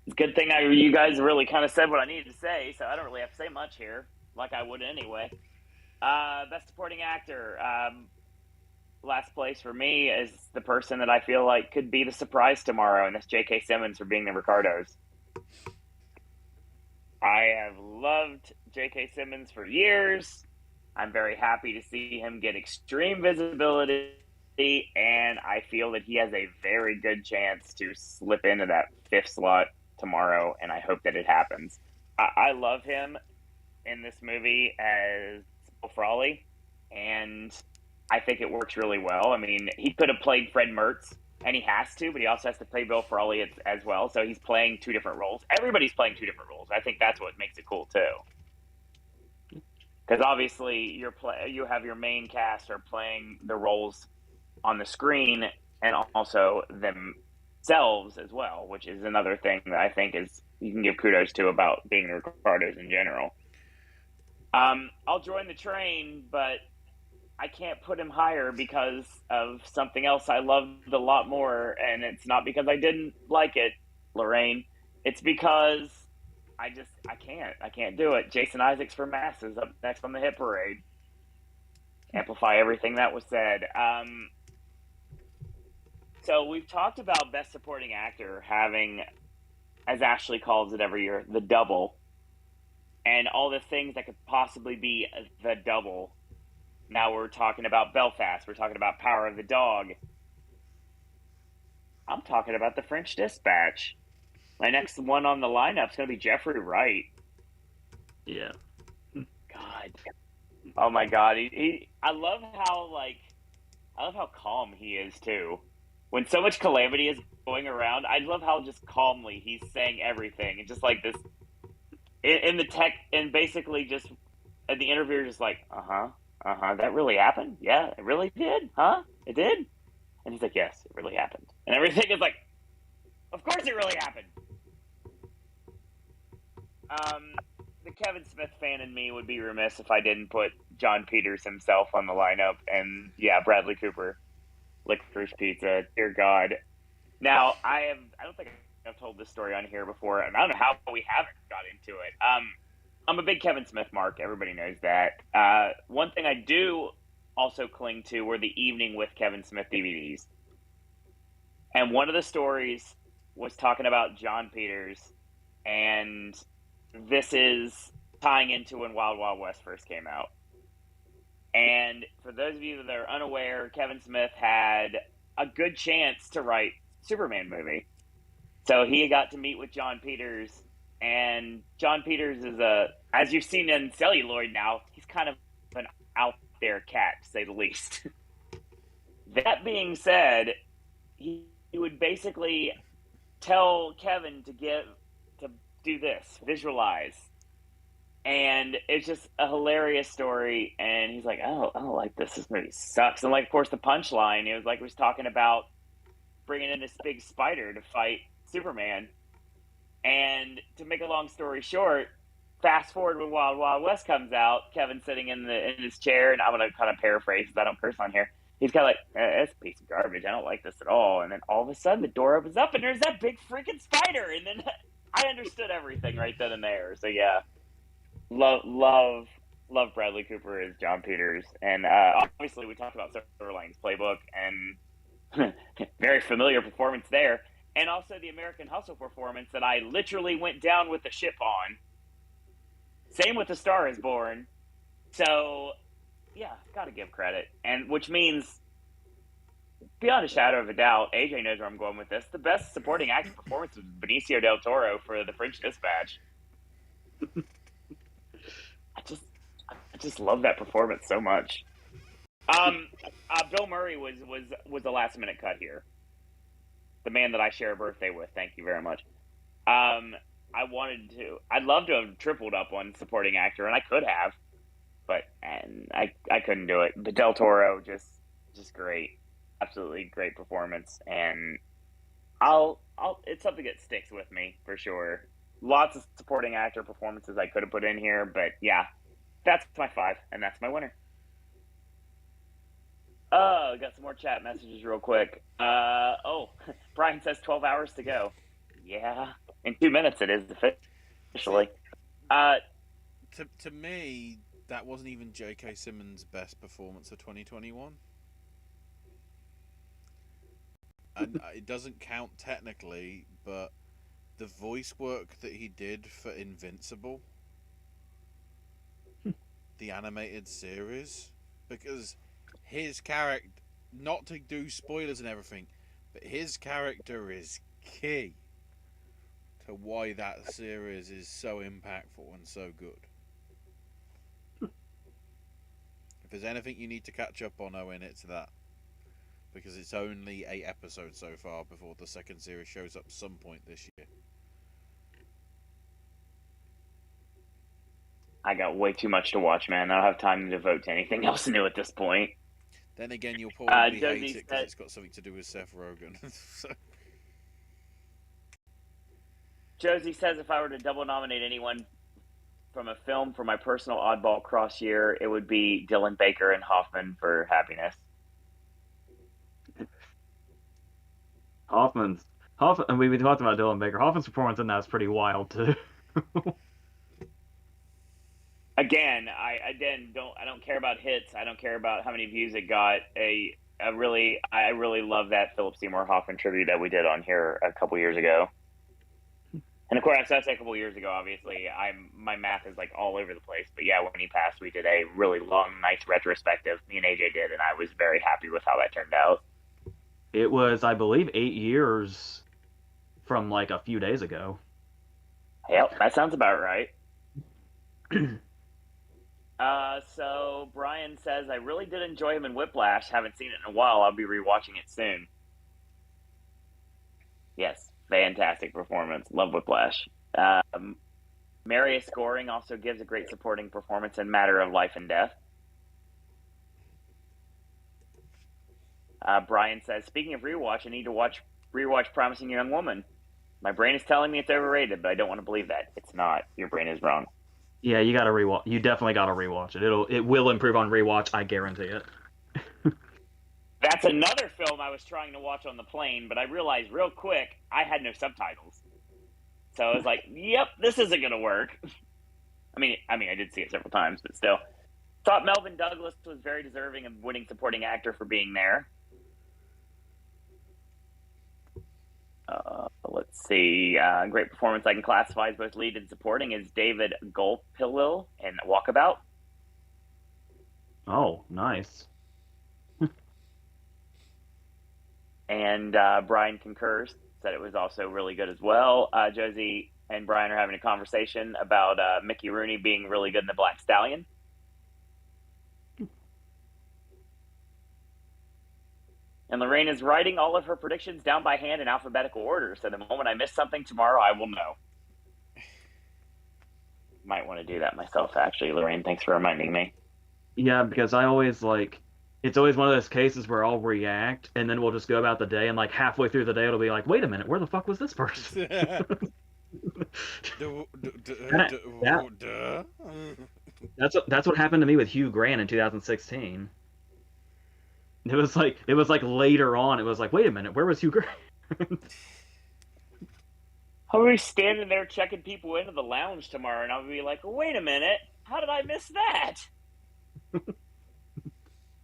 It's a good thing you guys really kind of said what I needed to say, so I don't really have to say much here, like I would anyway. Best supporting actor. Last place for me is the person that I feel like could be the surprise tomorrow, and that's J.K. Simmons for being the Ricardos. I have loved J.K. Simmons for years. I'm very happy to see him get extreme visibility, and I feel that he has a very good chance to slip into that 5th slot tomorrow, and I hope that it happens. I love him in this movie as Bill Frawley, and I think it works really well. I mean, he could have played Fred Mertz, and he has to, but he also has to play Bill Frawley as well. So he's playing 2 different roles. Everybody's playing 2 different roles. I think that's what makes it cool too. Because obviously you have your main cast are playing the roles on the screen and also themselves as well, which is another thing that I think is you can give kudos to about being the Ricardos in general. I'll join the train, but I can't put him higher because of something else I loved a lot more, and it's not because I didn't like it, Lorraine. It's because I can't do it. Jason Isaacs for Masses up next on the hit parade. Amplify everything that was said. So we've talked about Best Supporting Actor having, as Ashley calls it every year, the double, and all the things that could possibly be the double. Now we're talking about Belfast. We're talking about Power of the Dog. I'm talking about The French Dispatch. My next one on the lineup is going to be Jeffrey Wright. Yeah. God. Oh my God. I love how calm he is too. When so much calamity is going around, I love how just calmly he's saying everything, and just like this in the tech, and basically just in the interview, just like, that really happened? Yeah, it really did? Huh? It did? And he's like, yes, it really happened. And everything is like, of course it really happened. The Kevin Smith fan in me would be remiss if I didn't put John Peters himself on the lineup. And yeah, Bradley Cooper, Licorice Pizza, dear God. Now, I don't think I've told this story on here before, and I don't know how we haven't got into it. I'm a big Kevin Smith mark. Everybody knows that. One thing I do also cling to were the Evening with Kevin Smith DVDs. And one of the stories was talking about John Peters, and this is tying into when Wild Wild West first came out. And for those of you that are unaware, Kevin Smith had a good chance to write Superman movie. So he got to meet with John Peters, and John Peters is as you've seen in Celluloid now, he's kind of an out there cat, to say the least. That being said, he would basically tell Kevin to do this, visualize. And it's just a hilarious story, and he's like, oh, I don't like this. This movie sucks. And, like, of course, the punchline, it was like he was talking about bringing in this big spider to fight Superman. And to make a long story short, fast forward when Wild Wild West comes out, Kevin's sitting in his chair, and I'm going to kind of paraphrase because I don't curse on here. He's kind of like, it's a piece of garbage. I don't like this at all. And then all of a sudden, the door opens up, and there's that big freaking spider. And then I understood everything right then and there. So, yeah. Love Bradley Cooper as John Peters. And obviously, we talked about Silver Linings Playbook, and very familiar performance there. And also the American Hustle performance that I literally went down with the ship on. Same with The Star is Born. So, yeah, got to give credit. And which means, beyond a shadow of a doubt, AJ knows where I'm going with this. The best supporting acting performance was Benicio del Toro for The French Dispatch. I just love that performance so much. Bill Murray was the last minute cut here. The man that I share a birthday with. Thank you very much. I'd love to have tripled up on supporting actor, and I could have, but I couldn't do it. But Del Toro just great, absolutely great performance, and it's something that sticks with me for sure. lots of supporting actor performances I could have put in here, but yeah, that's my 5, and that's my winner. Oh, got some more chat messages real quick. Brian says 12 hours to go. Yeah, in 2 minutes it is officially. To me, that wasn't even J.K. Simmons' best performance of 2021. And it doesn't count technically, but the voice work that he did for Invincible, the animated series, because his character, not to do spoilers and everything, but his character is key to why that series is so impactful and so good. If there's anything you need to catch up on, Owen, it's that. Because it's only 8 episodes so far before the second series shows up some point this year. I got way too much to watch, man. I don't have time to devote to anything else new at this point. Then again, you'll probably Josie hate it because it's got something to do with Seth Rogen. So. Josie says if I were to double nominate anyone from a film for my personal oddball cross year, it would be Dylan Baker and Hoffman for Happiness. Hoffman, and we talked about Dylan Baker. Hoffman's performance in that is pretty wild too. Again, I don't care about hits. I don't care about how many views it got. I really love that Philip Seymour Hoffman tribute that we did on here a couple years ago. And of course, I say a couple years ago. Obviously, my math is like all over the place. But yeah, when he passed, we did a really long, nice retrospective. Me and AJ did, and I was very happy with how that turned out. It was, I believe, 8 years from like a few days ago. Yep, that sounds about right. So Brian says, I really did enjoy him in Whiplash. Haven't seen it in a while. I'll be rewatching it soon. Yes, fantastic performance. Love Whiplash. Marius Goring also gives a great supporting performance in Matter of Life and Death. Brian says, speaking of rewatch, I need to rewatch Promising Young Woman. My brain is telling me it's overrated, but I don't want to believe that. It's not. Your brain is wrong. Yeah, you gotta rewatch. You definitely gotta rewatch it. It will improve on rewatch. I guarantee it. That's another film I was trying to watch on the plane, but I realized real quick I had no subtitles. So I was like, "Yep, this isn't gonna work." I mean, I did see it several times, but still, thought Melvin Douglas was very deserving of winning supporting actor for being there. Let's see. Great performance I can classify as both lead and supporting is David Gulpilil in Walkabout. Oh, nice. And Brian concurs, said it was also really good as well. Josie and Brian are having a conversation about Mickey Rooney being really good in The Black Stallion. And Lorraine is writing all of her predictions down by hand in alphabetical order, so the moment I miss something tomorrow, I will know. Might want to do that myself, actually, Lorraine. Thanks for reminding me. Yeah, because I always it's always one of those cases where I'll react, and then we'll just go about the day, and like halfway through the day, it'll be like, wait a minute, where the fuck was this person? That's what happened to me with Hugh Grant in 2016. It was like later on, it was like, wait a minute, where was Hugh Grant? I'll be standing there checking people into the lounge tomorrow, and I'll be like, wait a minute, how did I miss that?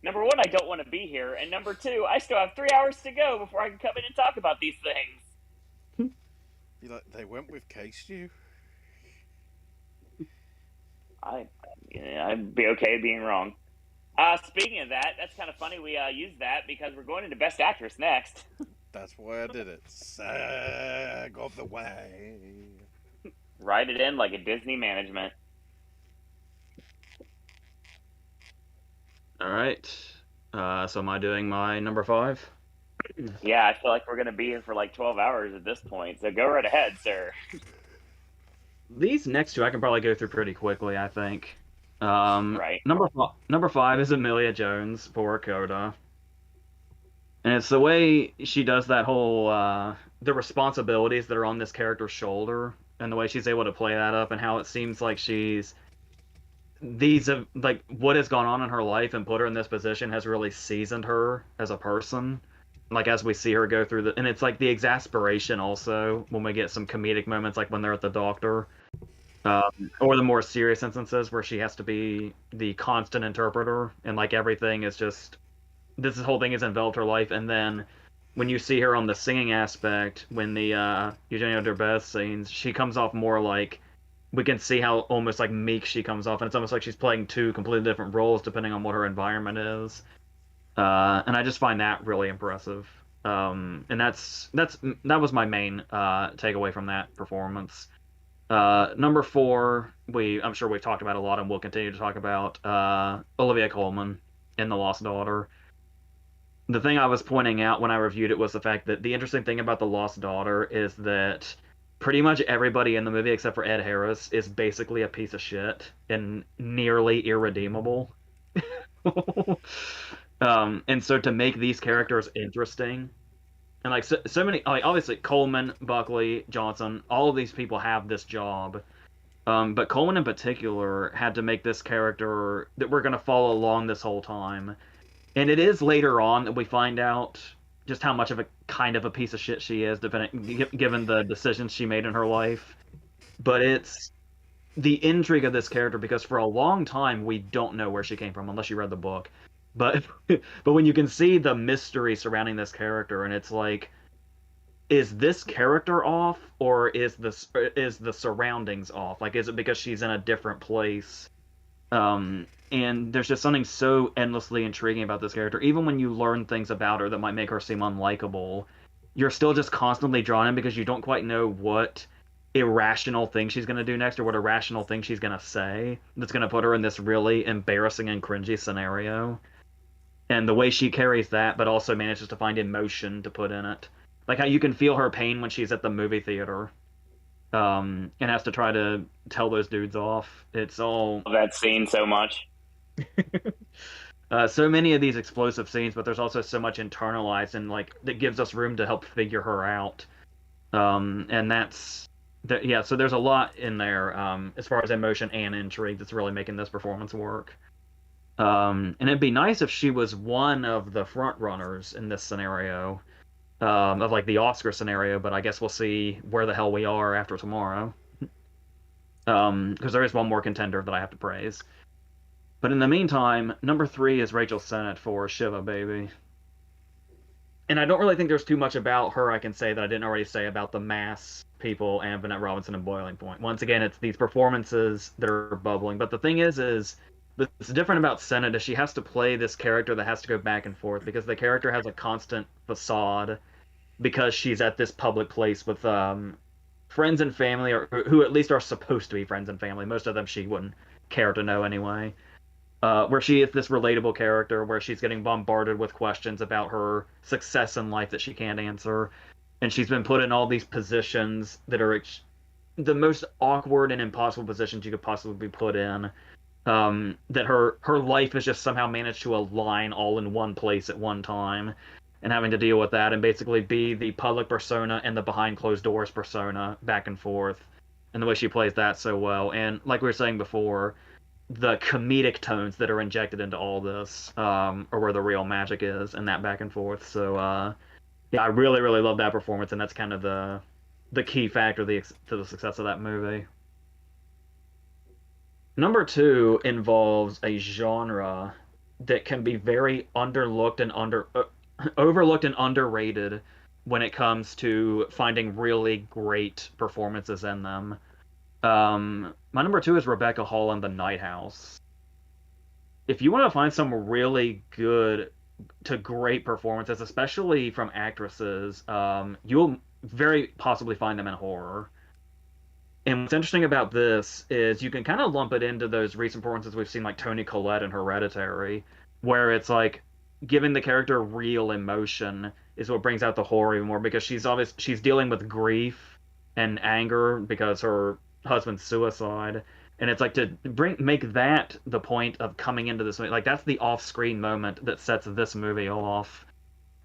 Number one, I don't want to be here, and number two, I still have 3 hours to go before I can come in and talk about these things. You're like, they went with K-Stew? I'd be okay being wrong. Speaking of that, that's kind of funny we used that because we're going into Best Actress next. That's why I did it. Sag of the way. Write it in like a Disney management. All right. So am I doing my number 5? Yeah, I feel like we're going to be here for like 12 hours at this point, so go right ahead, sir. These next two I can probably go through pretty quickly, I think. Right. Number 5 is Emilia Jones for Coda. And it's the way she does that whole, the responsibilities that are on this character's shoulder and the way she's able to play that up, and how it seems like these have like what has gone on in her life and put her in this position has really seasoned her as a person. Like as we see her go through and it's like the exasperation also when we get some comedic moments, like when they're at the doctor, or the more serious instances where she has to be the constant interpreter, and like everything is just this whole thing has enveloped her life. And then when you see her on the singing aspect, when the Eugenio Derbez scenes, she comes off more like we can see how almost like meek she comes off, and it's almost like she's playing two completely different roles depending on what her environment is. And I just find that really impressive. And that was my main takeaway from that performance. Number four, I'm sure we've talked about a lot, and we'll continue to talk about Olivia Colman in The Lost Daughter. The thing I was pointing out when I reviewed it was the fact that the interesting thing about The Lost Daughter is that pretty much everybody in the movie except for Ed Harris is basically a piece of shit and nearly irredeemable. And so to make these characters interesting, and like so many, like obviously Coleman, Buckley, Johnson, all of these people have this job. But Coleman in particular had to make this character that we're going to follow along this whole time. And it is later on that we find out just how much of a kind of a piece of shit she is, given the decisions she made in her life. But it's the intrigue of this character, because for a long time we don't know where she came from unless you read the book. But but when you can see the mystery surrounding this character, and it's like, is this character off, or is the surroundings off? Like, is it because she's in a different place? And there's just something so endlessly intriguing about this character. Even when you learn things about her that might make her seem unlikable, you're still just constantly drawn in because you don't quite know what irrational thing she's going to do next, or what irrational thing she's going to say that's going to put her in this really embarrassing and cringy scenario. And the way she carries that, but also manages to find emotion to put in it. Like how you can feel her pain when she's at the movie theater, and has to try to tell those dudes off. It's all that scene so much. So many of these explosive scenes, but there's also so much internalized, and like that gives us room to help figure her out. And yeah. So there's a lot in there, as far as emotion and intrigue, that's really making this performance work. And it'd be nice if she was one of the front runners in this scenario, of like the Oscar scenario. But I guess we'll see where the hell we are after tomorrow. Because there is one more contender that I have to praise. But in the meantime, number 3 is Rachel Sennett for Shiva Baby. And I don't really think there's too much about her I can say that I didn't already say about the Mass people and Vanette Robinson and Boiling Point. Once again, it's these performances that are bubbling. But the thing is what's different about Sennett is she has to play this character that has to go back and forth, because the character has a constant facade, because she's at this public place with friends and family, or who at least are supposed to be friends and family. Most of them she wouldn't care to know anyway. Where she is this relatable character, where she's getting bombarded with questions about her success in life that she can't answer, and she's been put in all these positions that are the most awkward and impossible positions you could possibly be put in. That her life has just somehow managed to align all in one place at one time, and having to deal with that, and basically be the public persona and the behind closed doors persona back and forth, and the way she plays that so well. And like we were saying before, the comedic tones that are injected into all this, are where the real magic is, and that back and forth. So yeah, I really, really love that performance, and that's kind of the key factor to the success of that movie. Number 2 involves a genre that can be very underlooked and overlooked and underrated when it comes to finding really great performances in them. My number 2 is Rebecca Hall in The Night House. If you want to find some really good to great performances, especially from actresses, you'll very possibly find them in horror. And what's interesting about this is you can kind of lump it into those recent performances we've seen, like Toni Collette in Hereditary, where it's like giving the character real emotion is what brings out the horror even more, because she's dealing with grief and anger because her husband's suicide, and it's like to make that the point of coming into this movie, like that's the off-screen moment that sets this movie off.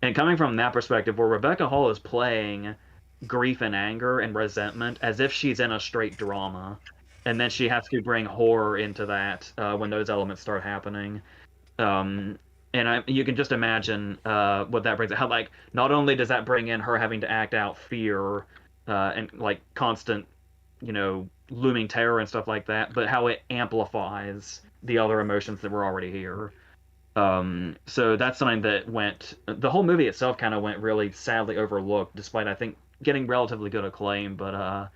And coming from that perspective, where Rebecca Hall is playing grief and anger and resentment as if she's in a straight drama, and then she has to bring horror into that when those elements start happening. Um, and you can just imagine what that brings. How like not only does that bring in her having to act out fear and like constant, looming terror and stuff like that, but how it amplifies the other emotions that were already here. So that's something that the whole movie itself kind of went really sadly overlooked, despite I think getting relatively good acclaim. But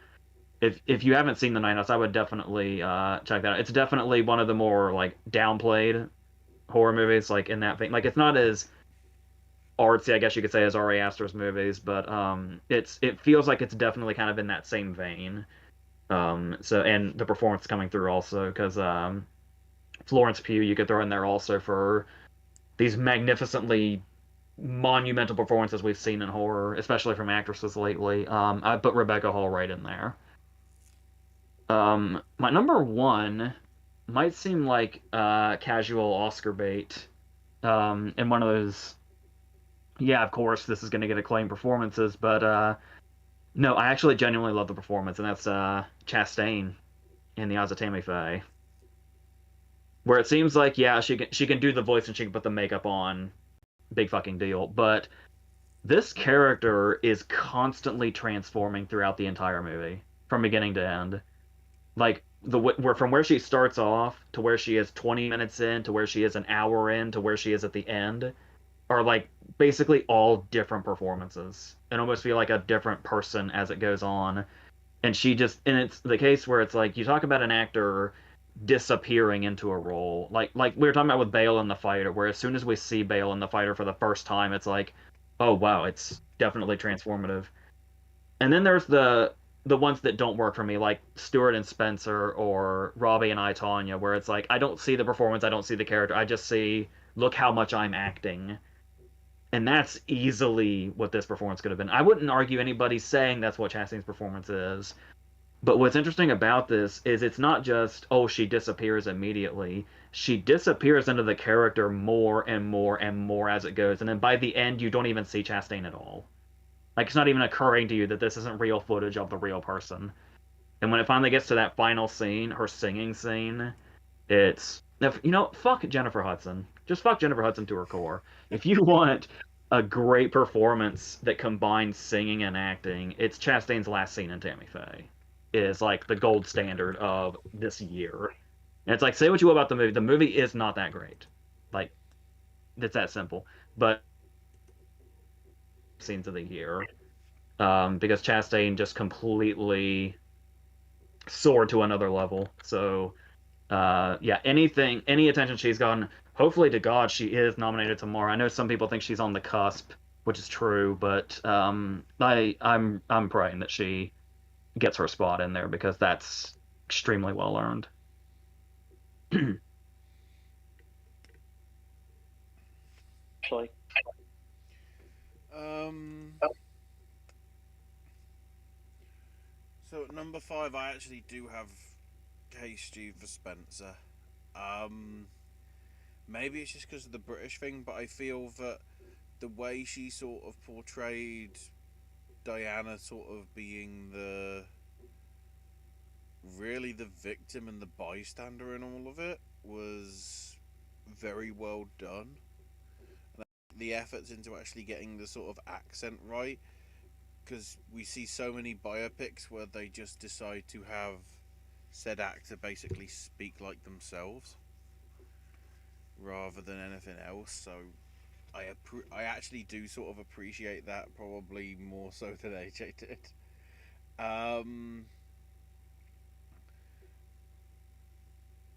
if you haven't seen The Night House, I would definitely check that out. It's definitely one of the more like downplayed horror movies, like in that thing. Like it's not as artsy, I guess you could say, as Ari Aster's movies, but it feels like it's definitely kind of in that same vein. So and the performance coming through also because Florence Pugh you could throw in there also for these magnificently monumental performances we've seen in horror, especially from actresses lately. I put Rebecca Hall right in there. My number one might seem like casual Oscar bait, and one of those. Yeah, of course, this is going to get acclaimed performances, but no, I actually genuinely love the performance, and that's Chastain in The Eyes of Tammy Faye, where it seems like yeah, she can do the voice and she can put the makeup on, big fucking deal, but this character is constantly transforming throughout the entire movie, from beginning to end. Like where from where she starts off to where she is 20 minutes in to where she is an hour in to where she is at the end are like basically all different performances and almost feel like a different person as it goes on. And it's the case where it's like you talk about an actor disappearing into a role. Like we were talking about with Bale in The Fighter, where as soon as we see Bale in The Fighter for the first time, it's like, oh wow, it's definitely transformative. And then there's the ones that don't work for me, like Stewart and Spencer or Robbie and I, Tanya, where it's like I don't see the performance, I don't see the character, I just see look how much I'm acting. And that's easily what this performance could have been. I wouldn't argue anybody saying that's what Chastain's performance is. But what's interesting about this is it's not just, oh, she disappears immediately. She disappears into the character more and more and more as it goes. And then by the end, you don't even see Chastain at all. Like, it's not even occurring to you that this isn't real footage of the real person. And when it finally gets to that final scene, her singing scene, fuck Jennifer Hudson. Just fuck Jennifer Hudson to her core. If you want a great performance that combines singing and acting, it's Chastain's last scene in Tammy Faye. Is like the gold standard of this year. And it's like, say what you will about the movie. The movie is not that great. Like, it's that simple. But scenes of the year. Because Chastain just completely soared to another level. So yeah, any attention she's gotten, hopefully to God she is nominated tomorrow. I know some people think she's on the cusp, which is true, but I'm praying that she gets her spot in there because that's extremely well earned. Actually, Um. So at number 5, I actually do have Hey Stu for Spencer. Um. Maybe it's just because of the British thing, but I feel that the way she sort of portrayed Diana sort of being really the victim and the bystander in all of it was very well done. And the efforts into actually getting the sort of accent right, because we see so many biopics where they just decide to have said actor basically speak like themselves rather than anything else. So I actually do sort of appreciate that probably more so than AJ did. Um,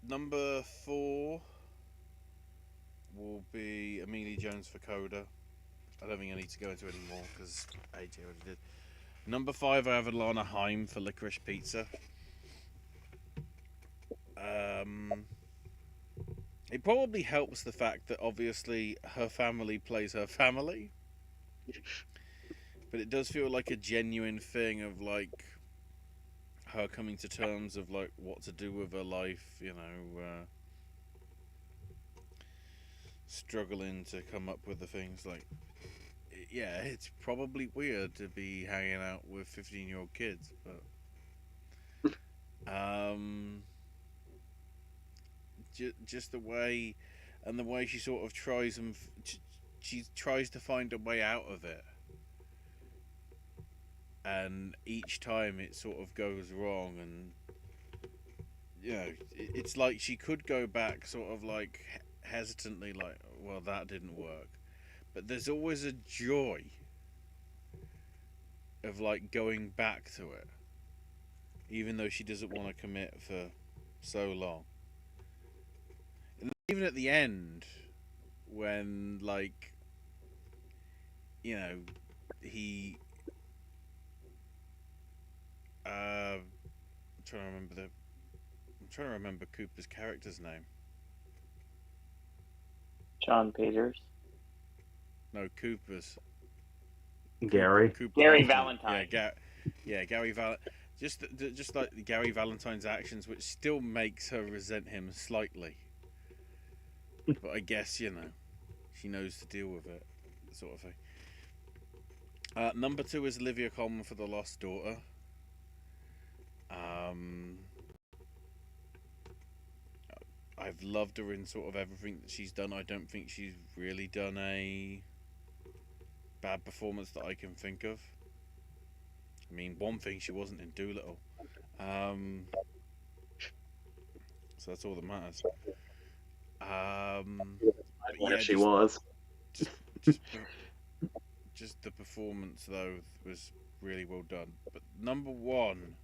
Number 4 will be Amelia Jones for Coda. I don't think I need to go into it anymore because AJ already did. Number 5, I have Alana Haim for Licorice Pizza. It probably helps the fact that obviously her family plays her family, but it does feel like a genuine thing of like her coming to terms of like what to do with her life, struggling to come up with the things like yeah, it's probably weird to be hanging out with 15-year-old kids, but just the way, and the way she sort of tries and she tries to find a way out of it, and each time it sort of goes wrong, and you know, it's like she could go back sort of like hesitantly, like, well, that didn't work, but there's always a joy of like going back to it, even though she doesn't want to commit for so long. And even at the end, when like, you know, he I'm trying to remember Cooper's character's name. John Peters. No, Cooper's. Gary. Cooper Gary Valentine. Valentine. Gary Valentine. Just like Gary Valentine's actions, which still makes her resent him slightly. But I guess, you know, she knows to deal with it, sort of thing. Number 2 is Olivia Colman for The Lost Daughter. I've loved her in sort of everything that she's done. I don't think she's really done a bad performance that I can think of. I mean, one thing, she wasn't in Doolittle. So that's all that matters. What if she was? Just the performance, though, was really well done. But number 1,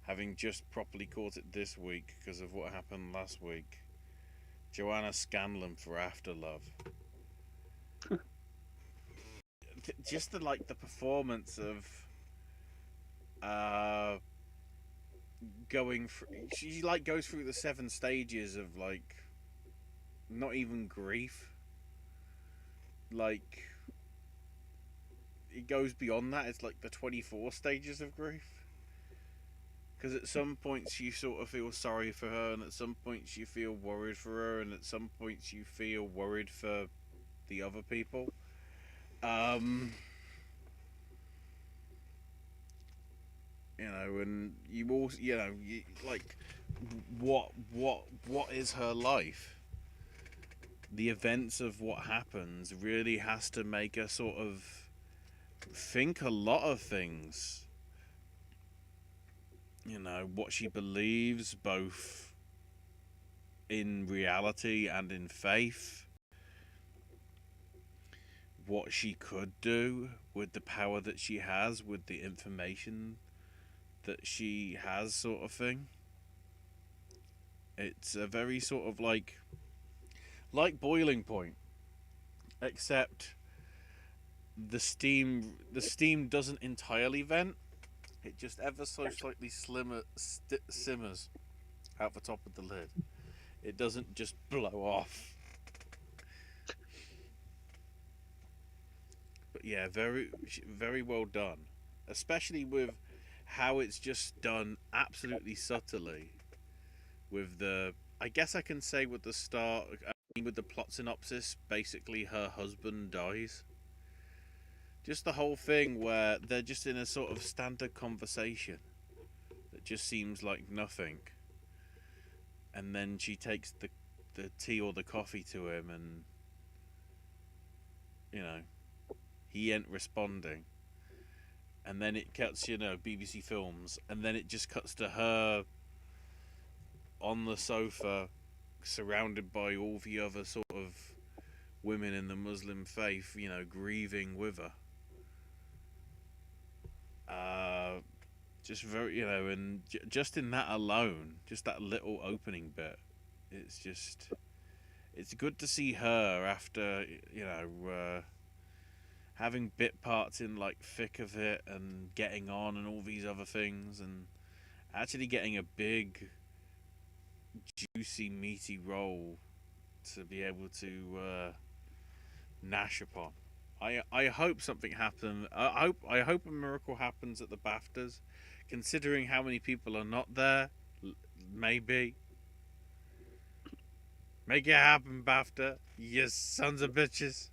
having just properly caught it this week because of what happened last week, Joanna Scanlon for Afterlife. Just the performance of going through, she like goes through the 7 stages of like not even grief, like it goes beyond that. It's like the 24 stages of grief, because at some points you sort of feel sorry for her, and at some points you feel worried for her, and at some points you feel worried for the other people. You know, and you also, you know, like, what is her life? The events of what happens really has to make her sort of think a lot of things. You know, what she believes, both in reality and in faith. What she could do with the power that she has, with the information that she has, sort of thing. It's a very sort of like Boiling Point, except the steam doesn't entirely vent. It just ever so slightly simmers out the top of the lid. It doesn't just blow off. But yeah, very well done, especially with how it's just done absolutely subtly. With the, I guess I can say with the start, with the plot synopsis, basically her husband dies. Just the whole thing where they're just in a sort of standard conversation that just seems like nothing, and then she takes the tea or the coffee to him, and you know, he ain't responding. And then it cuts, you know, BBC Films, and then it just cuts to her on the sofa, surrounded by all the other sort of women in the Muslim faith, you know, grieving with her. Just very, you know, and just in that alone, just that little opening bit, it's good to see her after, you know, having bit parts in like Thick of It and Getting On and all these other things, and actually getting a big, juicy, meaty role to be able to gnash upon. I hope something happens. I hope a miracle happens at the BAFTAs, considering how many people are not there. Maybe make it happen, BAFTA. You sons of bitches.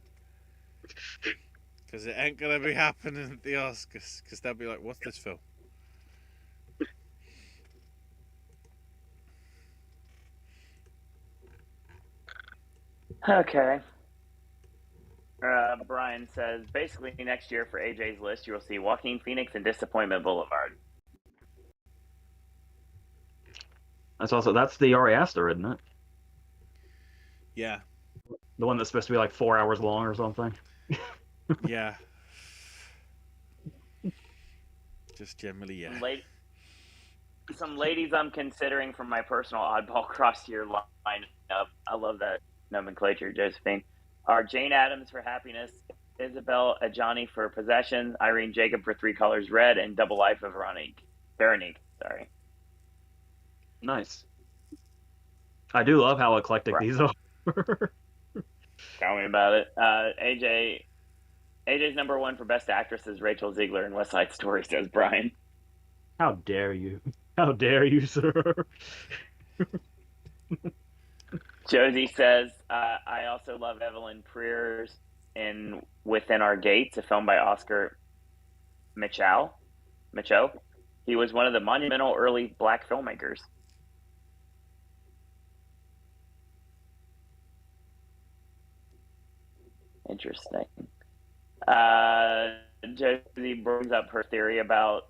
Because it ain't gonna be happening at the Oscars. Because they'll be like, "What's this film?" Okay. Brian says, basically next year for AJ's list, you will see Joaquin Phoenix and Disappointment Boulevard. That's the Ari Aster, isn't it? Yeah. The one that's supposed to be like 4 hours long or something. Yeah. Just generally, yeah. Some ladies I'm considering for my personal oddball cross year lineup. I love that nomenclature, Josephine. Are Jane Addams for Happiness, Isabel Adjani for Possession, Irene Jacob for Three Colors Red, and Double Life of Veronique. Sorry. Nice. I do love how eclectic these are. Tell me about it. AJ's number one for Best Actress is Rachel Ziegler in West Side Story, says Brian. How dare you? How dare you, sir? Josie says, I also love Evelyn Preers in Within Our Gates, a film by Oscar Micheaux. He was one of the monumental early black filmmakers. Interesting. Josie brings up her theory about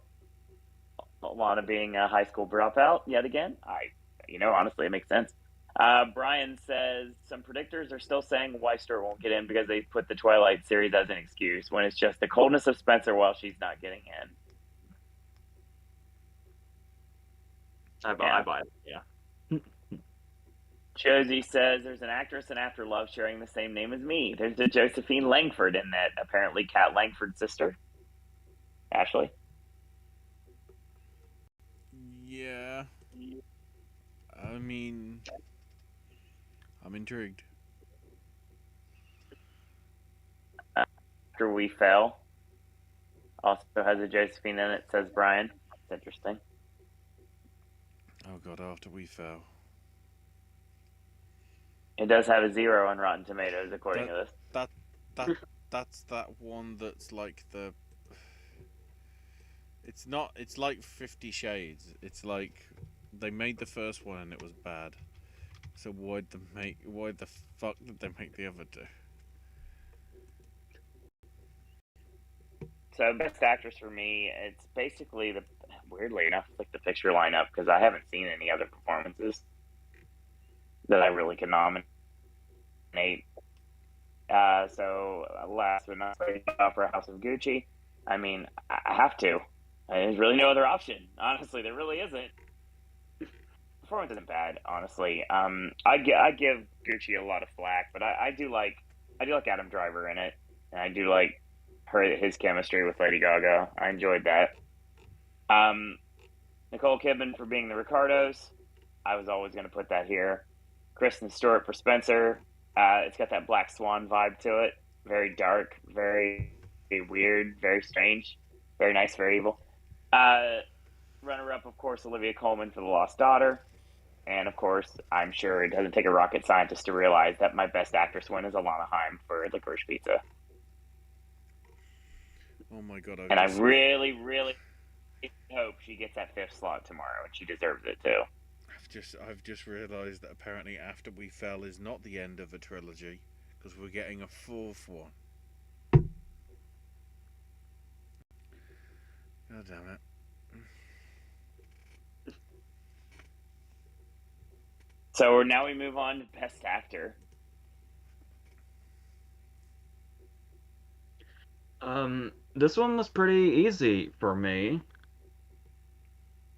Lana being a high school dropout yet again. Honestly, it makes sense. Brian says some predictors are still saying Weister won't get in because they put the Twilight series as an excuse when it's just the coldness of Spencer while she's not getting in. I buy it. Yeah. Josie says there's an actress in Afterlife sharing the same name as me. There's a Josephine Langford in that, apparently Kat Langford's sister. Ashley? Yeah. I mean, I'm intrigued. After We Fell also has a Josephine in it, says Brian. It's interesting. Oh god, After We Fell. It does have a 0 on Rotten Tomatoes, according to this. That's that one that's like the. It's like 50 Shades. It's like they made the first one and it was bad. So why the fuck did they make the other two? So Best Actress for me, it's basically weirdly enough, like the picture lineup, because I haven't seen any other performances that I really can nominate. So last but not least, Opera House of Gucci. I mean, I have to. There's really no other option. Honestly, there really isn't. Performance isn't bad, honestly. I give Gucci a lot of flack, but I do like Adam Driver in it, and I do like his chemistry with Lady Gaga. I enjoyed that. Nicole Kidman for being the Ricardos. I was always going to put that here. Kristen Stewart for Spencer. It's got that Black Swan vibe to it. Very dark, very weird, very strange, very nice, very evil. Runner-up, of course, Olivia Colman for The Lost Daughter. And, of course, I'm sure it doesn't take a rocket scientist to realize that my Best Actress win is Alana Haim for Licorice Pizza. Oh my god! I really, really hope she gets that 5th slot tomorrow, and she deserves it too. I've just realised that apparently After We Fell is not the end of a trilogy because we're getting a 4th one. God damn it! So now we move on to Best Actor. This one was pretty easy for me.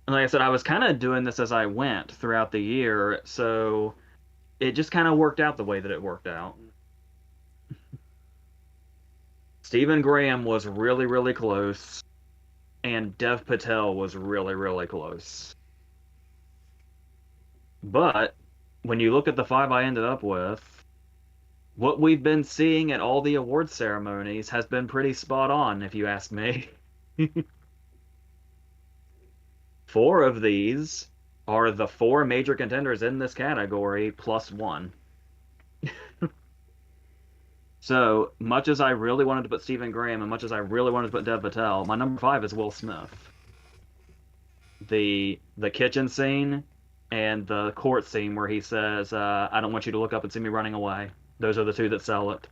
Like I said, I was kind of doing this as I went throughout the year, so it just kind of worked out the way that it worked out. Stephen Graham was really, really close, and Dev Patel was really, really close. But when you look at the 5 I ended up with, what we've been seeing at all the award ceremonies has been pretty spot on, if you ask me. 4 of these are the 4 major contenders in this category, plus 1. So much as I really wanted to put Stephen Graham and much as I really wanted to put Dev Patel, my number 5 is Will Smith. The kitchen scene and the court scene where he says, "I don't want you to look up and see me running away." Those are the two that sell it.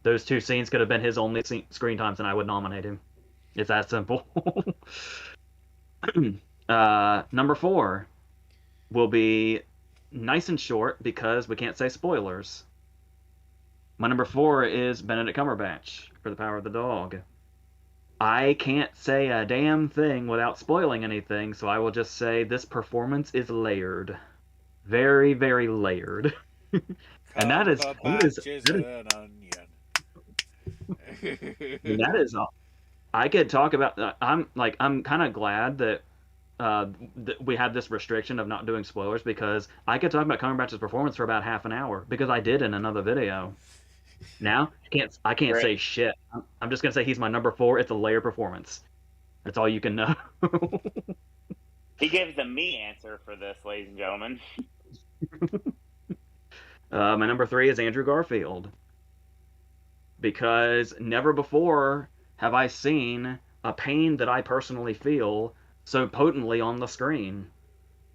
Those two scenes could have been his only screen times, and I would nominate him. It's that simple. Number 4 will be nice and short because we can't say spoilers. My number 4 is Benedict Cumberbatch for The Power of the Dog. I can't say a damn thing without spoiling anything, so I will just say this performance is layered. Very, very layered. And that is an onion. that is all. I could talk about I'm kind of glad that we had this restriction of not doing spoilers because I could talk about Cumberbatch's performance for about half an hour because I did in another video. Now I can't Right. say shit. I'm just gonna say he's my number 4. It's a layer performance. That's all you can know. He gives the me answer for this, ladies and gentlemen. My number 3 is Andrew Garfield because never before have I seen a pain that I personally feel so potently on the screen.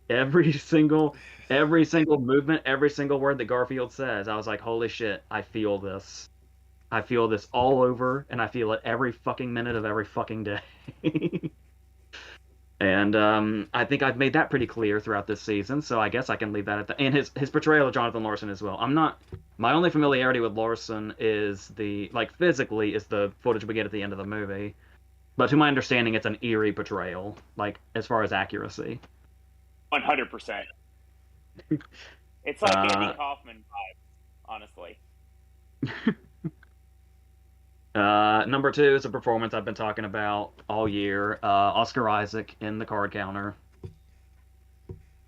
Every single movement, every single word that Garfield says, I was like, holy shit, I feel this. I feel this all over, and I feel it every fucking minute of every fucking day. And I think I've made that pretty clear throughout this season, so I guess I can leave that at the and his portrayal of Jonathan Larson as well. I'm not my only familiarity with Larson is physically is the footage we get at the end of the movie. But to my understanding, it's an eerie portrayal, as far as accuracy. 100%. It's like Andy Uh, Kaufman vibes, honestly. Number 2 is a performance I've been talking about all year. Oscar Isaac in The Card Counter.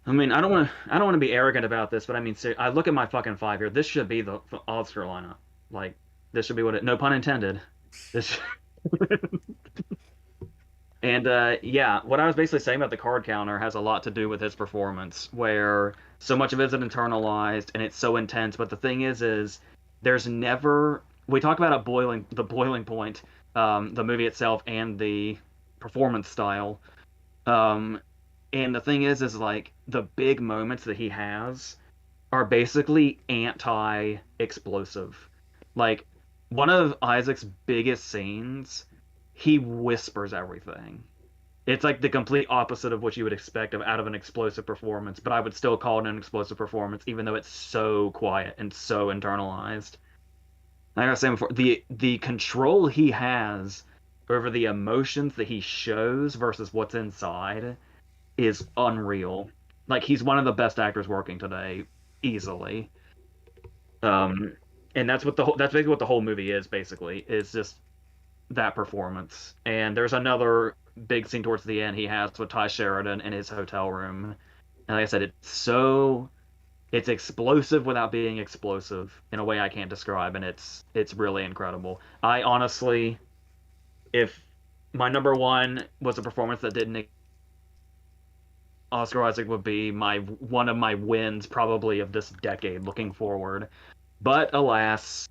I mean, I don't want to be arrogant about this, but I mean, I look at my fucking 5 here. This should be the Oscar lineup. Like, this should be no pun intended. This. And yeah, what I was basically saying about The Card Counter has a lot to do with his performance, where so much of it is internalized and it's so intense. But the thing is there's never we talk about the boiling point, the movie itself and the performance style. Um, and the thing is like the big moments that he has are basically anti-explosive. Like one of Isaac's biggest scenes, he whispers everything. It's like the complete opposite of what you would expect out of an explosive performance, but I would still call it an explosive performance, even though it's so quiet and so internalized. Like I was saying before, the control he has over the emotions that he shows versus what's inside is unreal. Like he's one of the best actors working today, easily. Um, and that's basically what the whole movie is. Basically, is just that performance. And there's another big scene towards the end he has with Ty Sheridan in his hotel room. And like I said, it's explosive without being explosive in a way I can't describe, and it's really incredible. I honestly, if my number 1 was a performance that didn't, Oscar Isaac would be one of my wins probably of this decade looking forward. But alas,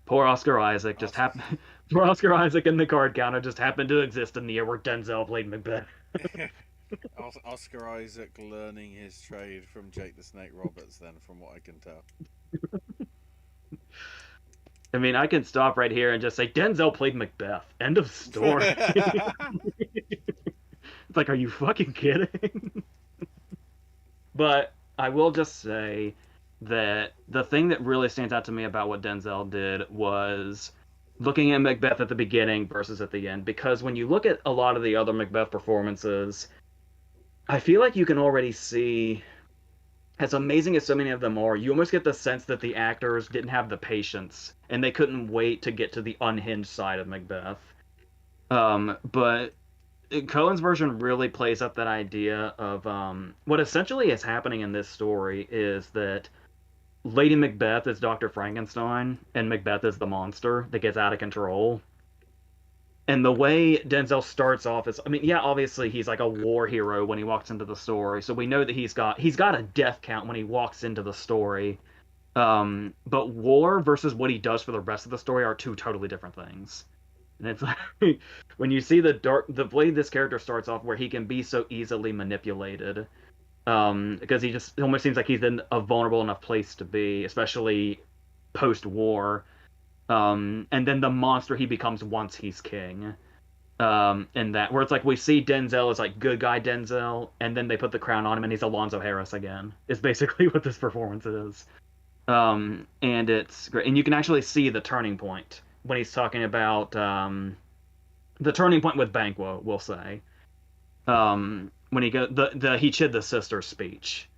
poor Oscar Isaac just happened. Poor Oscar Isaac in The Card Counter just happened to exist in the year where Denzel played Macbeth. Oscar Isaac learning his trade from Jake the Snake Roberts, then, from what I can tell. I mean, I can stop right here and just say Denzel played Macbeth. End of story. It's like, are you fucking kidding? But I will just say that the thing that really stands out to me about what Denzel did was looking at Macbeth at the beginning versus at the end. Because when you look at a lot of the other Macbeth performances, I feel like you can already see, as amazing as so many of them are, you almost get the sense that the actors didn't have the patience and they couldn't wait to get to the unhinged side of Macbeth. But Cohen's version really plays up that idea of what essentially is happening in this story is that Lady Macbeth is Dr. Frankenstein and Macbeth is the monster that gets out of control. And the way Denzel starts off is, I mean, yeah, obviously he's like a war hero when he walks into the story, so we know that he's got a death count when he walks into the story. But war versus what he does for the rest of the story are two totally different things. And it's like when you see the way this character starts off, where he can be so easily manipulated, because he just almost seems like he's in a vulnerable enough place to be, especially post-war. And then the monster he becomes once he's king. And that where it's like we see Denzel as like good guy Denzel, and then they put the crown on him and he's Alonzo Harris again. Is basically what this performance is. And it's great, and you can actually see the turning point when he's talking about the turning point with Banquo, we'll say. When he go the he chid the sister speech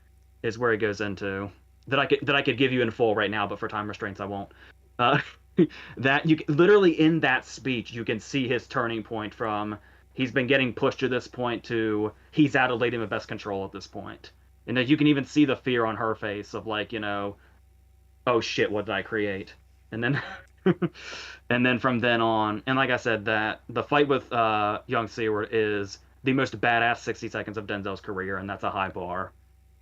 is where he goes into that I could give you in full right now, but for time restraints I won't. Uh, that you literally in that speech you can see his turning point from he's been getting pushed to this point to he's out of Lady Macbeth's control at this point, and that you can even see the fear on her face of like oh shit, what did I create? And then and then from then on, and like I said, that the fight with young Seward is the most badass 60 seconds of Denzel's career, and that's a high bar.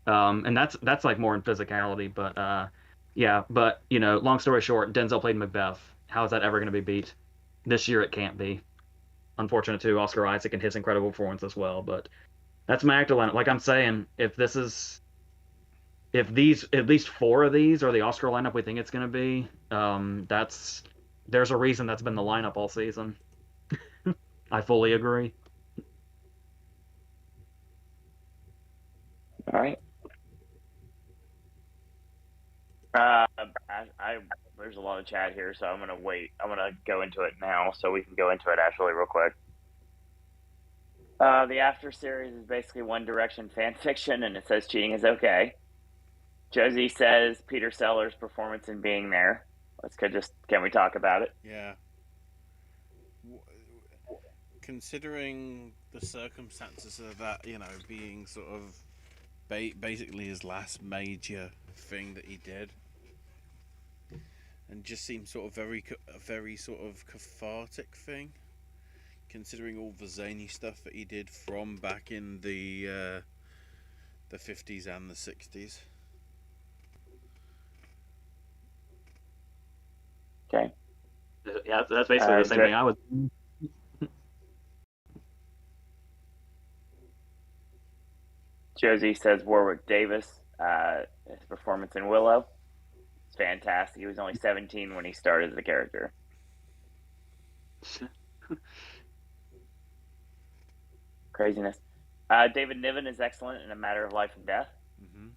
And that's like more in physicality, but yeah, but long story short, Denzel played Macbeth. How is that ever going to be beat? This year it can't be. Unfortunate too, Oscar Isaac and his incredible performance as well, but that's my actor lineup. Like I'm saying, if these at least four of these are the Oscar lineup we think it's going to be, there's a reason that's been the lineup all season. I fully agree. All right. There's a lot of chat here, so I'm gonna wait. I'm gonna go into it now, so we can go into it actually real quick. The After series is basically One Direction fan fiction, and it says cheating is okay. Josie says Peter Sellers' performance in Being There. Can we talk about it? Yeah. Considering the circumstances of that, being sort of basically his last major thing that he did, and just seemed sort of a very sort of cathartic thing, considering all the zany stuff that he did from back in the 50s and the 60s. Okay. Yeah, that's basically the same thing I was. Josie says Warwick Davis, his performance in Willow, it's fantastic. He was only 17 when he started the character. Craziness. David Niven is excellent in A Matter of Life and Death. Mm-hmm.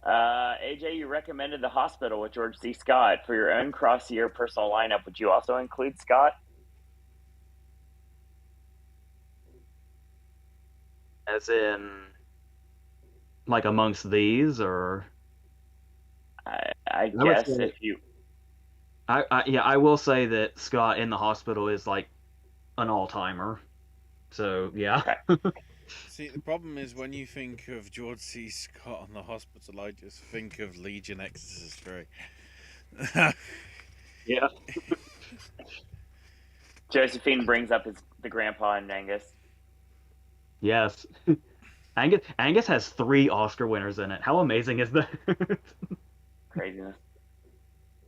AJ, you recommended The Hospital with George C. Scott. For your own cross-year personal lineup, would you also include Scott? As in, like amongst these, or I guess if you. I will say that Scott in The Hospital is like an all-timer. So yeah. Okay. See, the problem is when you think of George C. Scott on The Hospital, I just think of Legion Exorcist 3. Yeah. Josephine brings up the grandpa in Angus. Yes. Angus has 3 Oscar winners in it. How amazing is that? Craziness.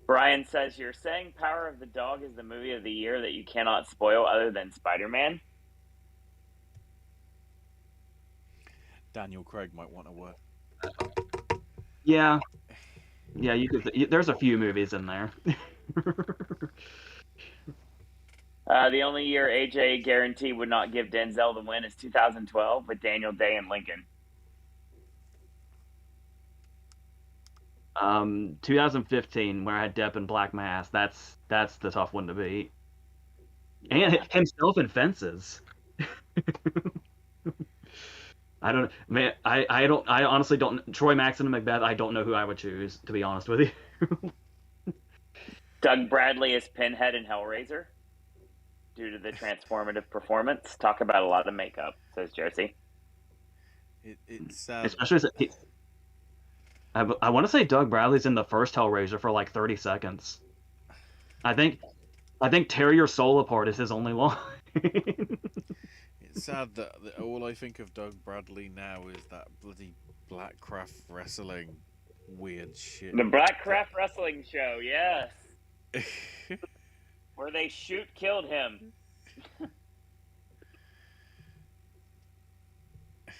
Brian says, you're saying Power of the Dog is the movie of the year that you cannot spoil other than Spider-Man? Daniel Craig might want to work. Yeah. Yeah, there's a few movies in there. The only year AJ guaranteed would not give Denzel the win is 2012 with Daniel Day and Lincoln. 2015, where I had Depp and Black Mass. That's the tough one to beat. And himself in Fences. I don't, man. I don't. I honestly don't. Troy Maxon and Macbeth. I don't know who I would choose, to be honest with you. Doug Bradley is Pinhead in Hellraiser due to the transformative performance. Talk about a lot of makeup, says Josie. It's especially. I want to say Doug Bradley's in the first Hellraiser for like 30 seconds. I think "Tear Your Soul Apart" is his only line. It's sad that all I think of Doug Bradley now is that bloody Blackcraft wrestling weird shit. The Blackcraft Wrestling Show, yes. Where they killed him.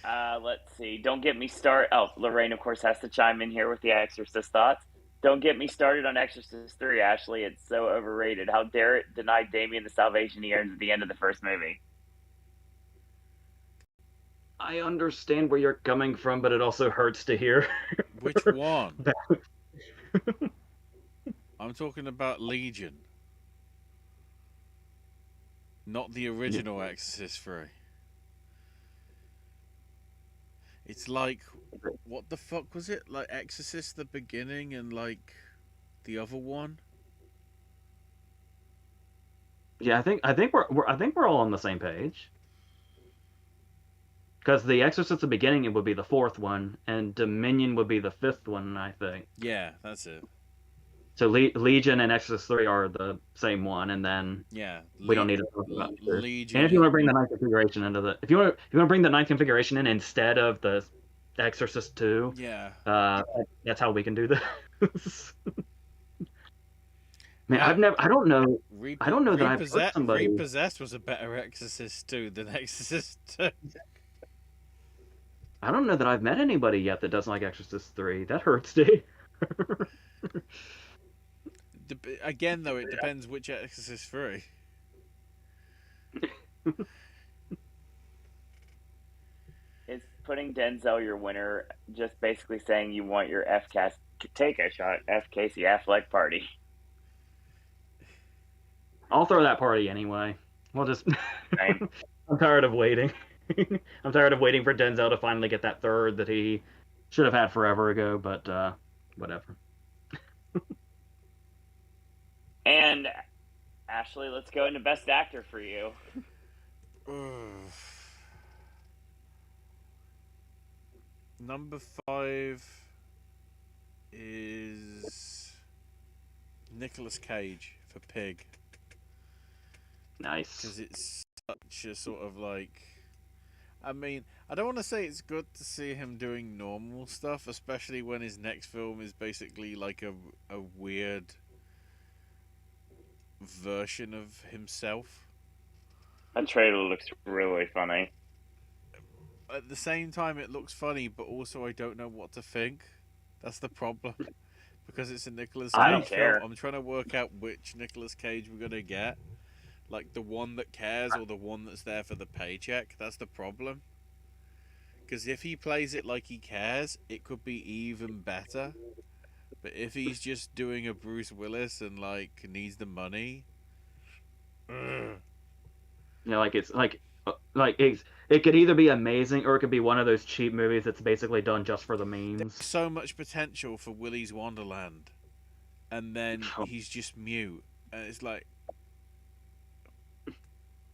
Let's see. Don't get me started. Oh, Lorraine, of course, has to chime in here with the Exorcist thoughts. Don't get me started on Exorcist 3, Ashley. It's so overrated. How dare it deny Damien the salvation he earns at the end of the first movie? I understand where you're coming from, but it also hurts to hear. Which one? I'm talking about Legion. Not the original Exorcist 3. It's like, what the fuck was it? Like Exorcist the beginning and like the other one? Yeah, I think we're all on the same page. Because the Exorcist at the beginning, it would be the fourth one, and Dominion would be the fifth one, I think. Yeah, that's it. So Legion and Exorcist 3 are the same one, and then we don't need to talk about Legion. And if you want to bring the Ninth Configuration into the, if you want to bring the Ninth Configuration in instead of the Exorcist 2, that's how we can do this. Man, I don't know that I've heard somebody. Repossessed was a better Exorcist 2 than Exorcist 2. I don't know that I've met anybody yet that doesn't like Exorcist 3. That hurts, dude. Again, though, it depends which Exorcist 3. Is putting Denzel your winner just basically saying you want your F-cast take a shot F. Casey Affleck party? I'll throw that party anyway. We'll just... I'm tired of waiting. I'm tired of waiting for Denzel to finally get that third that he should have had forever ago, but whatever. And Ashley, let's go into Best Actor for you. Number 5 is Nicolas Cage for Pig. Nice. Because it's such a sort of like... I mean, I don't want to say it's good to see him doing normal stuff, especially when his next film is basically like a weird version of himself. That trailer looks really funny. At the same time, it looks funny, but also I don't know what to think. That's the problem. Because it's a Nicolas Cage film. I'm trying to work out which Nicolas Cage we're going to get. Like the one that cares or the one that's there for the paycheck. That's the problem. Because if he plays it like he cares, it could be even better. But if he's just doing a Bruce Willis and like needs the money, you know, like it's it could either be amazing or it could be one of those cheap movies that's basically done just for the memes. There's so much potential for Willy's Wonderland, and then he's just mute, and it's like,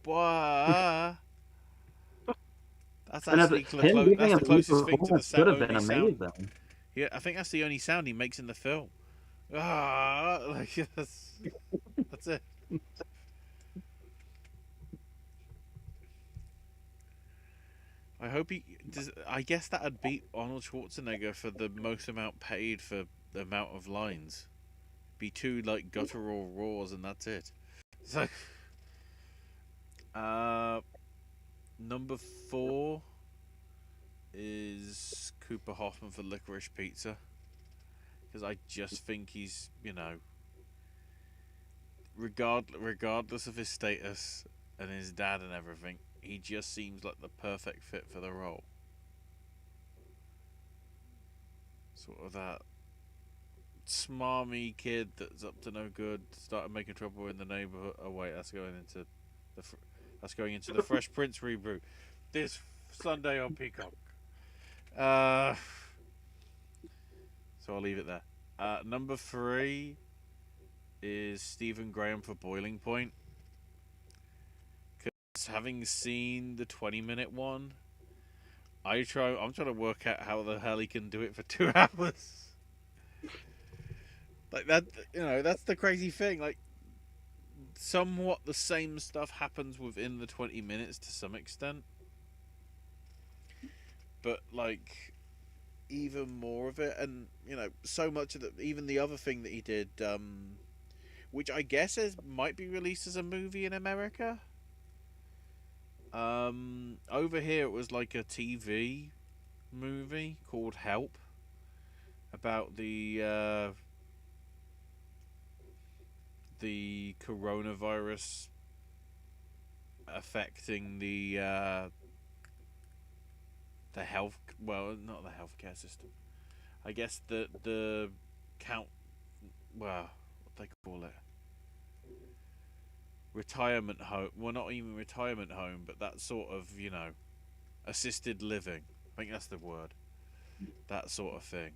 what? That's actually that's the closest thing to the sound. Yeah, I think that's the only sound he makes in the film. Like that's it. I hope he does. I guess that'd beat Arnold Schwarzenegger for the most amount paid for the amount of lines. Be 2 like guttural roars and that's it. So, number 4 is Cooper Hoffman for Licorice Pizza, because I just think he's, you know, regardless of his status and his dad and everything, he just seems like the perfect fit for the role. Sort of that smarmy kid that's up to no good, started making trouble in the neighborhood. Oh wait, that's going into the Fresh Prince reboot this Sunday on Peacock. So I'll leave it there. Number 3 is Stephen Graham for Boiling Point. Because having seen the 20-minute one, I'm trying to work out how the hell he can do it for 2 hours. Like that, you know, that's the crazy thing. Like, somewhat the same stuff happens within the 20 minutes to some extent, but like even more of it, and so much of even the other thing that he did, which I guess might be released as a movie in America. Over here it was like a TV movie called Help, about the coronavirus affecting the health, well, not the healthcare system. I guess the count, well, what they call it, retirement home. Well, not even retirement home, but that sort of assisted living. I think that's the word. That sort of thing.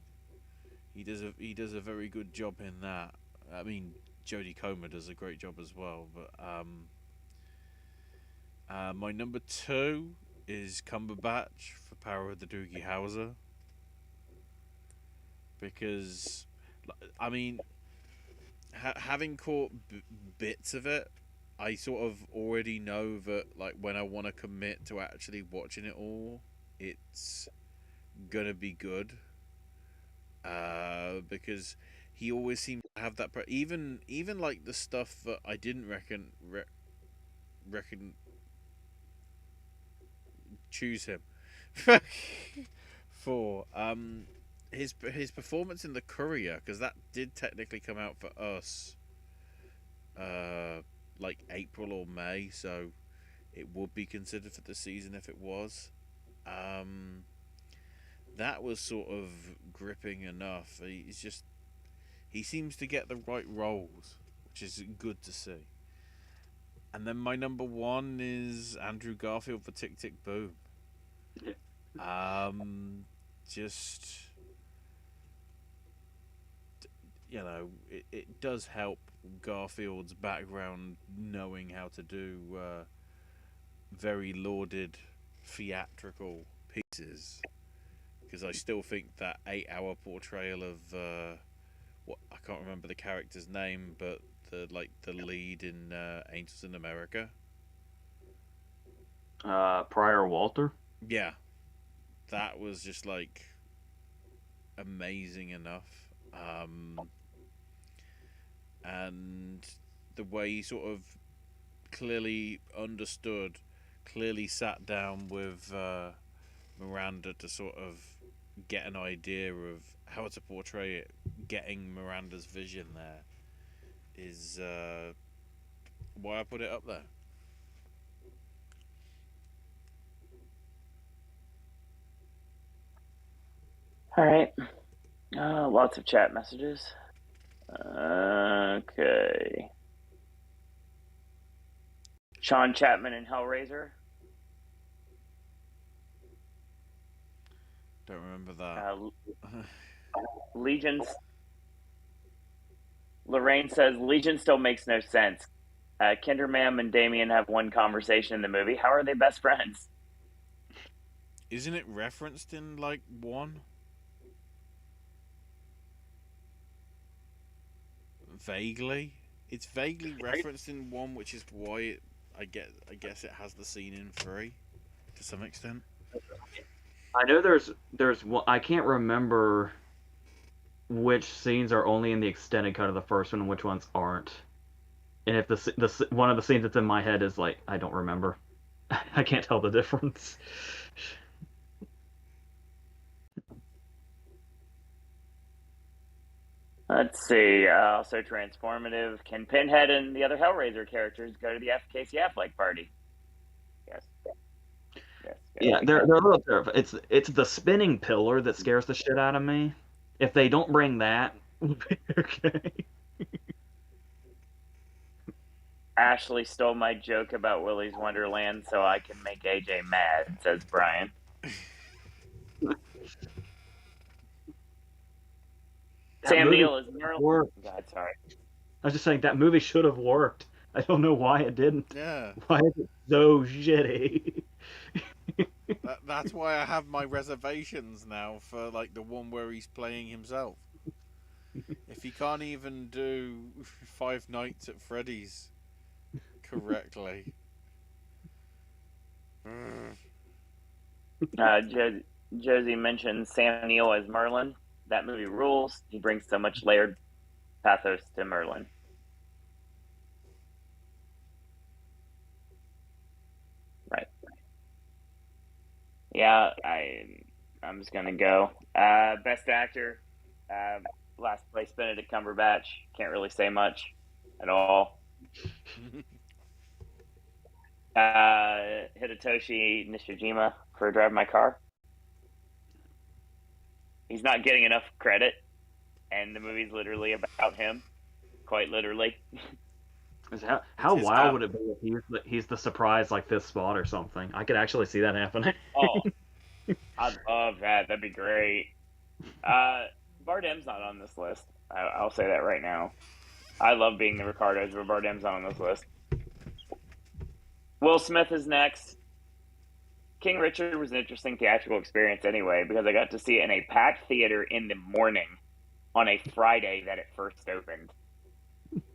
He does a very good job in that. I mean, Jodie Comer does a great job as well. But my number 2 is Cumberbatch for Power of the Doogie Howser, because I mean, having caught bits of it, I sort of already know that like when I want to commit to actually watching it all, it's gonna be good. Because he always seems to have that. Even like the stuff that I didn't reckon choose him for. His performance in The Courier, because that did technically come out for us, like April or May, so it would be considered for the season if it was. That was sort of gripping enough. He seems to get the right roles, which is good to see. And then my number 1 is Andrew Garfield for Tick Tick Boom. Just it does help Garfield's background knowing how to do very lauded theatrical pieces, because I still think that 8-hour portrayal of what I can't remember the character's name, but the lead in Angels in America. Prior Walter. Yeah, that was just like amazing enough. And the way he sort of clearly understood, clearly sat down with Miranda to sort of get an idea of how to portray it, getting Miranda's vision there, is why I put it up there. All right. Lots of chat messages. Okay. Sean Chapman and Hellraiser. Don't remember that. Legions. Lorraine says Legion still makes no sense. Kinderman and Damien have one conversation in the movie. How are they best friends? Isn't it referenced in like 1? Vaguely. It's vaguely referenced in 1, which is why I guess it has the scene in 3 to some extent. I know there's one, I can't remember which scenes are only in the extended cut of the first one and which ones aren't. And if the one of the scenes that's in my head is like, I don't remember. I can't tell the difference. Let's see. Also transformative. Can Pinhead and the other Hellraiser characters go to the Casey Affleck party? Yes. Yeah, they're a little terrible. It's the spinning pillar that scares the shit out of me. If they don't bring that, okay. Ashley stole my joke about Willy's Wonderland so I can make AJ mad, says Brian. Sam Neill is Merlin. God, sorry. I was just saying that movie should have worked. I don't know why it didn't. Yeah. Why is it so shitty? That's why I have my reservations now for like the one where he's playing himself. If he can't even do Five Nights at Freddy's correctly. Josie mentioned Sam Neill as Merlin. That movie rules. He brings so much layered pathos to Merlin. Right. Yeah, I'm just gonna go. Best actor, last place Benedict Cumberbatch. Can't really say much at all. Hidetoshi Nishijima for Drive My Car. He's not getting enough credit, and the movie's literally about him, quite literally. How his wild app. would it be if he's the surprise like fifth spot or something? I could actually see that happening. Oh, I'd love that. That'd be great. Bardem's not on this list. I'll say that right now. I love being the Ricardos, but Bardem's not on this list. Will Smith is next. King Richard was an interesting theatrical experience anyway, because I got to see it in a packed theater in the morning on a Friday that it first opened.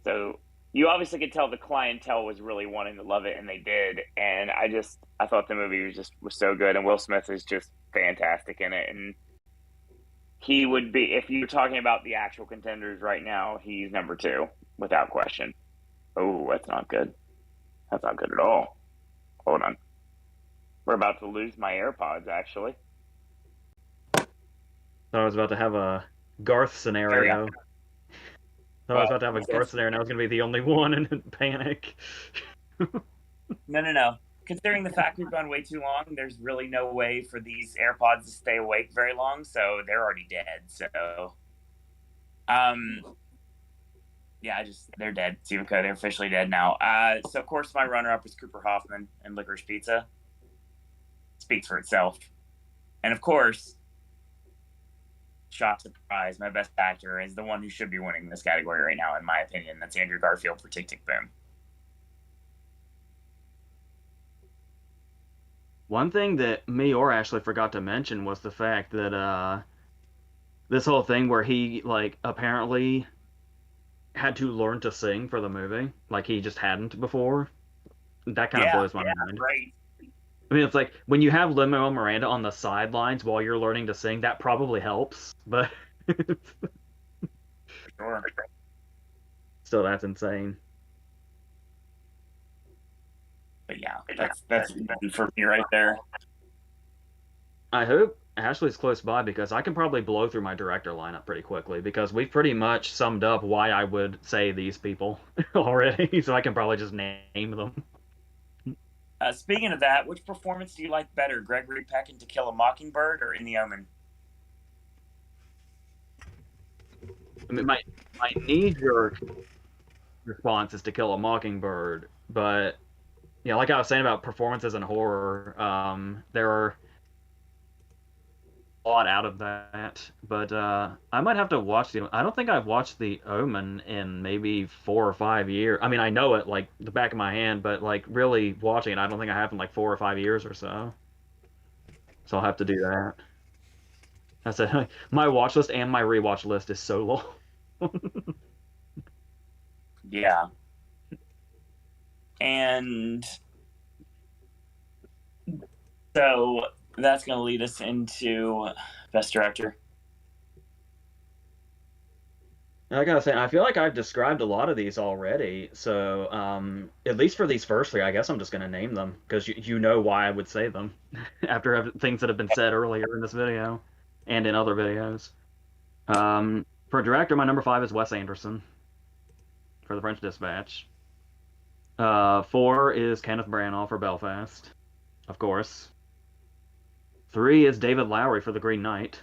So you obviously could tell the clientele was really wanting to love it, and they did. And I thought the movie was so good, and Will Smith is just fantastic in it. And he would be, if you're talking about the actual contenders right now, he's number 2 without question. Oh, that's not good. That's not good at all. Hold on. We're about to lose my AirPods, actually. Thought I was about to have a Garth scenario. Thought I was about to have a Garth scenario, and I was going to be the only one in panic. No. Considering the fact we've gone way too long, there's really no way for these AirPods to stay awake very long, so they're already dead. So, yeah, they're dead. They're officially dead now. So of course my runner-up is Cooper Hoffman in Licorice Pizza. Speaks for itself. And of course, shock surprise, my best actor is the one who should be winning this category right now, in my opinion. That's Andrew Garfield for Tick, Tick, Boom. One thing that me or Ashley forgot to mention was the fact that this whole thing where he like apparently had to learn to sing for the movie, like he just hadn't before. That kind of blows my mind. Right. I mean, it's like when you have Lin-Manuel Miranda on the sidelines while you're learning to sing, that probably helps, but Sure. Still, that's insane. But yeah, that's for me right there. I hope Ashley's close by, because I can probably blow through my director lineup pretty quickly, because we've pretty much summed up why I would say these people already, so I can probably just name them. Speaking of that, which performance do you like better, Gregory Peck in To Kill a Mockingbird or In the Omen? I mean, my knee-jerk response is To Kill a Mockingbird, but yeah, like I was saying about performances in horror, there are a lot out of that, but I might have to watch I don't think I've watched The Omen in maybe 4 or 5 years. I mean, I know it like the back of my hand, but like really watching it, I don't think I have in like 4 or 5 years or so. So I'll have to do that. I said my watch list and my rewatch list is so long. Yeah. And so that's going to lead us into Best Director. I gotta say, I feel like I've described a lot of these already, so at least for these first 3, I guess I'm just gonna name them, because you know why I would say them after things that have been said earlier in this video and in other videos. For director, my number 5 is Wes Anderson for The French Dispatch. 4 is Kenneth Branagh for Belfast, of course. 3 is David Lowery for The Green Knight,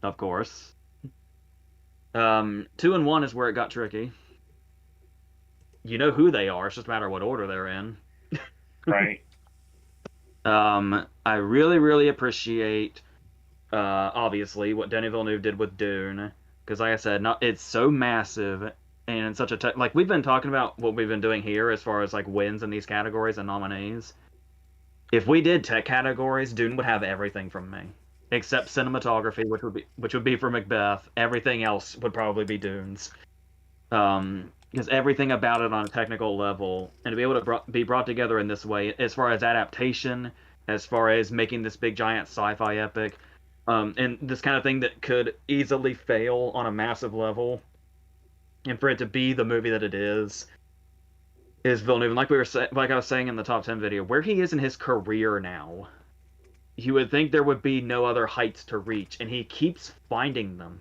of course. 2 and 1 is where it got tricky. You know who they are, it's just a matter of what order they're in. Right. I really, really appreciate, obviously, what Denis Villeneuve did with Dune, because like I said, it's so massive, and in such a like, we've been talking about what we've been doing here as far as like wins in these categories and nominees. If we did tech categories, Dune would have everything from me, except cinematography, which would be for Macbeth. Everything else would probably be Dune's. because everything about it on a technical level, and to be able to be brought together in this way, as far as adaptation, as far as making this big giant sci-fi epic, and this kind of thing that could easily fail on a massive level, and for it to be the movie that it is Villeneuve. And like I was saying in the top 10 video, where he is in his career now, you would think there would be no other heights to reach, and he keeps finding them.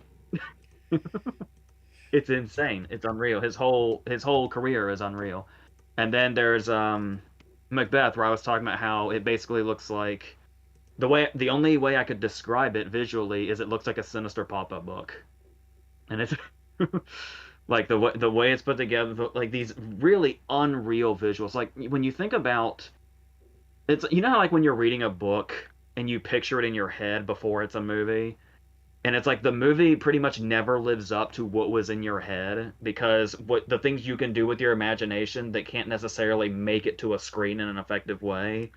It's insane. It's unreal. His whole career is unreal. And then there's Macbeth, where I was talking about how it basically looks like the only way I could describe it visually is it looks like a sinister pop-up book. And it's like the way it's put together, like these really unreal visuals. Like when you think about it's, you know how like when you're reading a book and you picture it in your head before it's a movie, and it's like the movie pretty much never lives up to what was in your head, because what the things you can do with your imagination that can't necessarily make it to a screen in an effective way,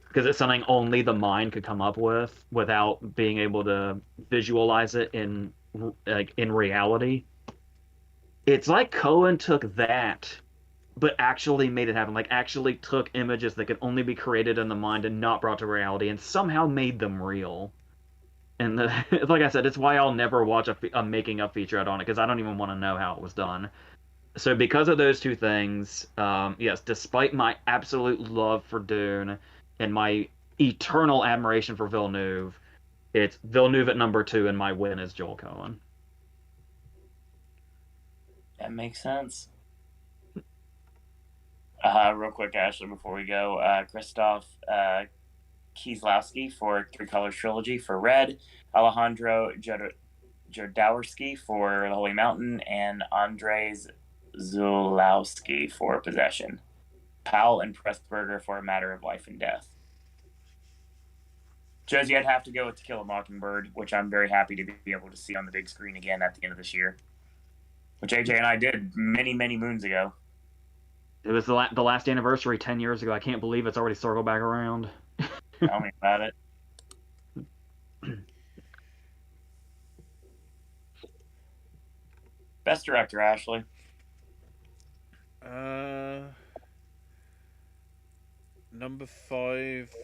because it's something only the mind could come up with without being able to visualize it in like in reality. It's like Cohen took that but actually made it happen, like actually took images that could only be created in the mind and not brought to reality and somehow made them real. And like I said, it's why I'll never watch a making of featurette on it, because I don't even want to know how it was done. So because of those two things, yes, despite my absolute love for Dune and my eternal admiration for Villeneuve, it's Villeneuve at number 2, and my win is Joel Cohen. That makes sense. Real quick, Ashley, before we go, Christoph Kieslowski for Three Colors Trilogy for Red, Alejandro Jodorowsky for The Holy Mountain, and Andrzej Zulawski for Possession. Powell and Pressburger for A Matter of Life and Death. Josie, I'd have to go with To Kill a Mockingbird, which I'm very happy to be able to see on the big screen again at the end of this year, which AJ and I did many, many moons ago. It was the last anniversary 10 years ago. I can't believe it's already circled back around. Tell me about it. Best director, Ashley. Number 5,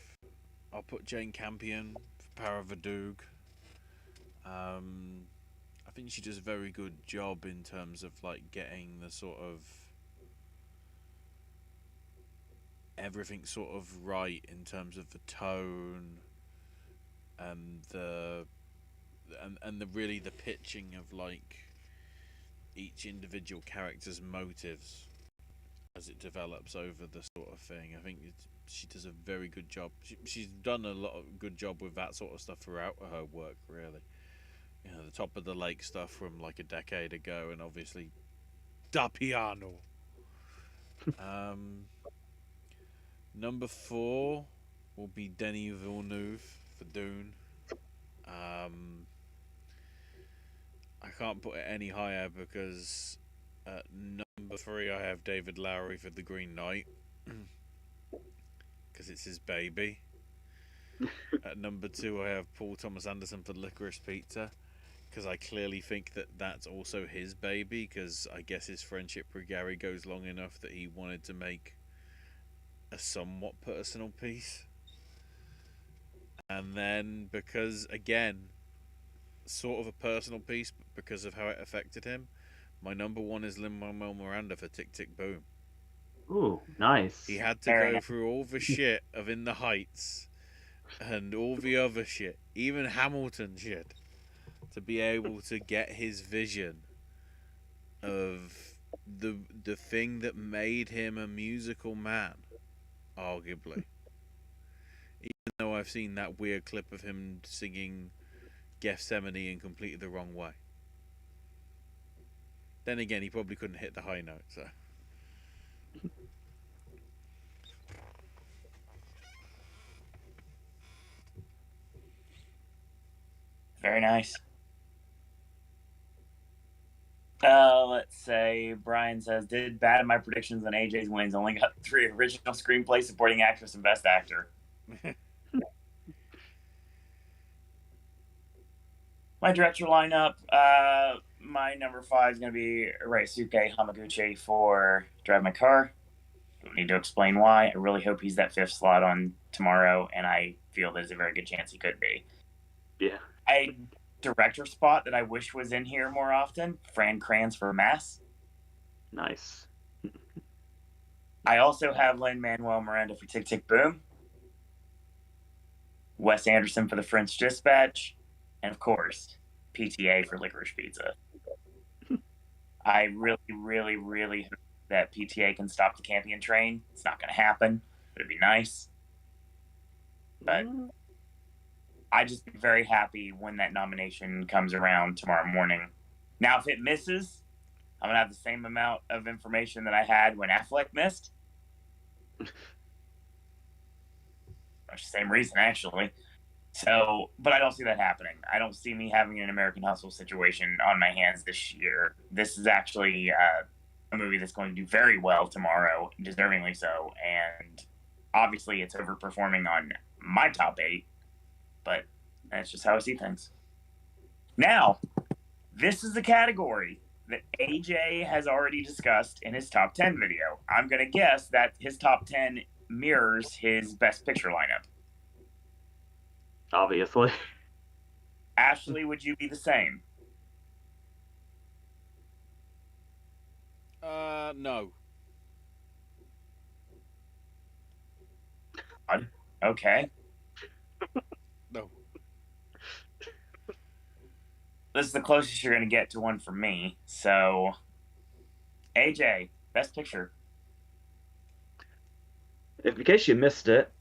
I'll put Jane Campion for Power of a Doog. I think she does a very good job in terms of like getting the sort of everything sort of right in terms of the tone and the really the pitching of like each individual character's motives as it develops over the sort of thing. I think she does a very good job. She's done a lot of good job with that sort of stuff throughout her work, really. You know, the Top of the Lake stuff from like a decade ago, and obviously Da Piano. Number 4 will be Denis Villeneuve for Dune. I can't put it any higher because at number 3 I have David Lowery for The Green Knight because it's his baby. At number 2 I have Paul Thomas Anderson for Licorice Pizza because I clearly think that that's also his baby, because I guess his friendship with Gary goes long enough that he wanted to make a somewhat personal piece. And then because again sort of a personal piece, but because of how it affected him, my number 1 is Lin-Manuel Miranda for Tick Tick Boom. Ooh, nice. He had to go through all the shit of In the Heights and all the other shit, even Hamilton shit, to be able to get his vision of the thing that made him a musical man, arguably. Even though I've seen that weird clip of him singing Gethsemane in completely the wrong way. Then again, he probably couldn't hit the high note, so. Very nice. Let's say Brian says, did bad in my predictions on AJ's wins. Only got 3 original screenplay, supporting actress, and best actor. My director lineup, my number 5 is going to be Ryosuke Hamaguchi for Drive My Car. Don't need to explain why. I really hope he's that 5th slot on tomorrow, and I feel there's a very good chance he could be. Yeah. A director spot that I wish was in here more often, Fran Kranz for Mass. Nice. I also have Lin-Manuel Miranda for Tick Tick Boom, Wes Anderson for The French Dispatch, and of course, PTA for Licorice Pizza. I really, really, really hope that PTA can stop the Campion train. It's not going to happen. It'd be nice. But I'd just be very happy when that nomination comes around tomorrow morning. Now, if it misses, I'm going to have the same amount of information that I had when Affleck missed. Same reason, actually. So, but I don't see that happening. I don't see me having an American Hustle situation on my hands this year. This is actually a movie that's going to do very well tomorrow, deservingly so. And obviously, it's overperforming on my top 8, but that's just how I see things. Now, this is the category that AJ has already discussed in his top 10 video. I'm going to guess that his top 10 mirrors his Best Picture lineup. Obviously. Ashley, would you be the same? No. Okay. No. This is the closest you're going to get to one for me. So, AJ, Best Picture. In case you missed it,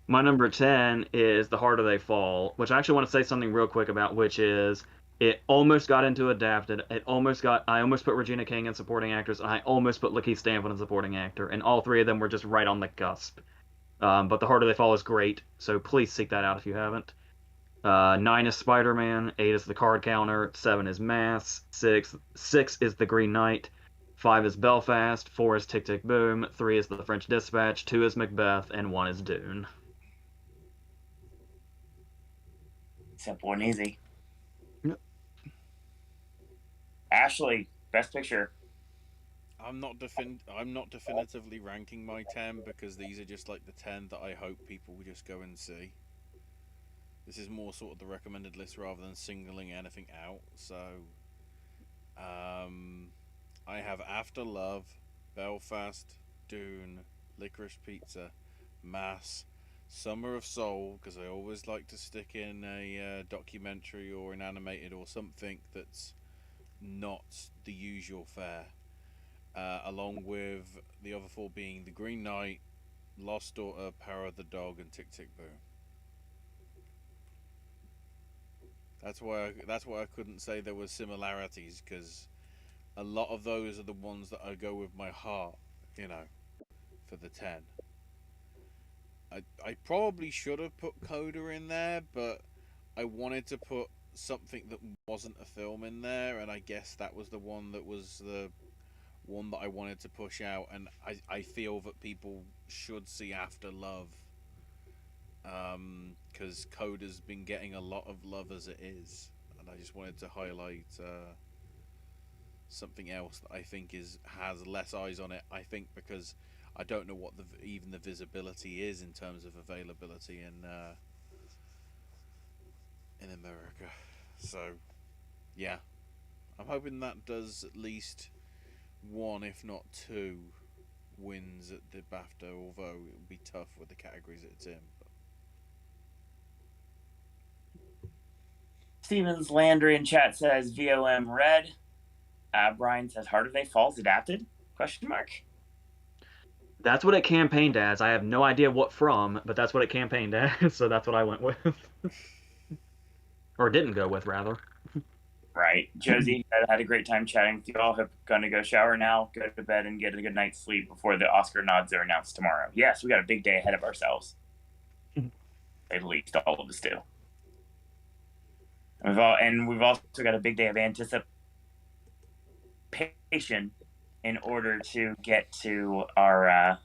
my number 10 is The Harder They Fall, which I actually want to say something real quick about, which is it almost got into adapted. I almost put Regina King in supporting actress, and I almost put Lakeith Stanfield in supporting actor, and all 3 of them were just right on the cusp. But The Harder They Fall is great, so please seek that out if you haven't. 9 is Spider-Man, 8 is The Card Counter, 7 is Mass, 6 is The Green Knight, 5 is Belfast, 4 is Tick Tick Boom, 3 is The French Dispatch, 2 is Macbeth, and 1 is Dune. Simple and easy. Yep. Ashley, Best Picture. I'm not definitively ranking my 10 because these are just like the 10 that I hope people will just go and see. This is more sort of the recommended list rather than singling anything out. So, I have After Love, Belfast, Dune, Licorice Pizza, Mass, Summer of Soul, because I always like to stick in a documentary or an animated or something that's not the usual fare. Along with the other 4 being The Green Knight, Lost Daughter, Power of the Dog, and Tick Tick Boom. That's why I couldn't say there were similarities, because a lot of those are the ones that I go with my heart, for the 10. I probably should have put Coda in there, but I wanted to put something that wasn't a film in there, and I guess that was the one that was the one that I wanted to push out, and I feel that people should see After Love, because Coda's been getting a lot of love as it is, and I just wanted to highlight something else that I think has less eyes on it. I think because I don't know what even the visibility is in terms of availability in America. So yeah, I'm hoping that does at least 1, if not 2, wins at the BAFTA, although it will be tough with the categories it's in. Stevens Landry in chat says VOM Red. Brian says Harder They Fall's adapted? Question mark. That's what it campaigned as. I have no idea what from, but that's what it campaigned as, so that's what I went with. Or didn't go with, rather. Right. Josie, I had a great time chatting with you all. Hope going to go shower now, go to bed, and get a good night's sleep before the Oscar nods are announced tomorrow. Yes, we got a big day ahead of ourselves. At least all of us do. We've also got a big day of anticipation in order to get to our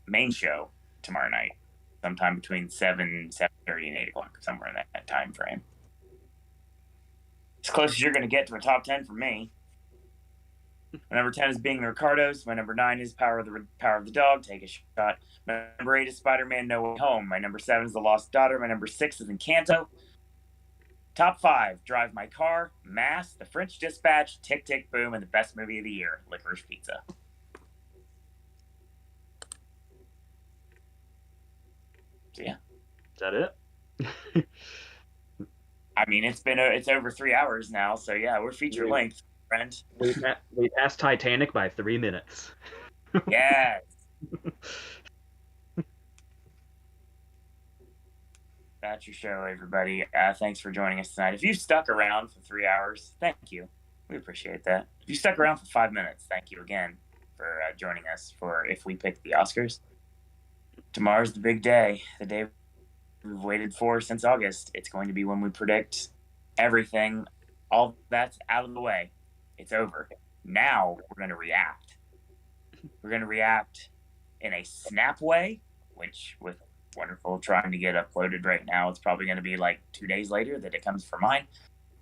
main show tomorrow night, sometime between 7:30, and 8 o'clock, somewhere in that time frame. as close as you're going to get to a top 10 for me. My number 10 is Being the Ricardos. My number 9 is Power of the Dog, Take a Shot. My number 8 is Spider-Man No Way Home. My number 7 is The Lost Daughter. My number 6 is Encanto. Top 5, Drive My Car, Mass, The French Dispatch, Tick Tick Boom, and the best movie of the year, Licorice Pizza. So yeah. Is that it? I mean, it's over 3 hours now, so yeah, we're feature length, friend. We passed Titanic by 3 minutes. Yes. That's your show, everybody. Thanks for joining us tonight. If you stuck around for 3 hours, thank you. We appreciate that. If you stuck around for 5 minutes, thank you again for joining us for If We Pick the Oscars. Tomorrow's the big day, the day we've waited for since August. It's going to be when we predict everything. All that's out of the way. It's over. Now we're going to react. We're going to react in a snap way, which with Wonderful trying to get uploaded right now, it's probably going to be like 2 days later that it comes for mine.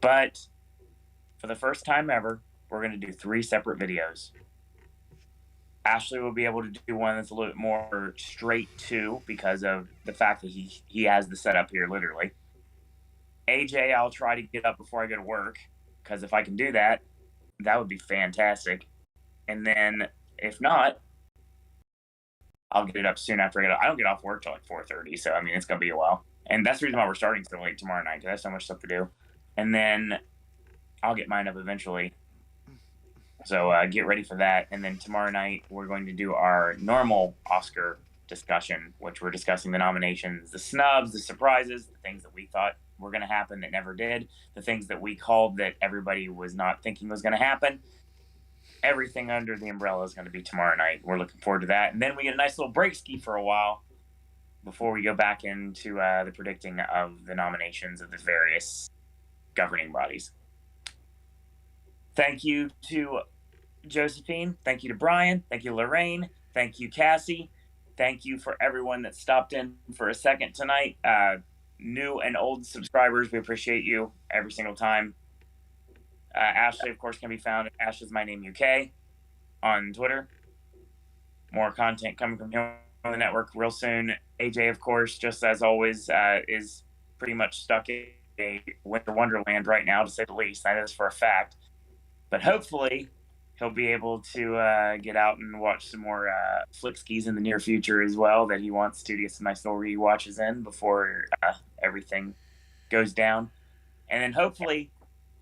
But for the first time ever, we're going to do 3 separate videos. Ashley will be able to do one that's a little bit more straight to, because of the fact that he has the setup here literally. AJ, I'll try to get up before I go to work, because if I can do that, that would be fantastic. And then if not, I'll get it up soon after I get up. I don't get off work till like 4:30, so I mean, it's going to be a while. And that's the reason why we're starting so late tomorrow night, because I have so much stuff to do. And then I'll get mine up eventually. So get ready for that. And then tomorrow night, we're going to do our normal Oscar discussion, which we're discussing the nominations, the snubs, the surprises, the things that we thought were going to happen that never did, the things that we called that everybody was not thinking was going to happen. Everything under the umbrella is going to be tomorrow night. We're looking forward to that. And then we get a nice little break ski for a while before we go back into the predicting of the nominations of the various governing bodies. Thank you to Josephine. Thank you to Brian. Thank you, Lorraine. Thank you, Cassie. Thank you for everyone that stopped in for a second tonight. New and old subscribers, we appreciate you every single time. Ashley, of course, can be found at Ashley's My Name UK on Twitter. More content coming from here on the network real soon. AJ, of course, just as always, is pretty much stuck in a winter wonderland right now, to say the least. That is for a fact. But hopefully, he'll be able to get out and watch some more flip skis in the near future as well, that he wants to get some nice little rewatches in before everything goes down. And then hopefully,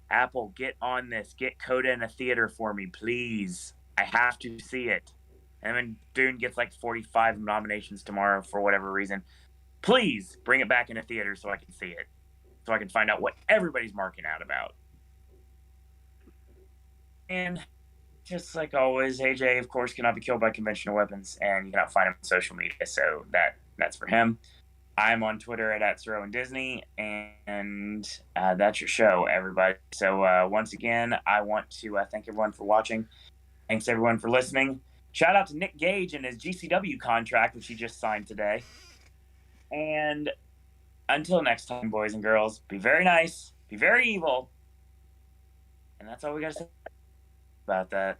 Apple, get on this. Get Coda in a theater for me, please. I have to see it. And when Dune gets like 45 nominations tomorrow for whatever reason, please bring it back in a theater so I can see it. So I can find out what everybody's marking out about. And just like always, AJ, of course, cannot be killed by conventional weapons, and you cannot find him on social media, so that's for him. I'm on Twitter at @SerOwenDisney, and that's your show, everybody. So once again, I want to thank everyone for watching. Thanks, everyone, for listening. Shout out to Nick Gage and his GCW contract, which he just signed today. And until next time, boys and girls, be very nice, be very evil, and that's all we got to say about that.